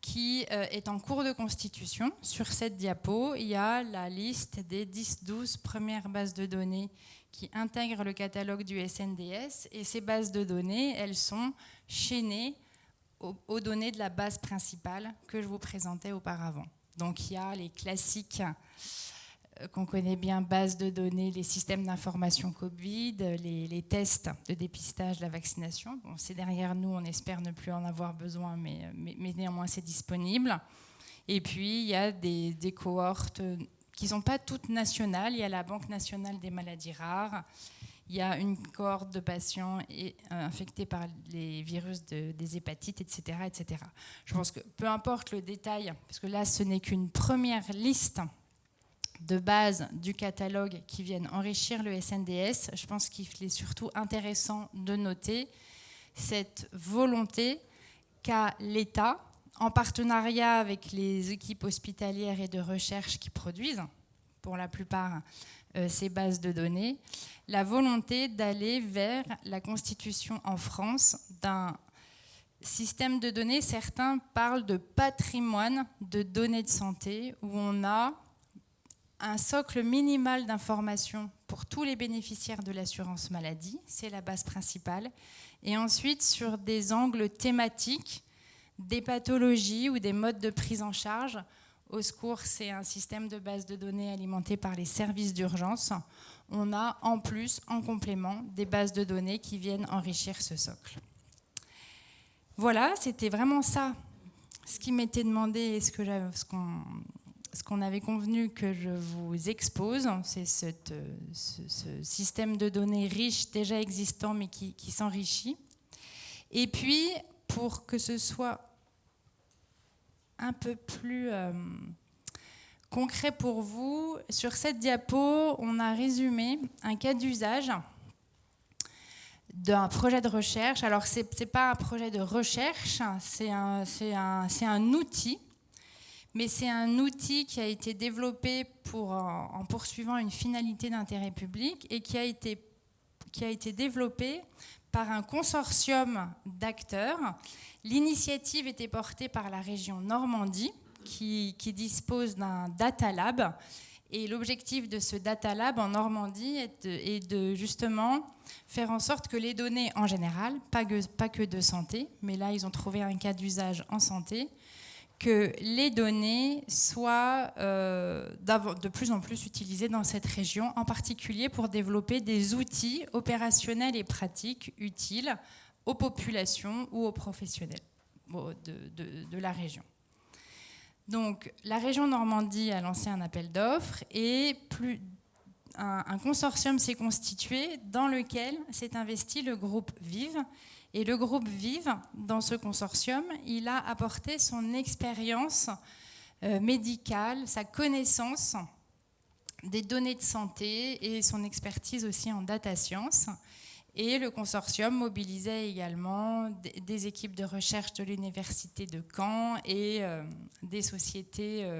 qui est en cours de constitution. Sur cette diapo, il y a la liste des 10-12 premières bases de données qui intègrent le catalogue du SNDS, et ces bases de données, elles sont chaînées aux données de la base principale que je vous présentais auparavant. Donc il y a les classiques qu'on connaît bien, bases de données, les systèmes d'information Covid, les tests de dépistage de la vaccination. Bon, c'est derrière nous, on espère ne plus en avoir besoin, mais néanmoins c'est disponible. Et puis il y a des cohortes qui ne sont pas toutes nationales. Il y a la Banque nationale des maladies rares. Il y a une cohorte de patients infectés par les virus des hépatites, etc., etc. Je pense que peu importe le détail, parce que là, ce n'est qu'une première liste de base du catalogue qui viennent enrichir le SNDS. Je pense qu'il est surtout intéressant de noter cette volonté qu'a l'État, en partenariat avec les équipes hospitalières et de recherche qui produisent, pour la plupart, ces bases de données, la volonté d'aller vers la constitution en France d'un système de données. Certains parlent de patrimoine de données de santé, où on a un socle minimal d'informations pour tous les bénéficiaires de l'assurance maladie, c'est la base principale, et ensuite sur des angles thématiques, des pathologies ou des modes de prise en charge. Au secours, c'est un système de base de données alimenté par les services d'urgence. On a en plus, en complément, des bases de données qui viennent enrichir ce socle. Voilà, c'était vraiment ça, ce qui m'était demandé et ce qu'on avait convenu que je vous expose. C'est ce système de données riche, déjà existant, mais qui s'enrichit. Et puis, pour que ce soit un peu plus concret pour vous, sur cette diapo, on a résumé un cas d'usage d'un projet de recherche. Alors, ce n'est pas un projet de recherche, c'est un outil, mais c'est un outil qui a été développé en poursuivant une finalité d'intérêt public et qui a été développé par un consortium d'acteurs. L'initiative était portée par la région Normandie, qui dispose d'un data lab. Et l'objectif de ce data lab en Normandie est de justement faire en sorte que les données en général, pas que de santé, mais là ils ont trouvé un cas d'usage en santé, que les données soient de plus en plus utilisées dans cette région, en particulier pour développer des outils opérationnels et pratiques utiles aux populations ou aux professionnels de la région. Donc, la région Normandie a lancé un appel d'offres et un consortium s'est constitué dans lequel s'est investi le groupe Vive. Et le groupe Vive, dans ce consortium, il a apporté son expérience médicale, sa connaissance des données de santé et son expertise aussi en data science. Et le consortium mobilisait également des équipes de recherche de l'université de Caen et des sociétés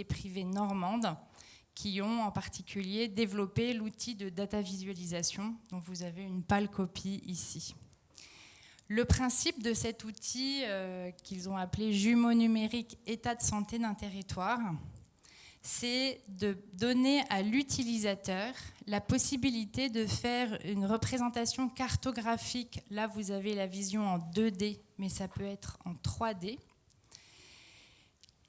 privées normandes qui ont en particulier développé l'outil de data visualisation dont vous avez une pâle copie ici. Le principe de cet outil qu'ils ont appelé jumeau numérique état de santé d'un territoire, c'est de donner à l'utilisateur la possibilité de faire une représentation cartographique. Là, vous avez la vision en 2D, mais ça peut être en 3D.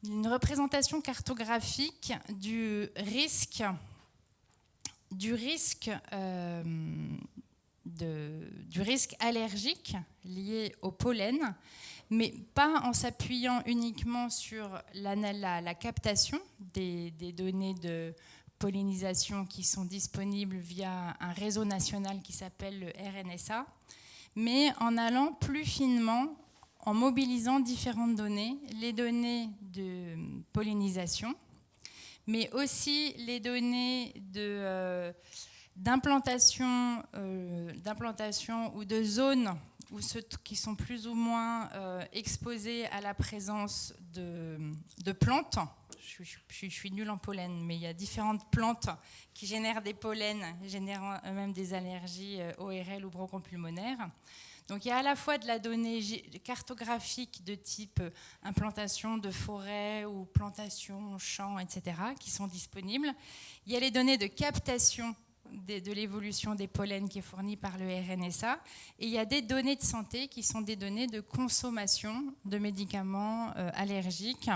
Une représentation cartographique du risque allergique lié au pollen, mais pas en s'appuyant uniquement sur la captation des données de pollinisation qui sont disponibles via un réseau national qui s'appelle le RNSA, mais en allant plus finement, en mobilisant différentes données, les données de pollinisation, mais aussi les données d'implantation ou de zones qui sont plus ou moins exposées à la présence de plantes. Je suis nulle en pollen, mais il y a différentes plantes qui génèrent des pollens, générant eux-mêmes des allergies ORL ou bronchopulmonaires. Donc il y a à la fois de la donnée cartographique de type implantation de forêt ou plantation, champs, etc., qui sont disponibles. Il y a les données de captation de l'évolution des pollens qui est fournie par le RNSA. Et il y a des données de santé qui sont des données de consommation de médicaments allergiques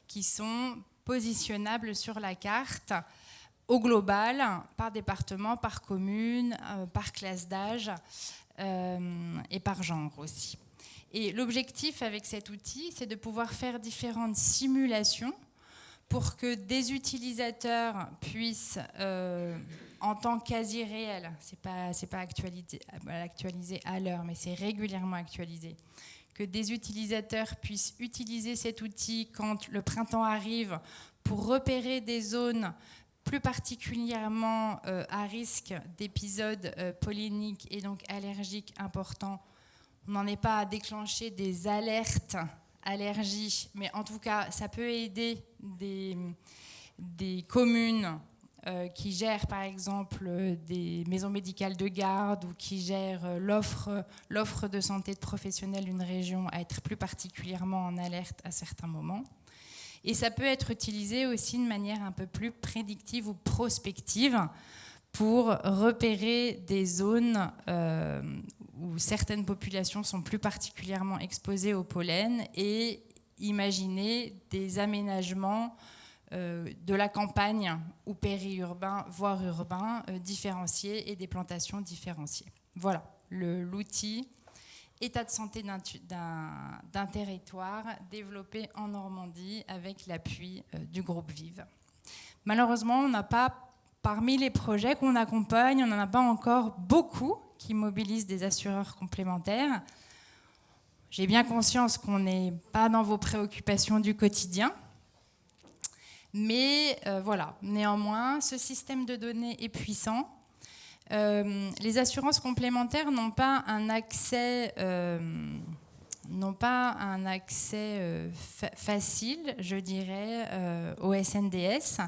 qui sont positionnables sur la carte au global, par département, par commune, par classe d'âge et par genre aussi. Et l'objectif avec cet outil, c'est de pouvoir faire différentes simulations pour que des utilisateurs puissent, en temps quasi réel, c'est pas actualisé à l'heure, mais c'est régulièrement actualisé, que des utilisateurs puissent utiliser cet outil quand le printemps arrive pour repérer des zones plus particulièrement à risque d'épisodes polliniques et donc allergiques importants. On n'en est pas à déclencher des alertes allergies, mais en tout cas, ça peut aider des communes qui gèrent par exemple des maisons médicales de garde ou qui gèrent l'offre de santé de professionnels d'une région à être plus particulièrement en alerte à certains moments. Et ça peut être utilisé aussi de manière un peu plus prédictive ou prospective pour repérer des zones où certaines populations sont plus particulièrement exposées au pollen et imaginer des aménagements de la campagne ou périurbain, voire urbain, différenciés et des plantations différenciées. Voilà, l'outil état de santé d'un territoire développé en Normandie avec l'appui du groupe Vive. Malheureusement, on n'a pas, parmi les projets qu'on accompagne, on n'en a pas encore beaucoup qui mobilisent des assureurs complémentaires. J'ai bien conscience qu'on n'est pas dans vos préoccupations du quotidien. Mais voilà, néanmoins, ce système de données est puissant. Les assurances complémentaires n'ont pas un accès, facile, je dirais, au SNDS.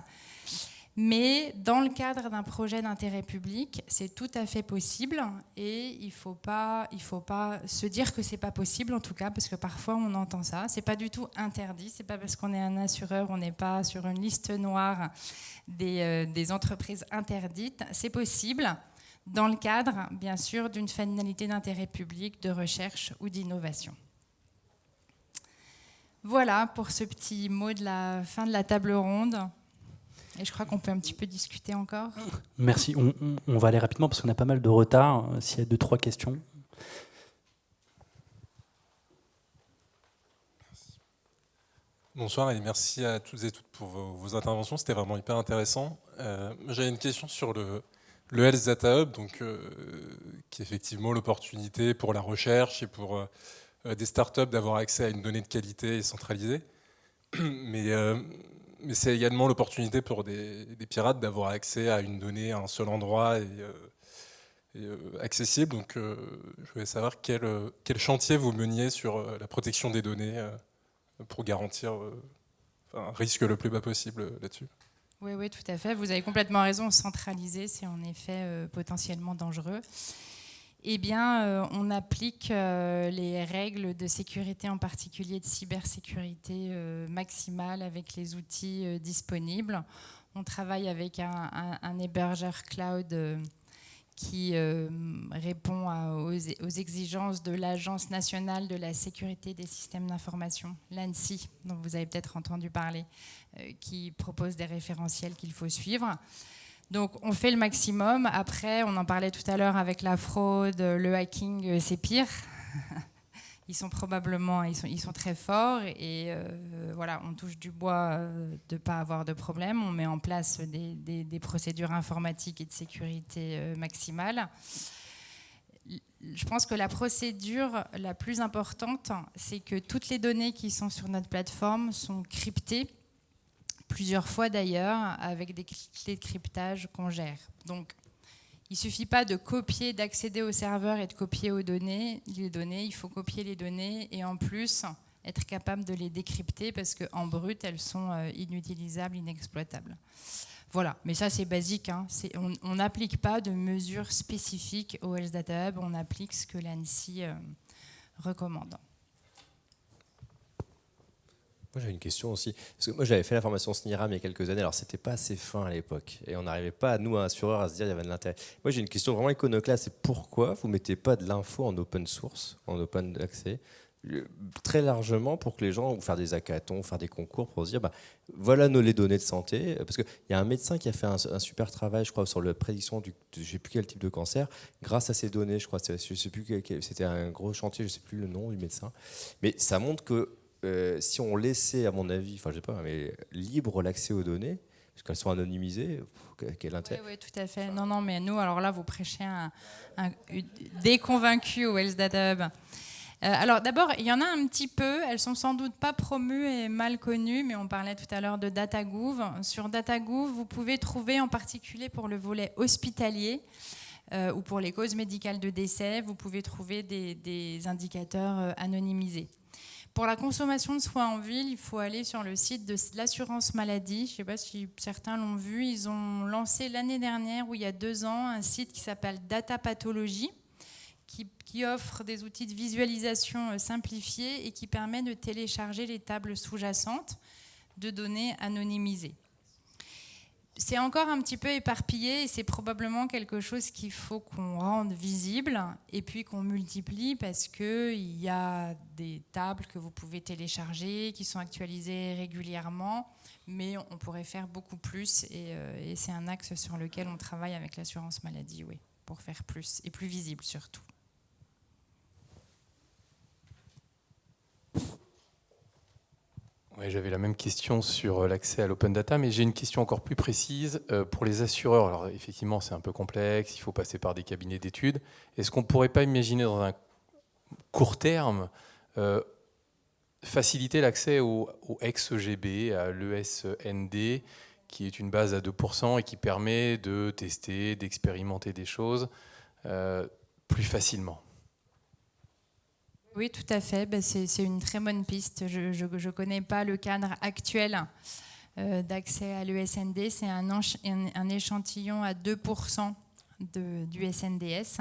Mais dans le cadre d'un projet d'intérêt public, c'est tout à fait possible et il ne faut pas se dire que ce n'est pas possible, en tout cas, parce que parfois on entend ça. Ce n'est pas du tout interdit, ce n'est pas parce qu'on est un assureur, on n'est pas sur une liste noire des entreprises interdites. C'est possible dans le cadre, bien sûr, d'une finalité d'intérêt public, de recherche ou d'innovation. Voilà pour ce petit mot de la fin de la table ronde. Et je crois qu'on peut un petit peu discuter encore. Merci. On va aller rapidement parce qu'on a pas mal de retard. S'il y a 2-3 questions. Bonsoir et merci à toutes et toutes pour vos interventions. C'était vraiment hyper intéressant. J'avais une question sur le Health Data Hub, donc, qui est effectivement l'opportunité pour la recherche et pour des startups d'avoir accès à une donnée de qualité et centralisée. Mais c'est également l'opportunité pour des pirates d'avoir accès à une donnée à un seul endroit et accessible. Donc, je voulais savoir quel chantier vous meniez sur la protection des données pour garantir un risque le plus bas possible là-dessus. Oui, tout à fait. Vous avez complètement raison. Centraliser, c'est en effet potentiellement dangereux. Eh bien, on applique les règles de sécurité, en particulier de cybersécurité maximale avec les outils disponibles. On travaille avec un hébergeur cloud qui répond aux exigences de l'Agence nationale de la sécurité des systèmes d'information, l'ANSSI, dont vous avez peut-être entendu parler, qui propose des référentiels qu'il faut suivre. Donc, on fait le maximum. Après, on en parlait tout à l'heure avec la fraude, le hacking, c'est pire. ils sont probablement ils sont très forts et voilà, on touche du bois de ne pas avoir de problème. On met en place des procédures informatiques et de sécurité maximale. Je pense que la procédure la plus importante, c'est que toutes les données qui sont sur notre plateforme sont cryptées, plusieurs fois d'ailleurs, avec des clés de cryptage qu'on gère. Donc, il ne suffit pas de copier, d'accéder au serveur et de copier les données. Il faut copier les données et en plus être capable de les décrypter parce qu'en brut, elles sont inutilisables, inexploitables. Voilà, mais ça c'est basique. Hein. On n'applique pas de mesures spécifiques au Health Data Hub, on applique ce que l'ANSSI recommande. Moi j'avais une question aussi, parce que moi j'avais fait la formation SNIRAM il y a quelques années, alors c'était pas assez fin à l'époque, et on n'arrivait pas, nous, assureurs, à se dire qu'il y avait de l'intérêt. Moi j'ai une question vraiment iconoclaste, c'est pourquoi vous ne mettez pas de l'info en open source, en open accès, très largement pour que les gens, ou faire des hackathons, faire des concours pour se dire, voilà les données de santé, parce qu'il y a un médecin qui a fait un super travail, je crois, sur la prédiction je ne sais plus quel type de cancer, grâce à ces données, je crois, je sais plus, c'était un gros chantier, je ne sais plus le nom du médecin, mais ça montre que si on laissait, à mon avis, enfin je sais pas, mais libre l'accès aux données, parce qu'elles sont anonymisées, quel intérêt? Oui, tout à fait. Non, mais nous, alors là, vous prêchez des convaincus au Health Data Hub. Alors d'abord, il y en a un petit peu, elles sont sans doute pas promues et mal connues, mais on parlait tout à l'heure de DataGouv. Sur DataGouv, vous pouvez trouver en particulier pour le volet hospitalier ou pour les causes médicales de décès, vous pouvez trouver des indicateurs anonymisés. Pour la consommation de soins en ville, il faut aller sur le site de l'assurance maladie. Je ne sais pas si certains l'ont vu. Ils ont lancé l'année dernière, ou il y a 2 ans, un site qui s'appelle Data Pathologie, qui offre des outils de visualisation simplifiés et qui permet de télécharger les tables sous-jacentes de données anonymisées. C'est encore un petit peu éparpillé et c'est probablement quelque chose qu'il faut qu'on rende visible et puis qu'on multiplie parce qu'il y a des tables que vous pouvez télécharger qui sont actualisées régulièrement, mais on pourrait faire beaucoup plus et c'est un axe sur lequel on travaille avec l'assurance maladie, oui, pour faire plus et plus visible surtout. Ouais, j'avais la même question sur l'accès à l'open data, mais j'ai une question encore plus précise pour les assureurs. Alors effectivement, c'est un peu complexe, il faut passer par des cabinets d'études. Est-ce qu'on ne pourrait pas imaginer dans un court terme faciliter l'accès au ex-EGB, à l'ESND, qui est une base à 2% et qui permet de tester, d'expérimenter des choses plus facilement? Oui, tout à fait. C'est une très bonne piste. Je ne connais pas le cadre actuel d'accès à l'ESND. C'est un échantillon à 2% du SNDS.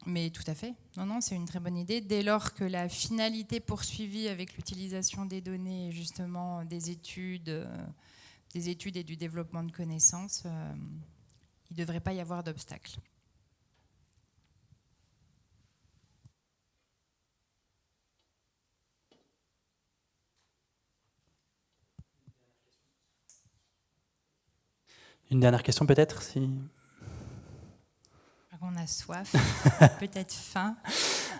Mais tout à fait. Non, c'est une très bonne idée. Dès lors que la finalité poursuivie avec l'utilisation des données est justement des études et du développement de connaissances, il ne devrait pas y avoir d'obstacle. Une dernière question peut-être si... On a soif, peut-être faim.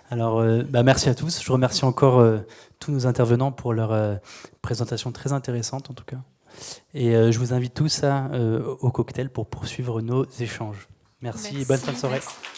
Alors, merci à tous. Je remercie encore tous nos intervenants pour leur présentation très intéressante en tout cas. Et je vous invite tous au cocktail pour poursuivre nos échanges. Merci et bonne fin de soirée. Merci.